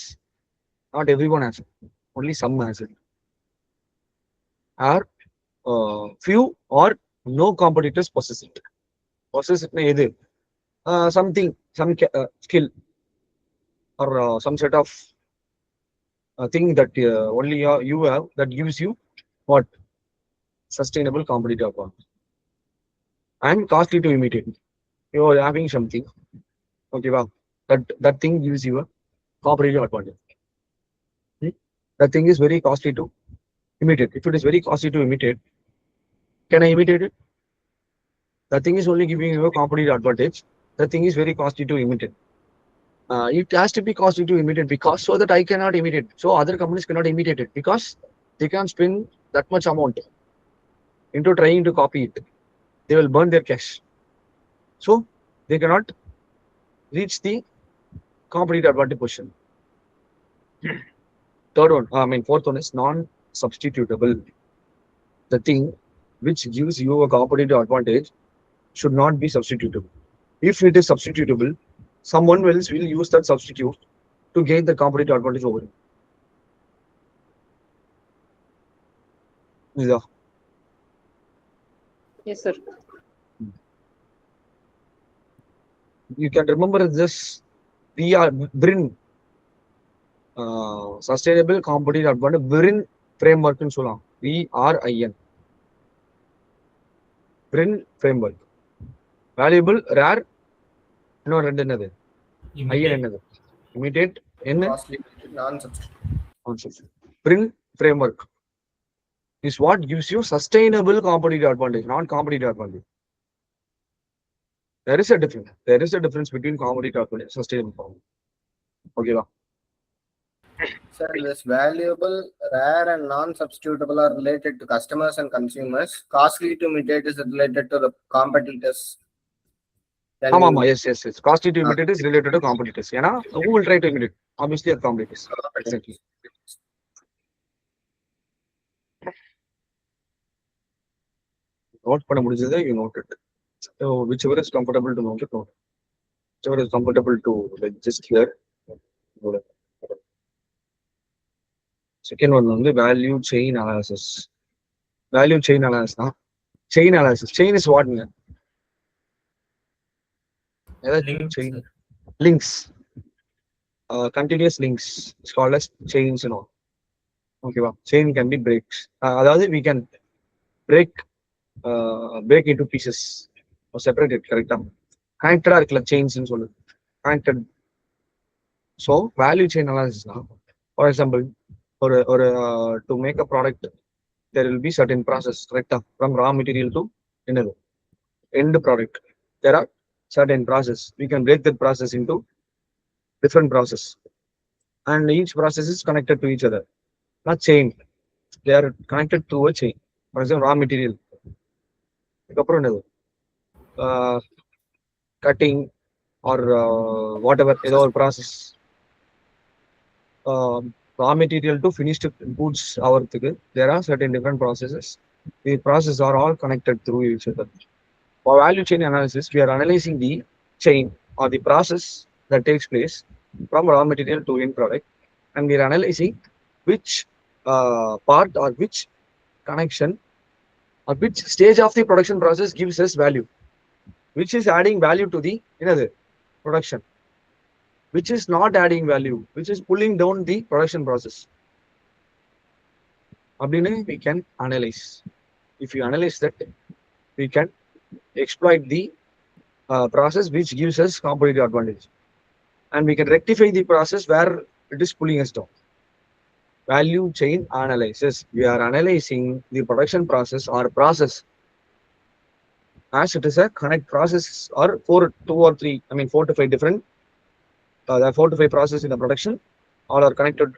not everyone has it, only some has it. Or few or no competitors possess it. Possess it either something, some skill or some set of thing that only you have that gives you what? Sustainable competitive advantage. And costly to imitate. You are having something, okay, wow, that thing gives you a competitive advantage. That thing is very costly to imitate. If it is very costly to imitate, can I imitate it? That thing is only giving you a competitive advantage. That thing is very costly to imitate. It has to be costly to imitate because so that I cannot imitate. So other companies cannot imitate it because they can't spend that much amount into trying to copy it. They will burn their cash. So they cannot reach the competitive advantage position. Third one, fourth one is non-substitutable. The thing which gives you a competitive advantage should not be substitutable. If it is substitutable, someone else will use that substitute to gain the competitive advantage over it. Yeah. Yes, sir. You can remember this. We are BRIN, sustainable competitive advantage BRIN framework in சொல்லலாம். BRIN. BRIN framework. Valuable, rare, இன்னொரு ரெண்டு என்னது? IN என்னது? Imitate, என்ன? Costly, non-substitute. BRIN framework is what gives you sustainable competitive advantage, not competitive advantage. There is a difference. There is a difference between competitive advantage and sustainable competitive. Okay, Sir, this valuable, rare, and non-substitutable are related to customers and consumers. Costly to imitate is related to the competitors. Yes. Costly to imitate is related to competitors. Who will try to imitate? Obviously, our competitors. Exactly. Note பண்ண முடிஞ்சது, you note it. So whichever is comfortable to note it, note. Whichever is comfortable to just here. Second one on the value chain analysis. Value chain analysis. Chain analysis. Chain is what? Chain. Links. Continuous links. It's called as chains and all. Okay, wow. Chain can be breaks. We can break into pieces or separate it, correct? Connected chains in solid. Connected. So value chain analysis now. For example, or to make a product, there will be certain process, correct? From raw material to end product. There are certain process. We can break that process into different process. And each process is connected to each other. not chain. They are connected to a chain. For example, raw material. அதுக்கப்புறம் என்னது cutting or whatever ஏதோ ஒரு process. Raw material to finished goods ஆகிறதுக்கு there are certain different processes. The processes are all connected through each other. For value chain analysis, we are analyzing the chain or the process that takes place from raw material to end product, and we are analyzing which part or which connection or which stage of the production process gives us value, which is adding value to the production, which is not adding value, which is pulling down the production process. Abdine we can analyze. If you analyze that, we can exploit the process which gives us competitive advantage, and we can rectify the process where it is pulling us down. Value chain analysis. We are analyzing the production process or process as it is a connect process or 4 to 5 different there are 4 to 5 processes in the production. All are connected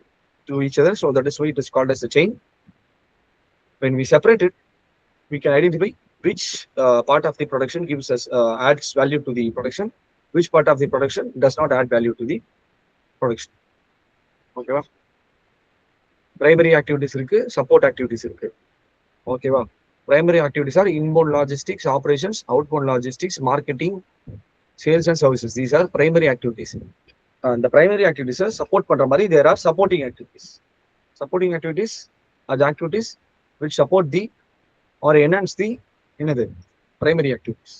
to each other, so that is why it is called as a chain. When we separate it, we can identify which part of the production gives us adds value to the production, which part of the production does not add value to the production. Okay, primary activities irukku, support activities irukku. Okay, primary activities are inbound logistics, operations, outbound logistics, marketing, sales and services. These are primary activities. And the primary activities are support பண்ற மாதிரி there are supporting activities. Supporting activities are the activities which support the or enhance the primary activities,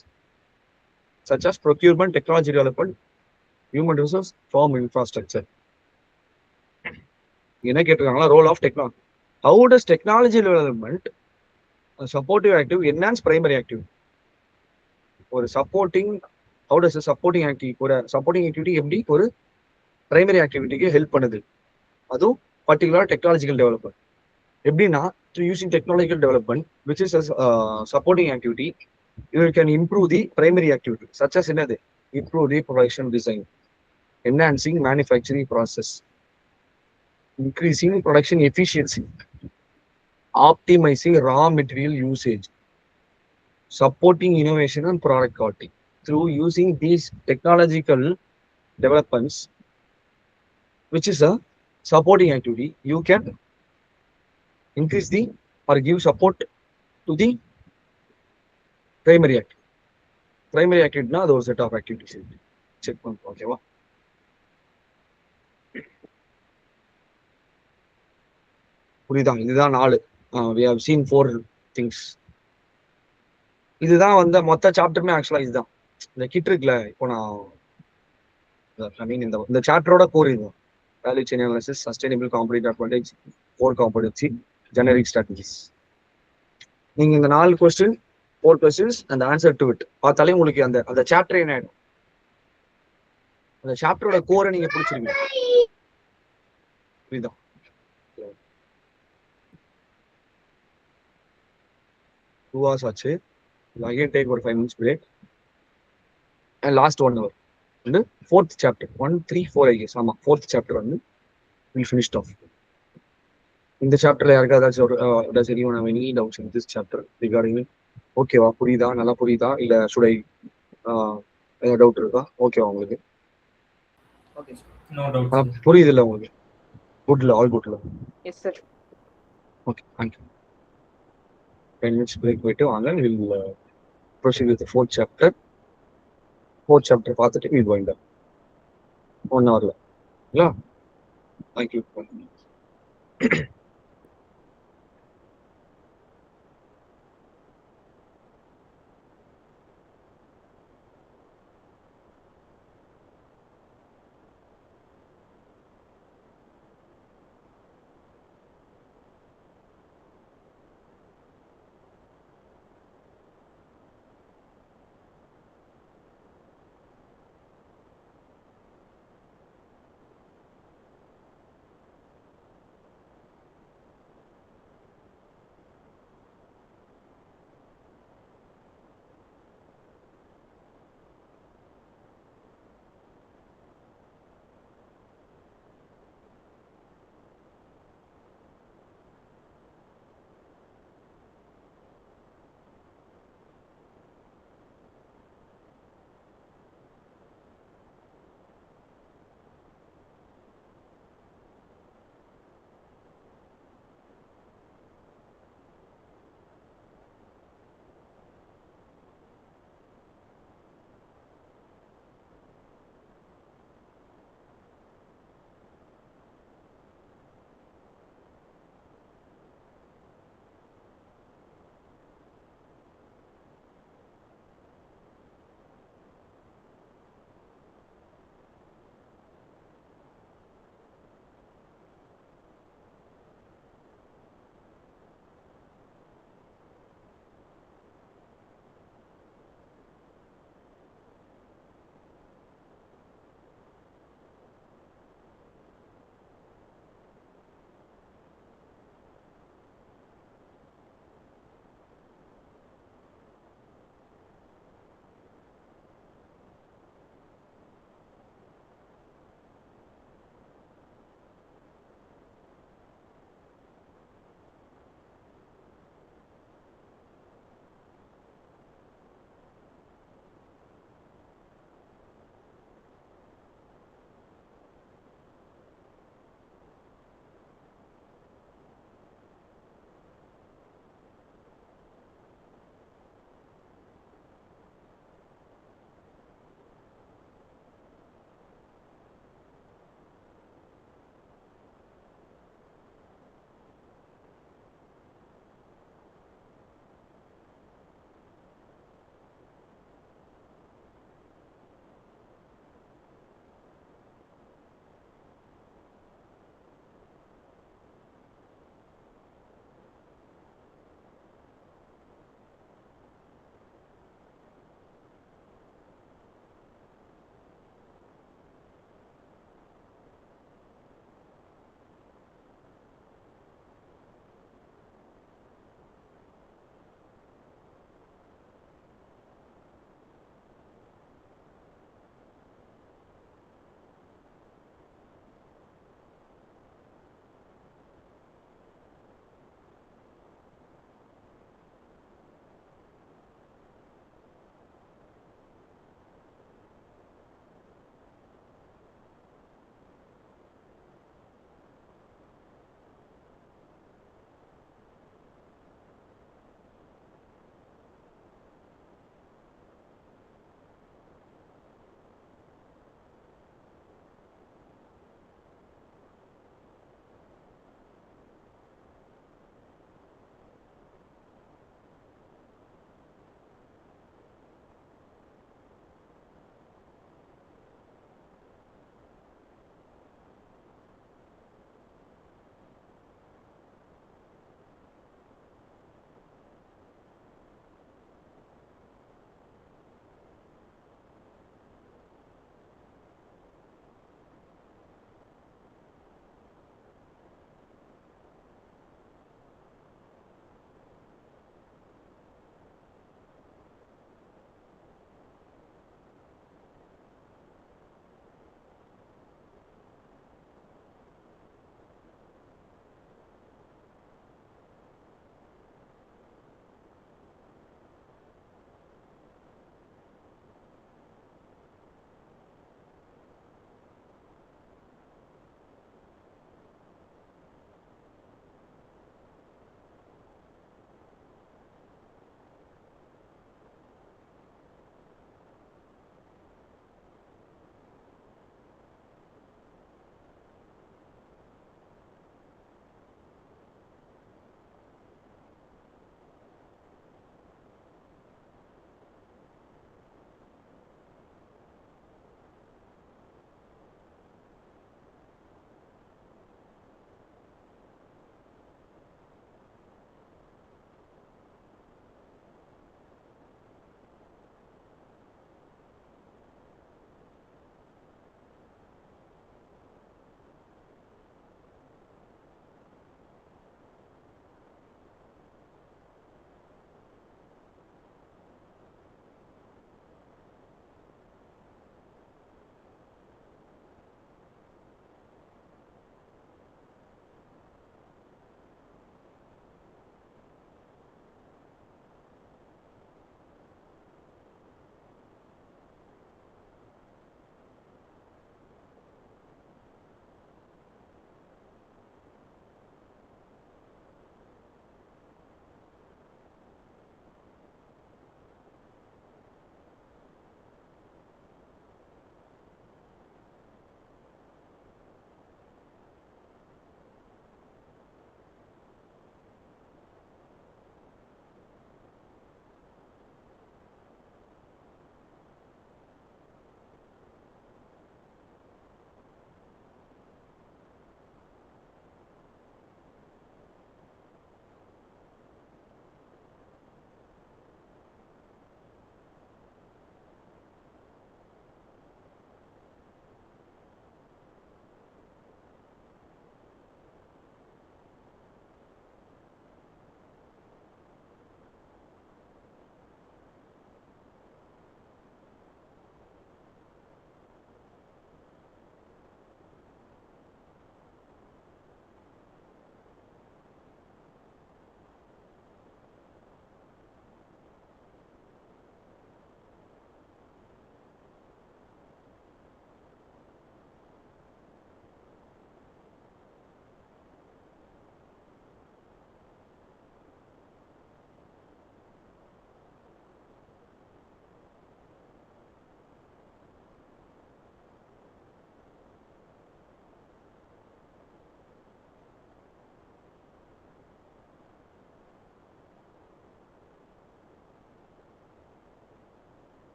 such as procurement, technology development, human resource, firm infrastructure. என்ன கேட்டிருக்காங்களா, role of technology. How does technology development supportive activity enhance primary activity? ஒரு supporting, how does a supporting activity, ஒரு supporting activity எப்படி ஒரு primary activity help பண்ணுது, அதுவும் particular technological development. எப்படின்னா, through using technological development, which is a supporting activity, you can improve the primary activity, such as improve the production design, enhancing manufacturing process, increasing production efficiency, optimizing raw material usage, supporting innovation and product quality. Through using these technological developments, which is a supporting activity, you can increase the or give support to the primary activity. Primary activity na those set of activities. Check one. Okay, wow. புரியுதான், இதுதான் 4. We have seen 4 things. இதுதான் மொத்த சாப்டருமே ஆக்சுவலா இதுதான். இந்த kit இருக்குல்ல, இப்போ நான் இந்த சாப்டரோட கோர் இதுதான். Value chain analysis, sustainable competitive advantage, core competitive, generic strategies. நீங்க இந்த 4 கொஸ்டின் 4 கொஸ்டின்ஸ் அந்த ஆன்சர் டு இட் பார்த்தாலே உங்களுக்கு அந்த சாப்டர் என்ன ஆயிடும், அந்த சாப்டரோட கோரை நீங்க பிடிச்சிருக்கீங்க. புரியுதா? Two hours ஆச்சு. Again take ஒரு 5 minutes break and last 1 hour. And 4th chapter 1, 3, 4 I guess. ஆமா, 4th chapter we finished off. இந்த சாப்டர்ல யாருக்கா ஏதாச்சும் does anyone have any doubts in this chapter regarding it? ஓகேவா, புரியுதா, நல்லா புரியுதா, இல்ல சுடை ஏதாவது டவுட் இருக்கா? ஓகேவா உங்களுக்கு? Okay sir, no doubt. புரியுது இல்ல உங்களுக்கு? குட்ல, ஆல் குட்ல. Yes sir. Okay, thank you. 10 minutes break போயிட்டு வாங்க. We'll proceed with the 4th chapter. 4th chapter பார்த்துட்டு we'll wind up 1 hourல. Yeah, thank you.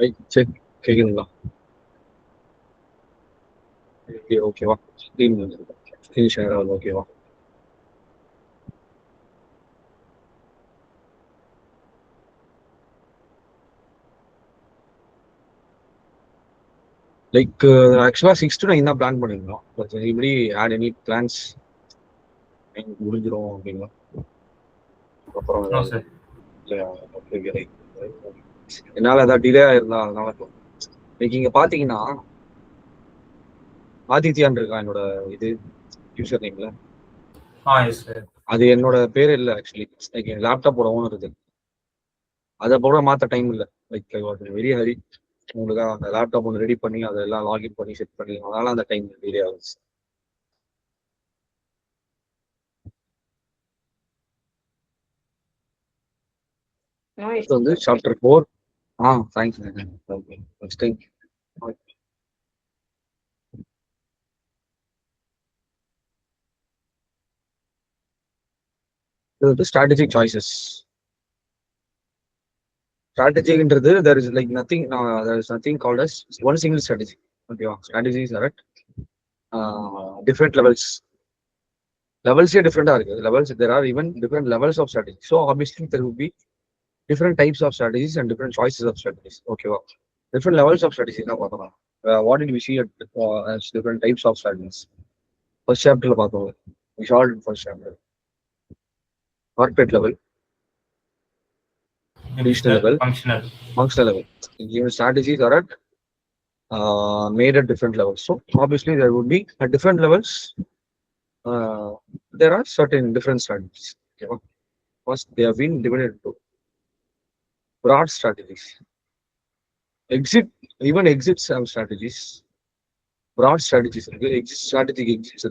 Right check கேக்குதுங்களா? ஓகேவா? ஸ்க்ரீன் ஷேர் ஆகுது ஓகேவா? லைக் ஆக்சுவலா 6 to 9 தான் பிளான் பண்ணிருந்தோம். பட் இப்படி ஆட் எனி பிளான்ஸ் முடிஞ்சிரும் அப்படிங்களா? அப்புறம் நோ சார். என்னால ஏதாவது டிலே ஆயிருந்தா அதனால லைக் இங்க பாத்தீங்கன்னா ஆதித்யான் இருக்கா என்னோட இது யூசர் நேம்ல. Yes sir. அது என்னோட பேர் இல்ல ஆக்சுவலி. லைக் என் லேப்டாப்போட ஓனர் இது. அதை போட மாத்த டைம் இல்லை. Like very hurry. உங்களுக்கு அந்த லேப்டாப் ஒன்று ரெடி பண்ணி அதெல்லாம் லாகின் பண்ணி செட் பண்ணி அதனால அந்த டைம் டிலே ஆகுது. இது வந்து சாப்டர் 4. தேங்க்ஸ். Next time. இது வந்து ஸ்ட்ராட்டஜிக் சாய்ஸஸ். ஸ்ட்ராட்டஜின்றது there is like nothing there is nothing called as one single strategy. ஓகேவா? strategies are at different levels. Levels different இருக்கு. Levels there are even different levels of strategy. So obviously there will be different types of strategies and different choices of strategies. ஓகேவா? Different levels of strategies தான் பார்க்கலாம். What did we see as different types of strategies? First chapter பார்த்தோம். We saw it in first chapter. Corporate level, regional level, functional level. Given strategies are at made at different levels. So obviously there would be at different levels. There are certain different strategies. Okay. First, they have been divided into broad strategies. Even exits have strategies. Broad strategies. Strategic exits.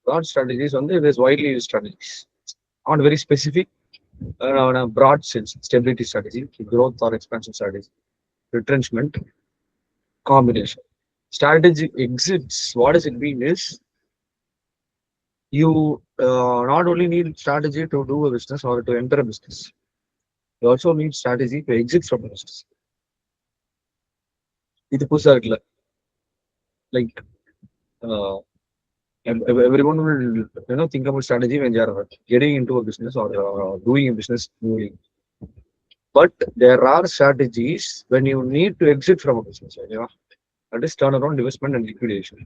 Broad strategies on there's widely used strategies. Not very specific. On a broad sense, stability strategy, growth or expansion strategy, retrenchment, combination. Strategic exits, what does it mean is you not only need strategy to do a business or to enter a business, you also need strategy to exit from a business. இது புதுசா இருக்குல்ல. Like everyone will think about strategy when they are getting into a business or doing a business moving. But there are strategies when you need to exit from a business. That is turnaround, investment and liquidation.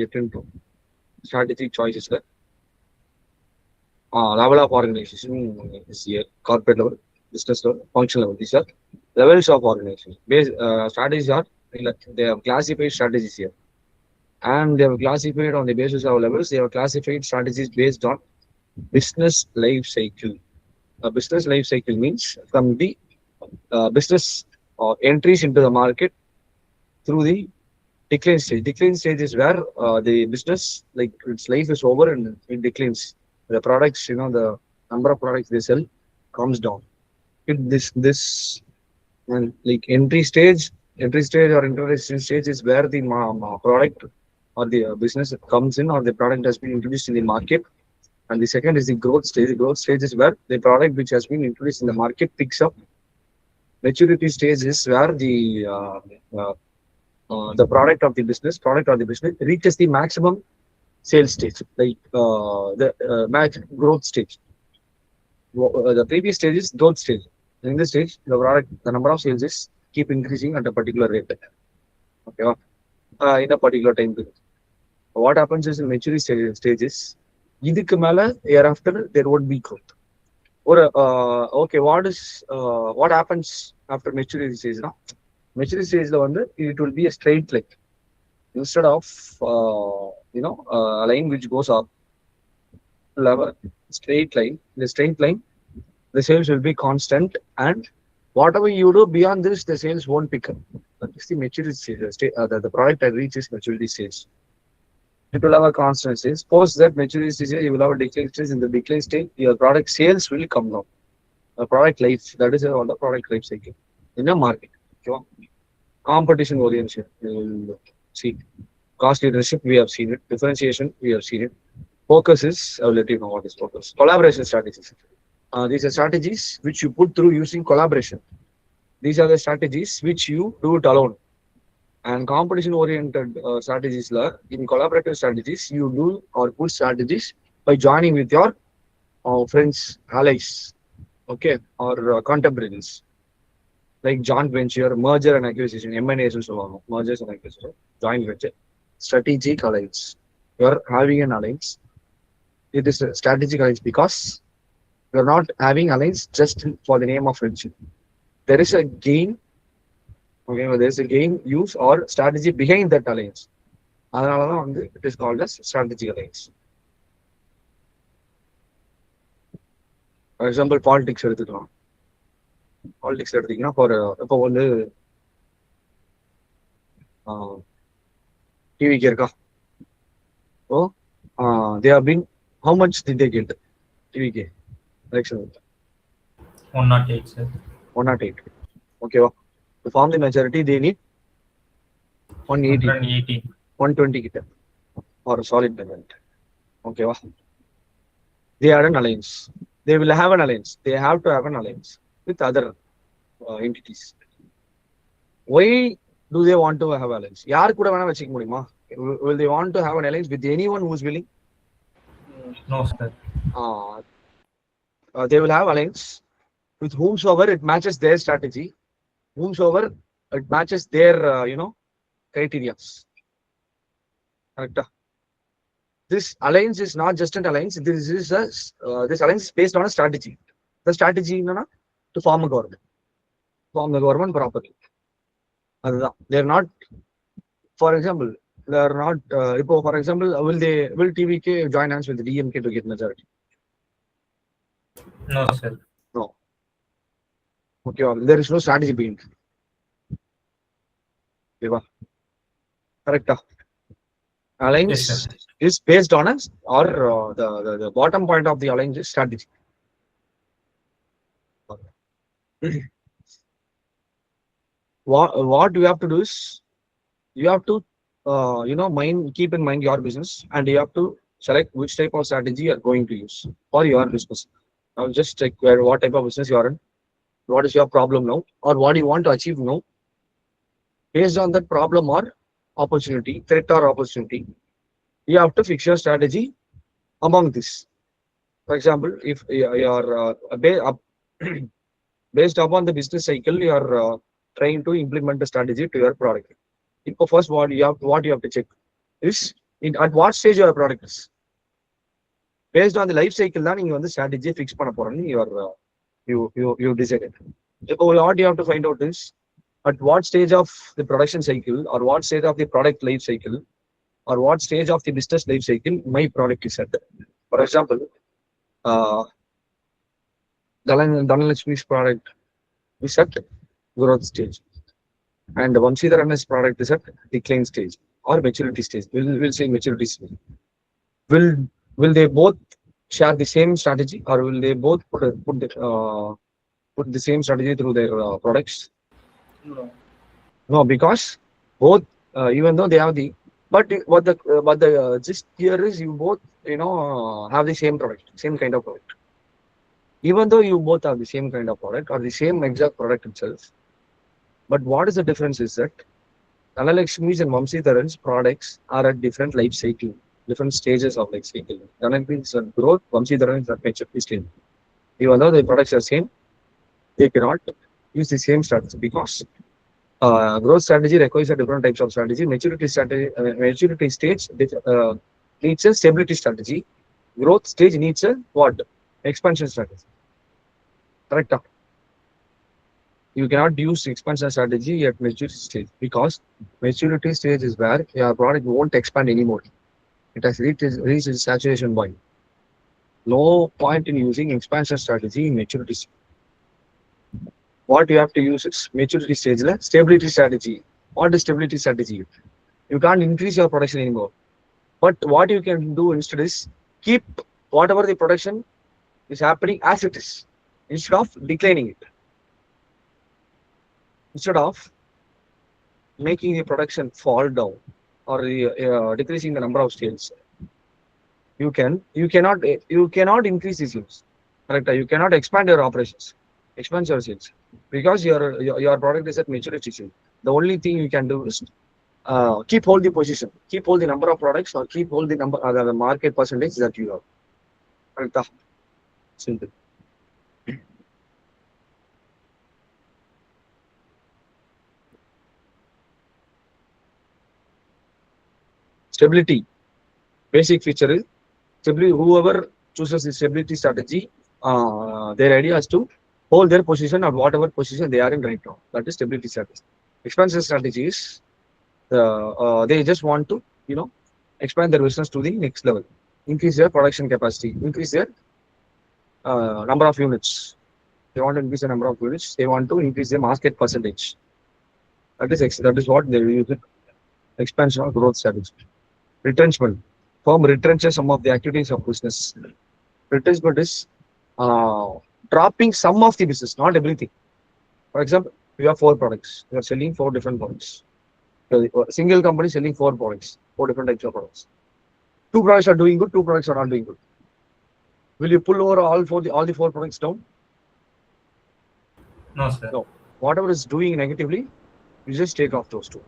Get into strategic choices there. Level of organization is here. Corporate level, business level, functional level. These are levels of organization. Strategies are, they have classified strategies here. And they have classified on the basis of levels. They have classified strategies based on business life cycle. A business life cycle means from the business entries into the market through the decline stage. Decline stage is where the business, like its life is over and it declines. The products, the number of products they sell comes down. This and like entry stage or introduction stage is where the product or the business comes in or the product has been introduced in the market. And the second is the growth stage. The growth stage is where the product which has been introduced in the market picks up. Maturity stage is where the product or the business reaches the maximum sales stage, like the max growth stage. The previous stage is growth stage. In this stage, the number of sales is keep increasing at a particular rate. Okay, in a particular time period. What happens is in maturity stages, hereafter there would be growth. Or okay, what happens after maturity stage? Maturity stage it will be a straight line instead of a line which goes up. Straight line. The straight line, the sales will be constant, and whatever you do beyond this, the sales won't pick up. That is the maturity stage. The product that reaches maturity stage. It will have a constant stage. Post that maturity stage, you will have a decline stage. In the decline stage, your product sales will come down. The product life, that is all the product life cycle in a market. Competition orientation, we will see. Cost leadership, we have seen it. Differentiation, we have seen it. Focus is, I will let you know what is focus. Collaboration strategies. These are strategies which you put through using collaboration. These are the strategies which you do it alone. And competition-oriented strategies, in collaborative strategies, you do or put strategies by joining with your friends, allies, okay, or contemporaries, like joint venture, merger and acquisition, M&A, mergers and acquisition, joint venture, strategic alliance. You are having an alliance. It is a strategic alliance because you are not having alliance just for the name of friendship. There is a gain, okay, there is a gain, use, or strategy behind that alliance. It is called as strategic alliance. For example, politics எடுத்துக்கலாம். Politics எடுத்தீங்கன்னா இப்போ வந்து டிவிக்கு இருக்கா? ஓ they have been, how much did they get? டிவிக்கு election 108, sir. 108. Okay, to form the majority they need 180, 120 கிட்ட or a solid majority. Okay, they are an alliance. They will have an alliance. They have to have an alliance with other entities. Why do they want to have alliance? யார் கூட வேணா வச்சுக்க முடியுமா? Will they want to have an alliance with anyone who is willing? No, sir. They will have alliance with whomsoever it matches their strategy, whomsoever it matches their criteria. Correct? This alliance is not just an alliance. This alliance is based on a strategy. The strategy is to form a government. Form the government properly. They are not, for example, they are not. For example, will TVK join hands with the DMK to get majority? No, sir. No. Okay, there is no strategy behind. Okay, correct. Alliance is based on us, or the bottom point of the alliance is strategy. What you have to do is you have to keep in mind your business, and you have to select which type of strategy you are going to use for your business. Now just check what type of business you are in, what is your problem now, or what you want to achieve now. Based on that problem or opportunity, threat or opportunity, you have to fix your strategy among this. For example, if you are based upon the business cycle, you are trying to implement a strategy to your product. First, what you have to check is at what stage your product is. Based on the life cycle, then you the strategy fix பண்ண போறேன்னு you decided. What you have to find out is at what stage of the production cycle, or what stage of the product life cycle, or what stage of the business life cycle my product is at. For example, Dhanalakshmi's product is at growth stage, and Vamshidharana's product is at decline stage or maturity stage. We'll say maturity stage. Will they both share the same strategy, or will they both put the same strategy through their products? No, because both, even though they have but the gist here is you both have the same product, same kind of product. Even though you both have the same kind of product or the same exact product itself, but what is the difference is that Dhanalakshmi's and Vamshidharan's products are at different life cycle, different stages of life cycle. Dhanalakshmi's at growth, Vamshidharan's at maturity stage. Even though the products are same, they cannot use the same strategy because growth strategy requires a different types of strategy. Maturity stage needs a stability strategy. Growth stage needs a what? Expansion strategy. Correct? You cannot use expansion strategy at maturity stage because maturity stage is where your product won't expand anymore. It has reached its saturation point. No point in using expansion strategy in maturity stage. What you have to use is maturity stage, stability strategy. What is stability strategy? You can't increase your production anymore. But what you can do instead is keep whatever the production is happening as it is, instead of declining it. Instead of making the production fall down or decreasing the number of sales, you cannot increase these use. Correct. You cannot expand your operations, expand your sales, because your product is at maturity stage. The only thing you can do is keep hold the position, keep hold the number of products, or keep hold the number the market percentage that you have. Correct. Simple. Stability. Basic feature is stability. Whoever chooses the stability strategy, their idea is to hold their position at whatever position they are in right now. That is stability strategy. Expansion strategy is they just want to, expand their business to the next level, increase their production capacity, increase their number of units. They want to increase the number of units. They want to increase their market percentage. That is what they use it. Expansion or growth strategy. Retrenchment. Firm retrenches some of the activities of business. Retrenchment is dropping some of the business, not everything. For example, we have 4 products. We are selling 4 different products. So, a single company selling 4 products, 4 different types of products. 2 products are doing good, 2 products are not doing good. Will you pull over all the 4 products down? No, sir. No. Whatever is doing negatively, you just take off those 2.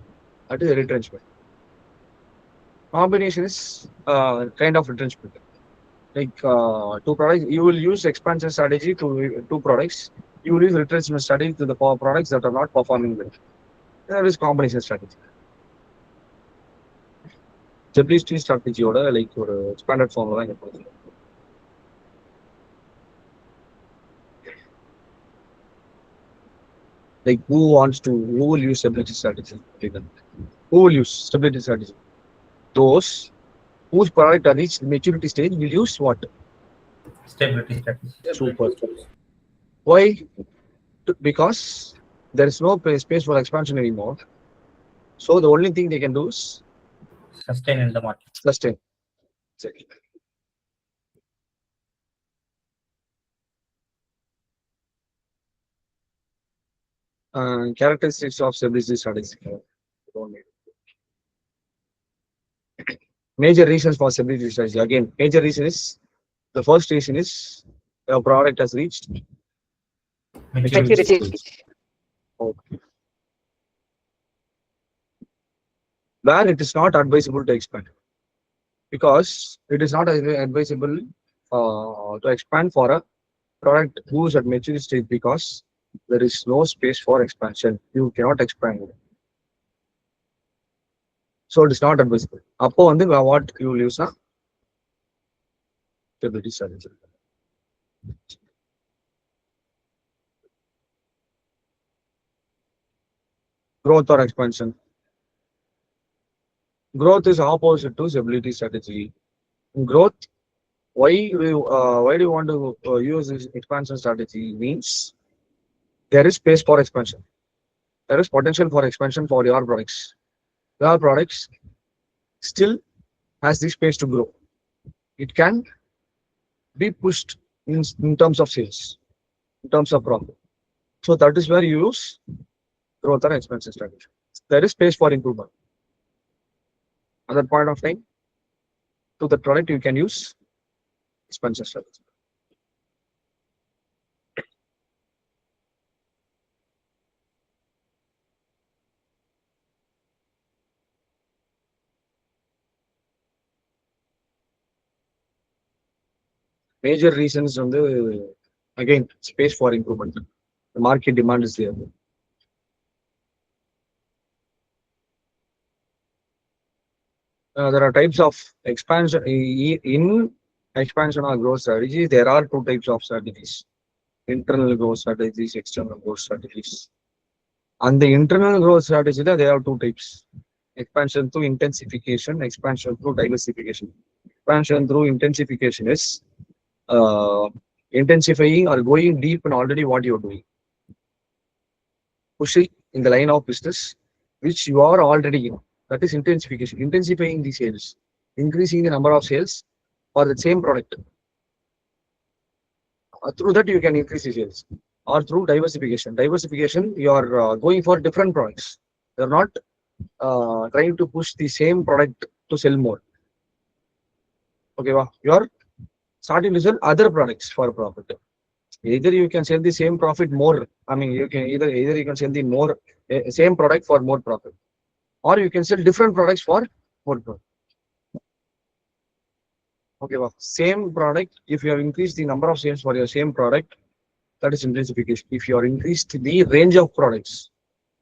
That is a retrenchment. Combination is kind of retrenchment. Like 2 products, you will use expansion strategy to 2 products. You will use retrenchment strategy to the products that are not performing well. That is combination strategy. Stability strategy order like or expanded formula. Like who will use stability strategy? Who will use stability strategy? Those whose product are reached maturity stage will use what? Stability strategy. Super. Why? Because there is no space for expansion anymore. So the only thing they can do is sustain in the market. Sustain. Exactly. Characteristics of stability strategy. Major reasons for stability strategy. Again, major reason is the first reason is your product has reached maturity stage. Okay. Where it is not advisable to expand, because it is not advisable to expand for a product who is at maturity stage, because there is no space for expansion. You cannot expand. So it is not advisable. Appo வந்து what you will use na stability strategy. Growth or expansion. Growth is opposite to stability strategy. In growth, why do you want to use this expansion strategy? Means there is space for expansion. There is potential for expansion for your products. Your products still has the space to grow. It can be pushed in terms of sales, in terms of profit. So that is where you use growth or expansion strategy. There is space for improvement. At that point of time, to the product you can use expansion strategy. Major reasons on the, again, space for improvement. The market demand is there. There are types of expansion. In expansion or growth strategy, there are 2 types of strategies: internal growth strategies, external growth strategies. And the internal growth strategy, they have 2 types: expansion through intensification, expansion through diversification. Expansion through intensification is intensifying or going deep in already what you're doing, pushing in the line of business which you are already in. That is intensification. Intensifying the sales, increasing the number of sales for the same product. Through that you can increase the sales. Or through diversification. Diversification, you are going for different products. You're not trying to push the same product to sell more. Okay, you are starting to sell other products for profit. Either you can sell the same profit more. I mean, you can either you can sell the more same product for more profit, or you can sell different products for more profit. Okay, well, same product. If you have increased the number of sales for your same product, that is intensification. If you are increased the range of products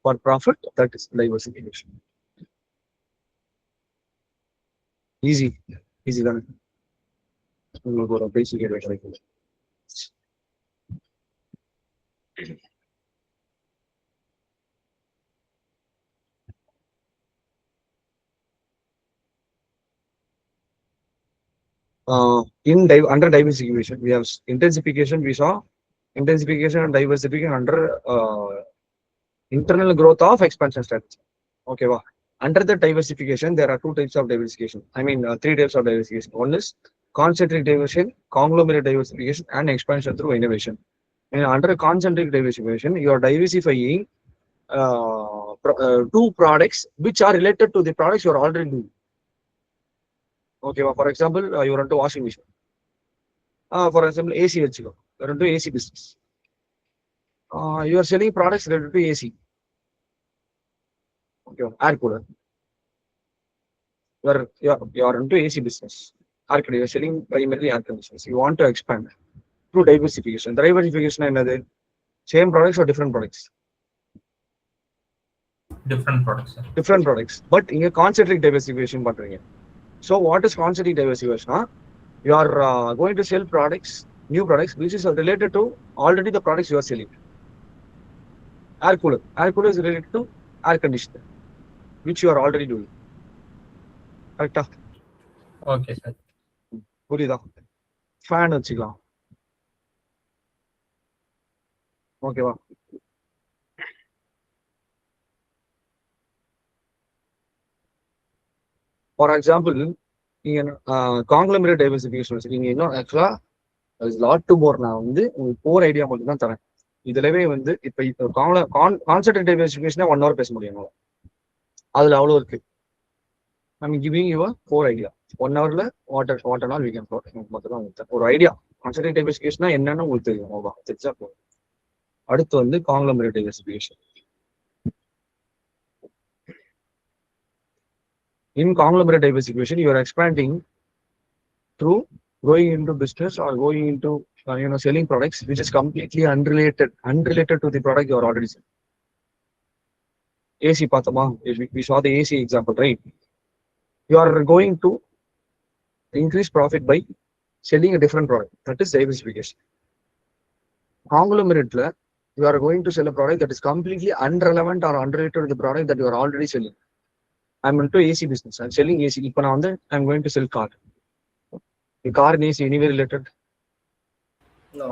for profit, that is diversification. Easy, easy done. We'll go to basic advice. Under diversification, we have intensification. We saw intensification and diversification under internal growth of expansion strategy. Okay, wow. Under the diversification, there are two types of diversification. I mean, three types of diversification. One is concentric diversification, conglomerate diversification, and expansion through innovation. And under concentric diversification, you are diversifying two products which are related to the products you are already doing. Okay, well, for example, you are into washing machine. For example, AC, you are into AC business. You are selling products related to AC. Okay, air cooler. You are into AC business. You are selling primarily air conditioners. You want to expand through diversification. Diversification is another same products or different products. Different products. Sir. Different products, but in a concentric diversification. So what is concentric diversification? You are going to sell products, new products, which is related to already the products you are selling. Air cooler. Air cooler is related to air conditioner, which you are already doing. Correct? Okay, sir. புரியுதா? Fan வச்சுக்கலாம். ஓகேவா? For example நீங்க conglomerate diversification வச்சுருக்கீங்க. இன்னும் ஆக்சுவலா lot to more. நான் வந்து உங்களுக்கு கோர் ஐடியா மட்டும் தான் தரேன். இதுலவே வந்து இப்போ கான்சென்ட்ரேட் டைவர்சிஃபிகேஷனே 1 hour பேச முடியும். அதுல அவ்வளோ இருக்கு. I'm giving you a core idea. 1 hourல what and all we can talk. ஒரு ஐடியா கான்சென்ட்ரேட் டைவர்சிஃபிகேஷனா என்னன்னு உங்களுக்கு தெரியும். தெரிஞ்சா போதும். அடுத்து வந்து conglomerate diversification. In conglomerate diversification, you are expanding through going into business or going into selling products which is completely unrelated to the product you are already selling. AC pathama, we saw the AC example, right? You are going to increase profit by selling a different product. That is diversification. Conglomerate, you are going to sell a product that is completely irrelevant or unrelated to the product that you are already selling. I'm into AC business. I'm selling AC. I'm going to sell car. The car and AC anywhere related? No.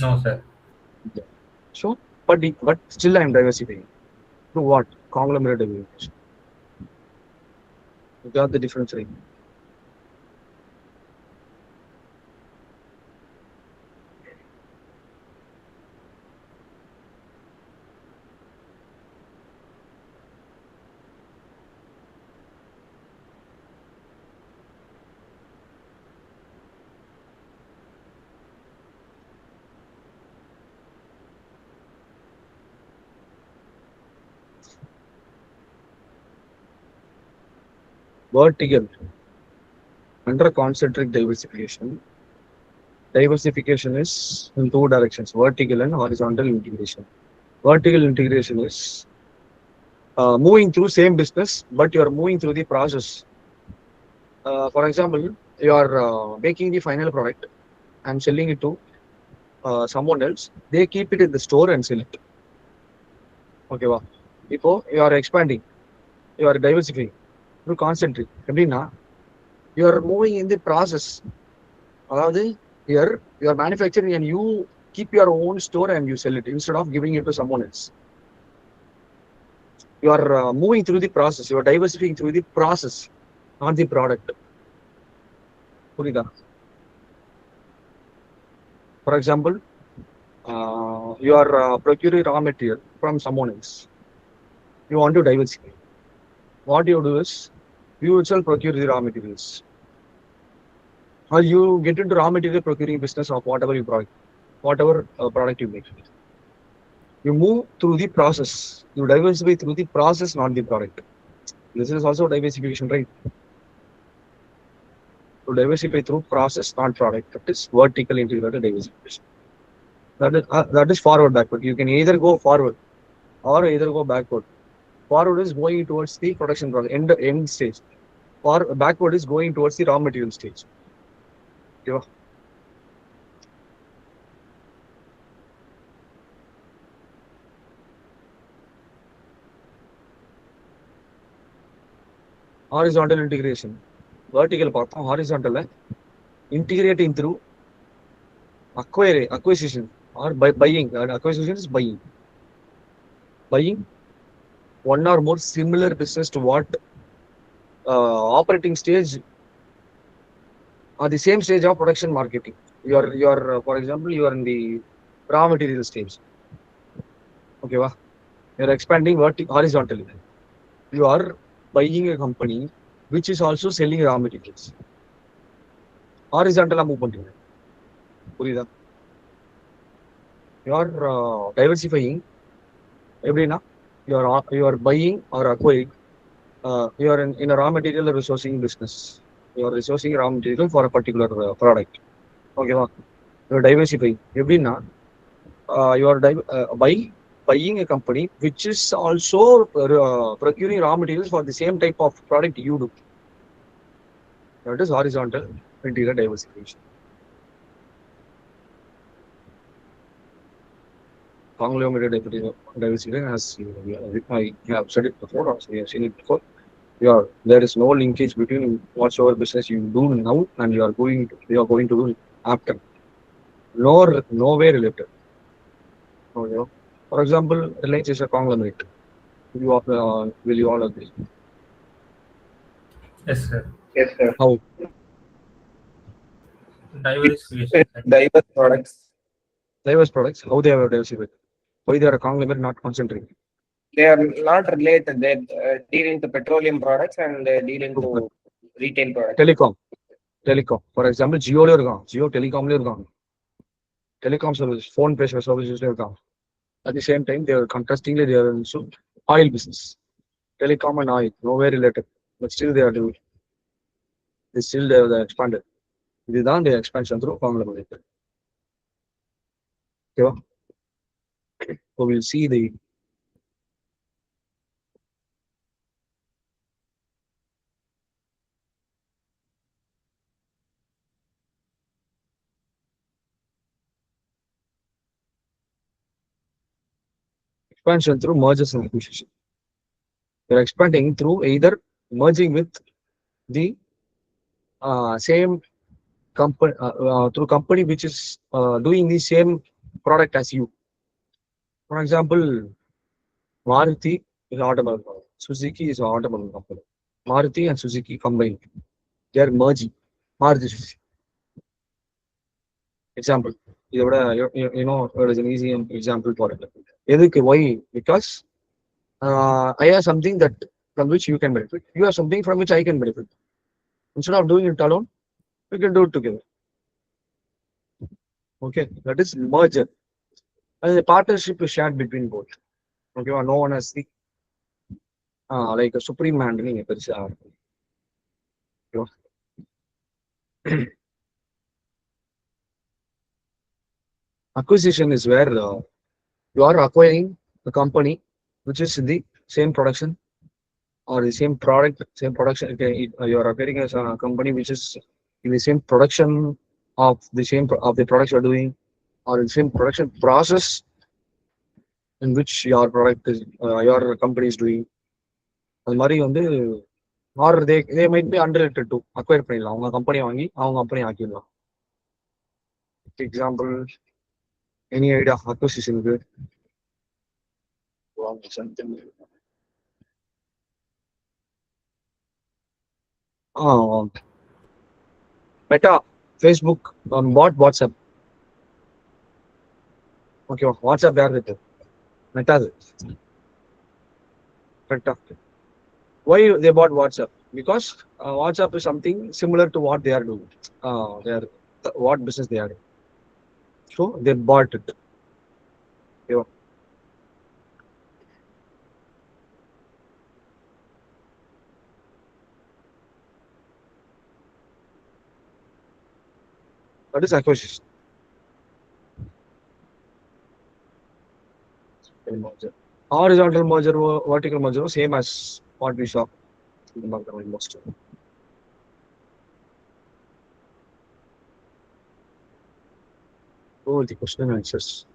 No, sir. So, but still I'm diversifying. To what? Conglomerate diversification. You got the difference, right? Vertical. Under concentric diversification, diversification is in two directions, vertical and horizontal integration. Vertical integration is moving through same business, but you are moving through the process. For example, you are making the final product and selling it to someone else. They keep it in the store and sell it. Okay, wow. Before you are expanding, you are diversifying through concentric. You are moving in the process. Here you are manufacturing and you keep your own store and you sell it instead of giving it to someone else. You are moving through the process. You are diversifying through the process, not the product. For example, you are procuring raw material from someone else. You want to diversify. What you do is, you itself procure the raw materials. Or you get into raw material procuring business of whatever you product. whatever product you make. You move through the process. You diversify through the process, not the product. This is also diversification, right? To diversify through process, not product. That is vertical integrated diversification. That is forward backward. You can either go forward or either go backward. Forward is going towards the production process, end stage. Or backward is going towards the raw material stage. Okay. Horizontal integration. Vertical path, horizontal integrating through acquisition or buying. Acquisition is buying. Buying one or more similar business to what operating stage or the same stage of production marketing. You're for example, you are in the raw material stage. Okay, wow. You're expanding horizontally. You are buying a company which is also selling raw materials. Horizontal move பண்றீங்க. புரியுதா? You are diversifying. எப்படின்னா you are buying or acquiring. You are in a raw material resourcing business. You are resourcing raw material for a particular product. Okay, wow. You are diversifying. எப்படின்னா you are buying a company which is also procuring raw materials for the same type of product you do. That is horizontal integral diversification. Conglomerate diversification, as I have said it before, also we have seen it before. There is no linkage between whatsoever business you do now and you are going to do after. No way related. Okay. For example, Reliance is a conglomerate. Will you all agree? Yes, sir. Yes, sir. How? Diversification. Diverse products. Diverse products. How they are diversified? Why they are a conglomerate, not concentrated? They are not related. They deal into petroleum products and they deal into retail products. Telecom. For example, Jio Telecom telecom service, phone pay services. At the same time, they are contrastingly they are also oil business. Telecom and oil, nowhere related, but still they are doing. They are expanded. This is the expansion through conglomerate. Okay. So we'll see the expansion through mergers and acquisition. They're expanding through either merging with the same company through company which is doing the same product as you. For example, Maruti is automobile. Suzuki is an automobile company. Maruti and Suzuki combined. They are merging. Maruti Suzuki. Example. You know, it is an easy example for it. Why? Because I have something that from which you can benefit. You have something from which I can benefit. Instead of doing it alone, we can do it together. Okay, that is merger. And the partnership is shared between both. Okay, no one has the like a supreme handling. Acquisition is where you are acquiring a company which is in the same production or the same product, same production. Okay, you are acquiring a company which is in the same production of the products you are doing, or in the same production process in which your product is your company is doing. Or they might be unrelated to acquire பண்ணிடலாம் அவங்க company வாங்கி அவங்க company ஆக்கிடலாம். Example, any idea acquisition good? Meta, Facebook bought WhatsApp. Okay, WhatsApp யார் இருக்கு? Meta. Meta. Why they bought WhatsApp? Because WhatsApp is something similar to what they are doing. What business they are doing. So they bought it. Okay. That is acquisition. Merger. Horizontal merger, vertical merger, same as what we saw in the market almost. Oh, the question and answers.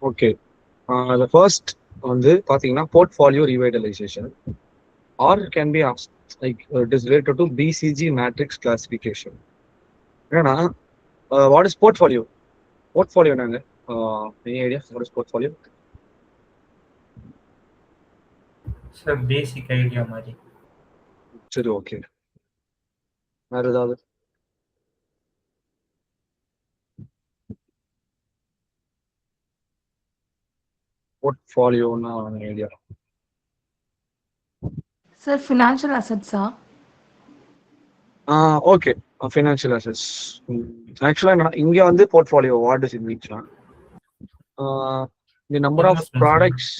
Okay. The first வந்து பாத்தீங்கன்னா portfolio revitalization or it can be asked like it is related to BCG matrix classification. ஏன்னா what is portfolio? Portfolio என்னங்க? Any idea what is portfolio? Sir basic idea மாதிரி. சரி, okay. வேற ஏதாவது? போர்ட்ஃபோலியோனா idea. Sir financial அசெட்ஸா? Okay, financial assets. ஆக்சுவலா என்ன இங்க வந்து போர்ட்ஃபோலியோ வாட் இஸ் இட் மீன்ஸ்னா தி நம்பர் ஆஃப் ப்ராடக்ட்ஸ்,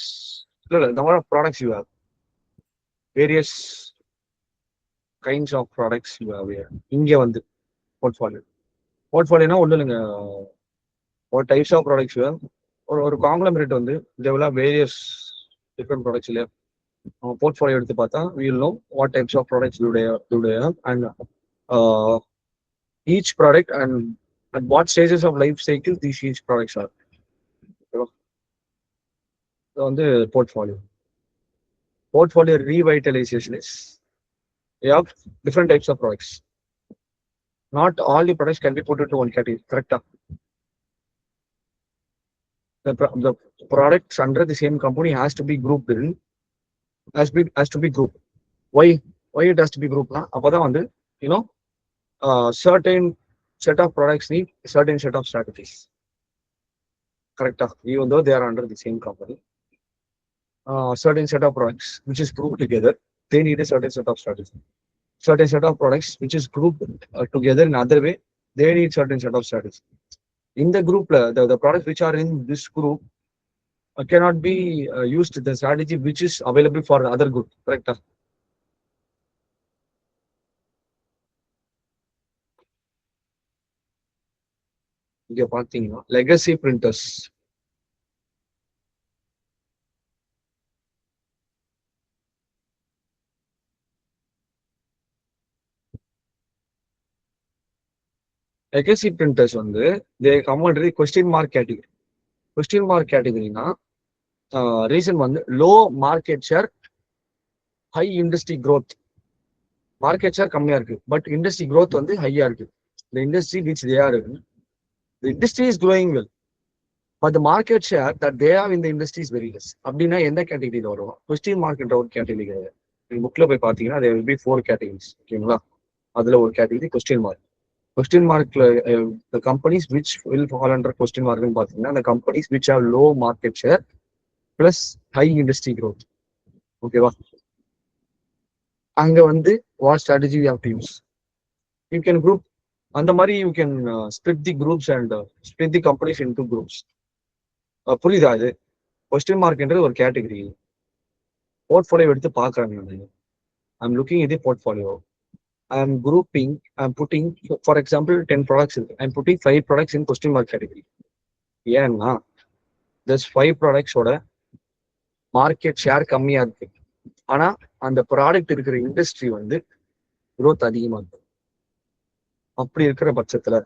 இல்ல number of products you have, various kinds of products you have. இங்க வந்து போர்ட்ஃபோலியோனா ஒண்ணு இல்லைங்க, ஒரு types of products you have. ஒரு காங்க்ளமரேட் வந்து டெவலப் வேரியஸ் டிஃப்ரெண்ட் ப்ராடக்ட்ஸ் இல்லையா. போர்ட்ஃபோலியோ எடுத்து பார்த்தா we'll know what types of products do they have and each product and at what stages of life cycle these each products are. So on the portfolio revitalization is you have different types of products. Not all the products can be put into one category, correct? The products under the same company has to be grouped in, has to be grouped. Why it has to be grouped na appoda vandu certain set of products need certain set of strategies, correct? Even though they are under the same company, certain set of products which is grouped together, they need a certain set of strategy. Certain set of products which is grouped together in other way, they need certain set of strategy. In the group, the products which are in this group cannot be used the strategy which is available for the other group, correct? இங்க பாத்தீங்கன்னா legacy printers, legacy printers வந்து they come under the question mark category. Question mark கேட்டகரினா reason வந்து low market share, high industry growth. Market share கம்மியா இருக்கு but industry growth வந்து ஹையா இருக்கு. The industry which they are in, the industry is growing well, but the market share that they have in the industry is very less. அப்படின்னா எந்த கேட்டகரியில் வரும்? Question மார்க்ன்ற ஒரு கேட்டகரி கிடையாது. நீங்க புக்ல போய் பார்த்தீங்கன்னா there will be 4 categories. ஓகேங்களா? அதுல ஒரு கேட்டகரி கொஸ்டின் மார்க். கொஸ்டின் மார்க்ல the companies which will fall under question மார்க்னு பார்த்தீங்கன்னா அந்த companies which have low market share plus high industry growth. ஓகேவா? அங்க வந்து what strategy you have to use? You can group அந்த மாதிரி you can split the groups and split the companies in 2 groups. புரியுதா? இது கொஸ்டின் மார்க்ன்றது ஒரு category. Portfolio எடுத்து பார்க்குறாங்க. ஐம் லுக்கிங் இது portfolio. I'm grouping, I'm putting, for example, 10 products. I'm putting 5 products in question mark category. ஏன்னா there's 5 products ஓட market share கம்மியா இருக்கு. ஆனா அந்த ப்ராடக்ட் இருக்கிற இண்டஸ்ட்ரி வந்து growth அதிகமா இருக்கு. அப்படி இருக்கிற பட்சத்துல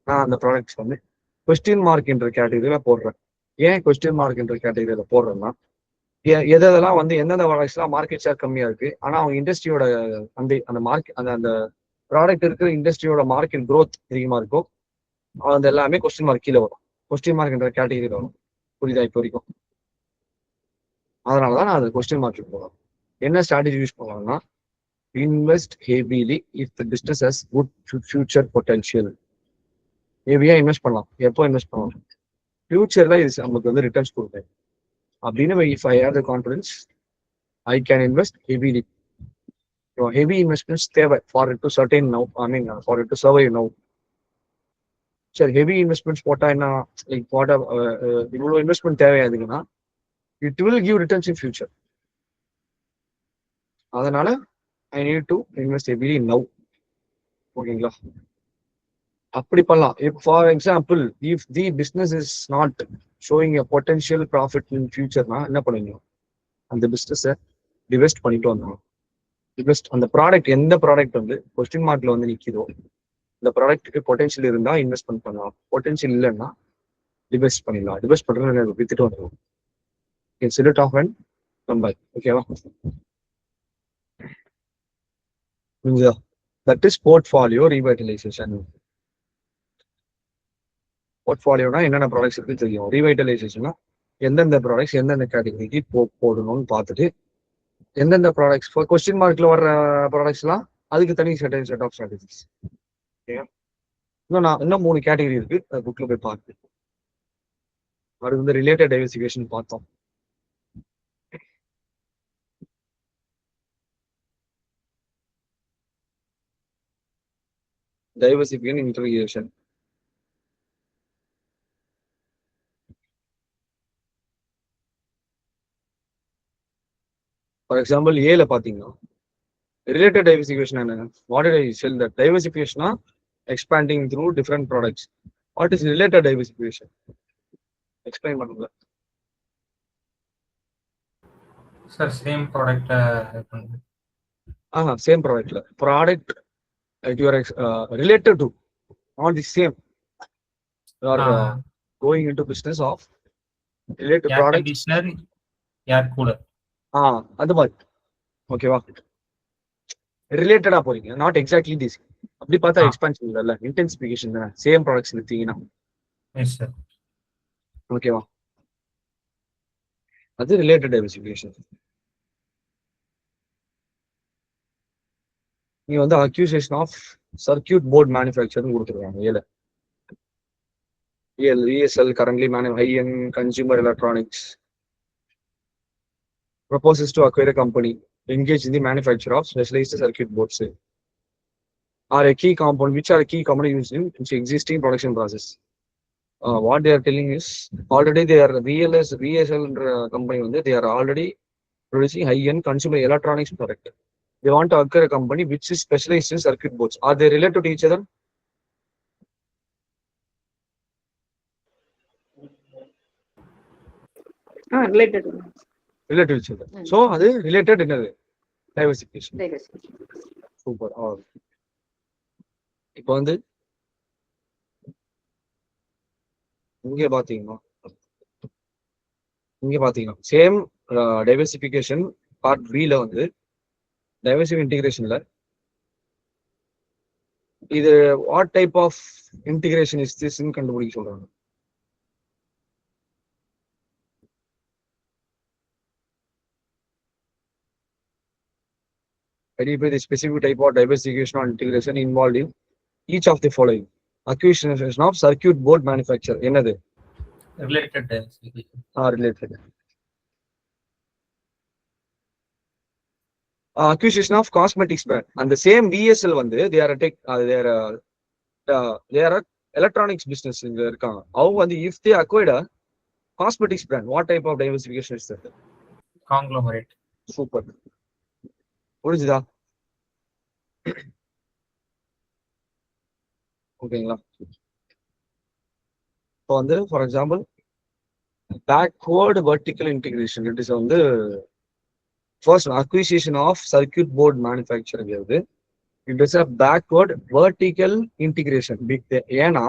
நான் அந்த ப்ராடக்ட்ஸ் வந்து கொஸ்டின் மார்க் என்ற கேட்டகரியில போடுறேன். ஏன் கொஸ்டின் மார்க் என்ற கேட்டகரியில போடுறேன்னா எதெல்லாம் வந்து எந்தெந்த ப்ராடக்ட்ஸ்லாம் மார்க்கெட் ஷேர் கம்மியா இருக்கு ஆனா அவங்க இண்டஸ்ட்ரியோட அந்த அந்த மார்க்கெட் அந்த ப்ராடக்ட் இருக்கிற இண்டஸ்ட்ரியோட மார்க்கெட் க்ரோத் அதிகமா இருக்கும். அது எல்லாமே கொஸ்டின் மார்க் கீழே வரும். கொஸ்டின் மார்க்ன்ற கேட்டகரியில் வரும். புரியுதா இப்போ வரைக்கும்? அதனாலதான் நான் அது கொஸ்டின் மார்க் போகிறேன். என்ன ஸ்ட்ராட்டஜி யூஸ் பண்ணலாம்னா invest heavily if the business has good future potential. ஹெவியா இன்வெஸ்ட் பண்ணலாம். எப்போ இன்வெஸ்ட் பண்ணலாம்? ஃபியூச்சர்ல இது நமக்கு வந்து ரிட்டர்ன்ஸ் கொடுப்பேன் அப்படின்னு if I have the confidence I can invest heavily. Heavy investments தேவை for it to certain now. I mean, for it to survive now. சரி, ஹெவி இன்வெஸ்ட்மெண்ட்ஸ் போட்டா என்ன? லைக் போட்டா இவ்வளோ இன்வெஸ்ட்மெண்ட் தேவையாதுங்கன்னா it will give returns in future. அதனால I need to invest heavily now. ஓகேங்களா? அப்படி பண்ணலாம். If for example if the business is not showing a potential profit in ஃபியூச்சர்னா என்ன பண்ணுவீங்க? அந்த பிஸ்னஸை டிவெஸ்ட் பண்ணிட்டு வந்தோம். டிவெஸ்ட் அந்த ப்ராடக்ட் எந்த ப்ராடக்ட் வந்து கொஸ்டின் மார்க்ல வந்து நிற்கிதோ இந்த ப்ராடக்ட்டுக்கு பொட்டன்ஷியல் இருந்தால் இன்வெஸ்ட்மெண்ட் பண்ணலாம். பொட்டன்ஷியல் இல்லைன்னா டிவெஸ்ட் பண்ணிடலாம். டிவெஸ்ட் பண்ணுறது வித்துட்டு வந்துடும். Set off and come back. ஓகேவா? புரிஞ்சுதா? That is portfolio revitalization. போர்ட்ஃபோலியோனா என்னென்ன ப்ராடக்ட்ஸ் இருக்குன்னு தெரியும். ரீவைட்டலைசேஷன்னா எந்தெந்த ப்ராடக்ட்ஸ் எந்தெந்த கேட்டகரிக்கு போடணும்னு பார்த்துட்டு எந்தெந்த ப்ராடக்ட்ஸ் கொஸ்டின் மார்க்ல வர்ற ப்ராடக்ட்ஸ்லாம் அதுக்கு தனி செட் ஆஃப் ஸ்ட்ராட்டஜிஸ். இன்னும் 3 கேட்டகரி இருக்கு. புக்ல போய் பார்த்து அது வந்து ரிலேட்டட் டைவர்சிஃபிகேஷன் பார்த்தோம். Diversification integration. ஃபார் எக்ஸாம்பிள் ஏல பாத்தீங்கன்னா ரிலேட்டட் டைவர்சிஃபிகேஷன் என்ன? What did I sell that? டைவர்சிஃபிகேஷனா expanding through different products. What is related diversification? Explain பண்ணுங்க சார். சேம் ப்ராடக்ட் சேம் ப்ராடக்ட்ல product you are related to not the same. You are going into business of related air product. Conditioner, air cooler. அது மாதிரி. ஓகேவா? ரிலேட்டடா போறீங்க, not exactly this. அப்படி பார்த்தா expansion இல்ல, இன்டென்சிஃபிகேஷன் தானே. சேம் ப்ராடக்ட்ஸ் வித்தீங்கன்னா. Yes sir. ஓகேவா? அது ரிலேட்டட் டைவர்சிஃபிகேஷன். நீ வந்து அக்யூசேஷன் ஆஃப் சர்க்கியூட் போர்ட் மேனுஃபேக்சர்னு கொடுத்துருக்காங்க. ESL currently high-end consumer electronics proposes to acquire a company engaged in the manufacture of specialized circuit boards are a key component, which are a key component used in its existing production process. What they are telling is already they are VSL company, they are already producing high-end consumer electronics product. They want to acquire a company which is specialized in circuit boards. Are they related to each other? Related Related to each other. So அது related என்னது? Diversification. Super. இப்போ வந்து இங்க பாத்தீங்கன்னா same diversification part பில வந்து டைவர்சிவ் இன்டிகிரேஷன்ல இது what type of integration is திஸ்ன்னு கண்டுபிடிக்க சொல்றாங்க. Verify the specific type of diversification or integration involved in each of the following. Acquisition of circuit board manufacturer. என்னது? Related. Related. Acquisition of cosmetics brand. And the same VSL வந்து they are a tech, they are a electronics business இங்க இருக்காங்க. அவங்க வந்து if they acquired a cosmetics brand, what type of diversification is that? Conglomerate. Super. புரிஞ்சுதா? ஓகேங்களா? இப்போ வந்து for example backward vertical integration. It is வந்து first acquisition of circuit board manufacturing. It is a backward vertical integration. ஏன்னா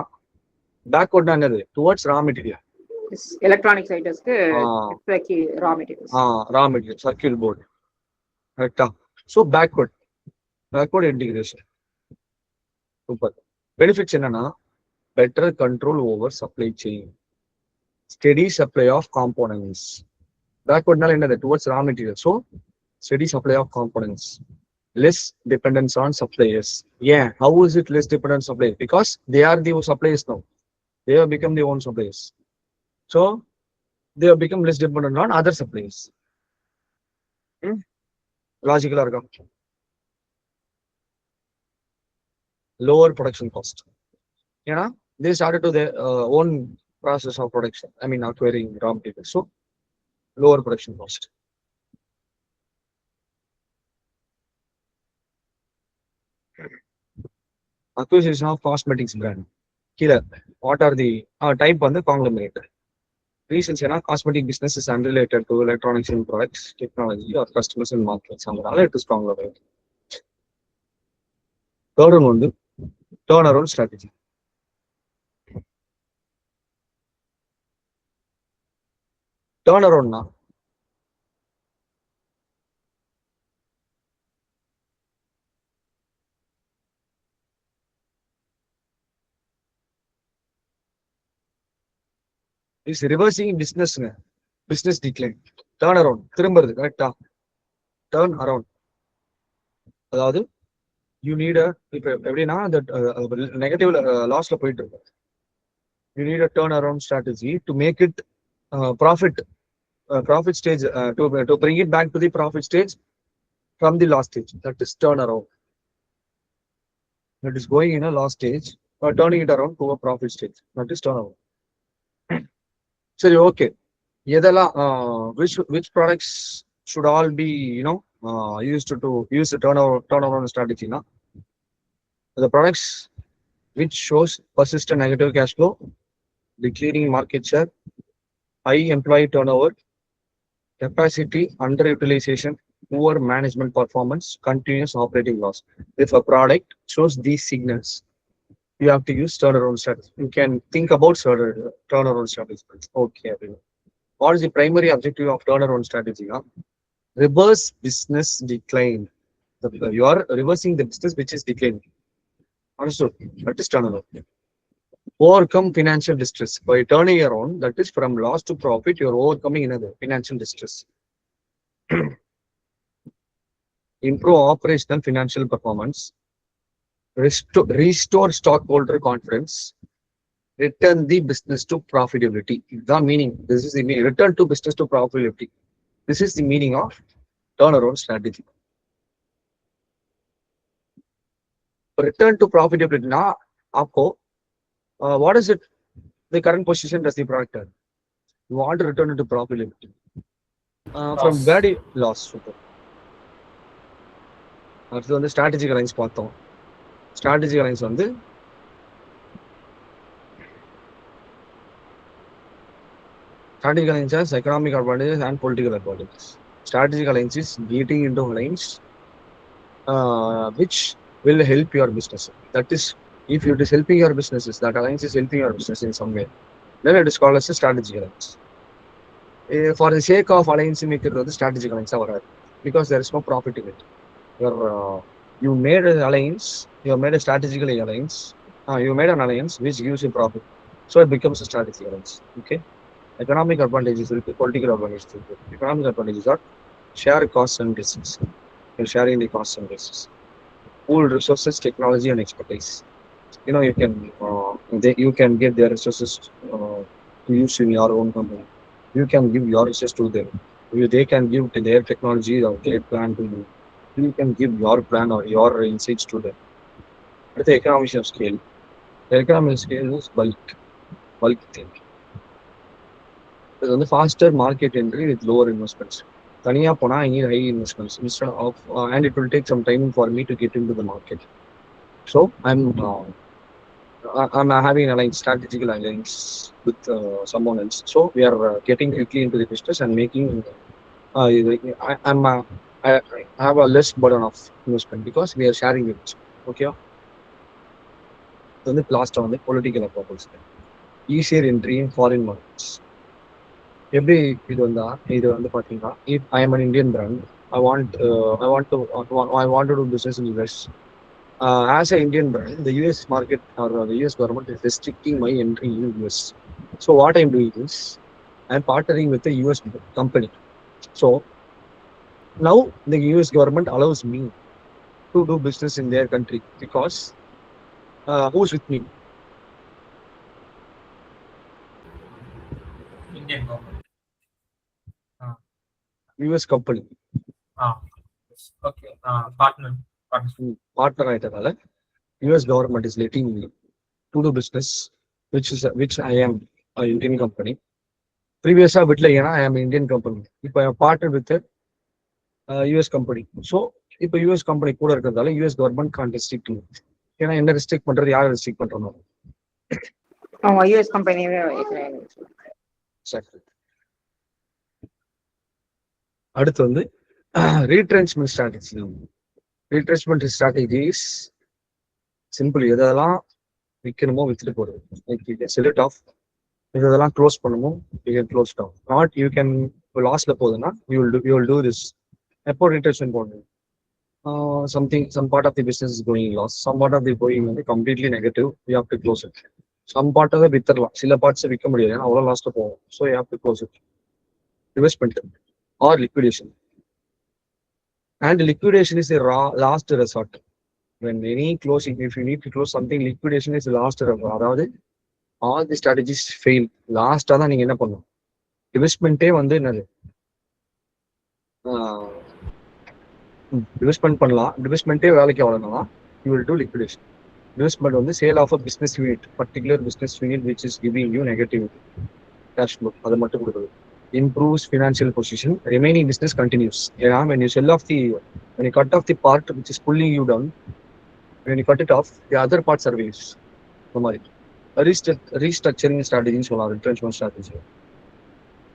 backward என்னது? Towards raw material. Electronics ஐட்டம்ஸ்க்கு raw materials. Raw material, circuit board. கரெக்டா? So backward integration. Super. Benefits என்னன்னா better control over supply chain, steady supply of components. Backward நால என்னது? Towards raw material. So steady supply of components, less dependence on suppliers. Yeah, how is it less dependence on suppliers? Because they are the suppliers now. They have become their own suppliers. So they have become less dependent on other suppliers. Logical இருக்கா? Lower production cost. ஏன்னா they started to their own process of production. I mean acquiring raw materials. So lower production cost. Acquisition of cosmetics brand. Here, what are the type on the conglomerate? Reasons ஏன்னா cosmetic business is unrelated to electronics and products, technology or customers and markets. அதனால it is conglomerate. Third one வந்து turnaround strategy. Turnaround na is reversing business decline. Turn around. திரும்புறது கரெக்டா? Turn around. அதாவது you need a இப்ப எப்படின்னா அந்த negative லாஸ்ல போயிட்டு இருக்கு. You need a turnaround strategy to make it profit stage, to bring it back to the profit stage from the loss stage. That is turnaround. That is going in a loss stage or turning it around to a profit stage. That is turnaround. சரி, okay. எதெல்லாம் which products should all be used to use the turnaround strategy na? The products which shows persistent negative cash flow, declining market share, high employee turnover, capacity underutilization, poor management performance, continuous operating loss. If a product shows these signals, you have to use turnaround strategy. You can think about turnaround strategy. Okay. What is the primary objective of turnaround strategy? Reverse business decline. You are reversing the business which is declining. Understood? That is turnaround. Overcome financial distress. By turning around, that is from loss to profit, you are overcoming another financial distress. Improve operational financial performance. Restore stockholder confidence. Return the business to profitability. The meaning. This is the meaning. Return to business to profitability. This is the meaning of turnaround strategy. Return to profitability. Now, what is it? The current position does the product have? You want to return it to profitability. From very loss. Super. அடுத்து வந்து strategic alliance பார்த்தோம். Strategic alliance வந்து strategic alliance has economic advantages and political advantages. Strategic alliance is getting into alliance which will help your business. That is, if it is helping your businesses, that alliance is helping your business in some way, then it is called as a strategic alliance. For the sake of alliance, make it the strategic alliance, because there is no profit in it. You made an alliance, you made a strategic alliance, you made an alliance which gives you profit. So it becomes a strategic alliance. Okay. Economic advantages, political advantages. Economic advantages are share costs and distance. You're sharing the costs and risks. Pool resources, technology, and expertise. You can you can get their resources to use in your own company. You can give your resources to them. They can give to their technology or their plan to you. You can give your plan or your insights to them. But the economies of scale. The economy of scale is bulk thing. It's on the faster market entry with lower investments. Taniya pona, I need high investments instead of, and it will take some time for me to get into the market. So I'm having a strategical alliance with someone else. So we are getting quickly into the business and making. I have a less burden of investment because we are sharing it. Okay. The last on the political purpose. Easier entry in foreign markets. எப்படி இது வந்து பாத்தீங்கன்னா, if I am an Indian brand, I want to do business in US. As an Indian brand, the US market or the US government is restricting my entry in US. So what I'm doing is I'm partnering with a US company. So now the US government allows me to do business in their country because who's with me? Indian government. US company. Okay. Partner. Partner ஆயிட்டதால US government is letting me to do business, which I am an Indian company. Previously, I am an Indian company. If I am partnered with a US company, so if a US company கூட இருக்கிறதால US government can't restrict me. ஏன்னா என்ன restrict பண்றது, யாரை restrict பண்றோம்? US கம்பெனியே. அடுத்து வந்து retrenchment strategy. Retrenchment strategies simple. எதெல்லாம் விற்கணுமோ வித்துட்டு போறது. செலக்ட் ஆஃப் இதெல்லாம் க்ளோஸ் பண்ணணும். You can close down. Not you can லாஸ்ல போகுதுன்னா யூ வில் டூ திஸ். எப்போ ரீட்ரென்ச்மெண்ட் போடணும்? Some part of the business is going loss. Some part of the going வந்து completely negative. You have to close it. Some part of the வித்தரலாம். சில parts விற்க முடியாது, ஏன்னா அவ்வளோ லாஸ்ட்ல போகும். So you have to close it. Investment or liquidation. And liquidation is a last resort. When any closing, if you need to close something, liquidation is the last resort. அதாவது all the strategies fail. லாஸ்டா தான் நீங்க என்ன பண்ணணும்? இன்வெஸ்ட்மெண்ட்டே வந்து என்னது, investment பண்ணலாம். இன்வெஸ்ட்மெண்ட்டே வேலைக்கு வரணும்னா you will do liquidation. Investment வந்து sale of a business unit, particular business unit which is giving you negative cash flow, அதை மட்டும் கொடுக்குது. Improves financial position, remaining business continues. When you sell off when you cut off the part which is pulling you down, when you cut it off, the other parts are waste. Restructuring strategy சொல்லலாம், retrenchment strategy.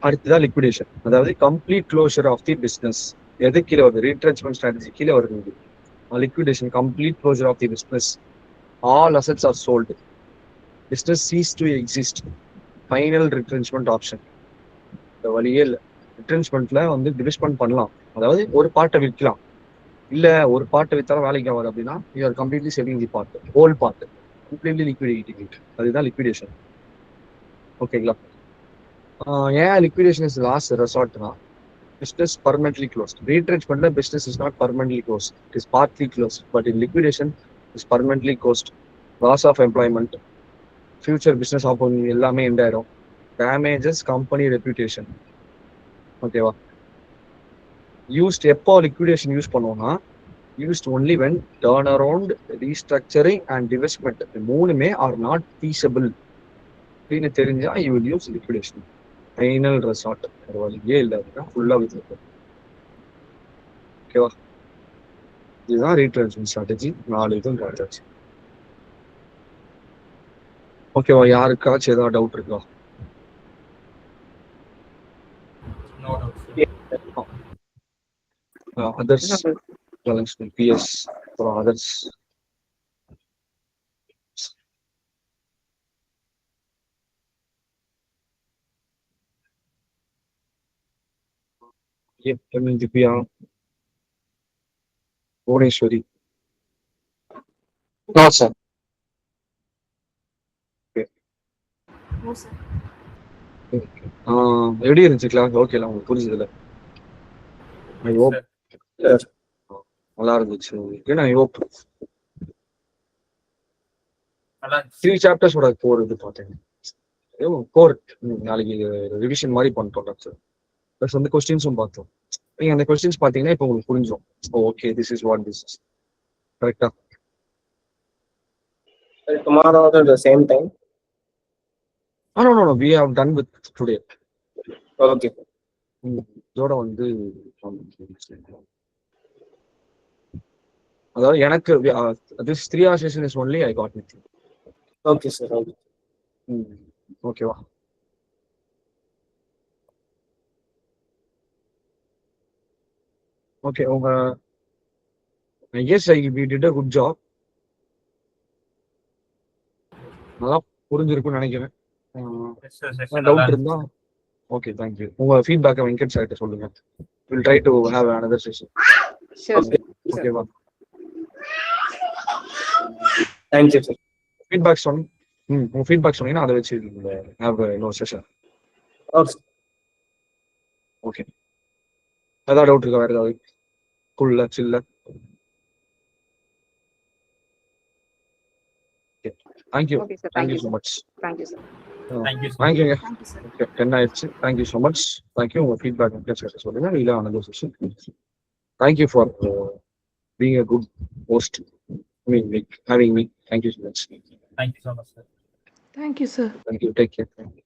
அடுத்ததான் liquidation, அதாவது complete closure of the business. எது கீழே வருது? retrenchment strategy கீழே வருது. Liquidation, complete closure of the business. All assets are sold. Business cease to exist. Final retrenchment option. வழியே இல்லை. ரிட்டர்ன்ஸ்மெண்ட்ல வந்து டிவிஸ்மெண்ட் பண்ணலாம். அதாவது ஒரு பார்ட்டை விற்கலாம். இல்ல ஒரு பார்ட்டை வித்தாலும் வேலைக்கு ஆகாது அப்படின்னா you are completely selling the part, whole part, completely liquidating it. அதுதான் லிக்விடேஷன். ஓகேங்களா? ஏன் லிக்விடேஷன் இஸ் லாஸ்ட் ரெசார்ட்னா business permanently closed. Retrenchment business is not permanently closed. It is partly closed. But in liquidation, it is permanently closed. Loss of employment, future business opportunity எல்லாமே end ஆயிடும். Damages company reputation. ஓகேவா? Used எப்போ liquidation use பண்ணுவோம்னா, used only when turn around, restructuring and divestment மூணுமே are not feasible அப்படின்னு தெரிஞ்சா you will use liquidation. Final resort. ஒரு வழியே இல்லை அப்படின்னா ஃபுல்லாக வித்துருக்கும். ஓகேவா? இதுதான் ரீட்ரென்ச்மெண்ட் ஸ்ட்ராட்டஜி. 4 இதுவும் காட்டாச்சு. ஓகேவா? யாருக்காச்சும் ஏதாவது டவுட் இருக்கா? Others, PS for others. Yep, Divya, Bhuvaneshwari. No, sir. Okay. No, sir. எப்படி இருந்துச்சு கிளாஸ்? ஓகேல உங்களுக்கு புரிஞ்சதுல? I hope. நல்லா இருந்துச்சு. ஏன்னா ஹோப் நல்லா 3 சாப்டர்ஸோட கோர் இது பார்த்தேன். கோர் நாளைக்கு ரிவிஷன் மாதிரி பண்ணிட்டோம் சார். ப்ளஸ் வந்து கொஸ்டின்ஸும் பார்த்தோம். நீங்க அந்த கொஸ்டின்ஸ் பார்த்தீங்கன்னா இப்போ உங்களுக்கு புரிஞ்சிடும். Okay this is what this is கரெக்டா. Tomorrow at the same time. No, we have done with today. Okay. இதோட வந்து அதாவது எனக்கு this 3 hour session is only I got with you. Okay, sir. Okay. ஓகேவா? ஓகே உங்க S we did a good job. நல்லா புரிஞ்சிருக்கும்னு நினைக்கிறேன். Doubt இருந்தா ஓகே தேங்க்யூ. உங்க ஃபீட்பேக்கை வெங்கட் சார்கிட்ட சொல்லுங்க. Will try to have another session. Sure, sir. ஓகேவா? Thank you, sir. ஃபீட்பேக் உங்க ஃபீட்பேக் சொன்னீங்கன்னா அதை வச்சு ஹேவ் இன்னொரு செஷன். Okay. ஓகே. ஏதாவது டவுட் இருக்கா? வேற ஏதாவது குள்ள சில்ல? Thank you. Okay, sir. Thank you so much. Thank you, sir. Thank you தேங்க்யூங்க. Thank you, sir. ஓகே 10 ஆயிடுச்சு. Thank you so much. தேங்க்யூ. உங்க ஃபீட்பேக் வெங்கட் சார்கிட்ட சொல்லுங்க. இல்லை another session. Thank you for being a good host. I mean, like having me. Thank you so much. Thank you so much sir. Thank you, sir. Thank you. Take care. Thank you.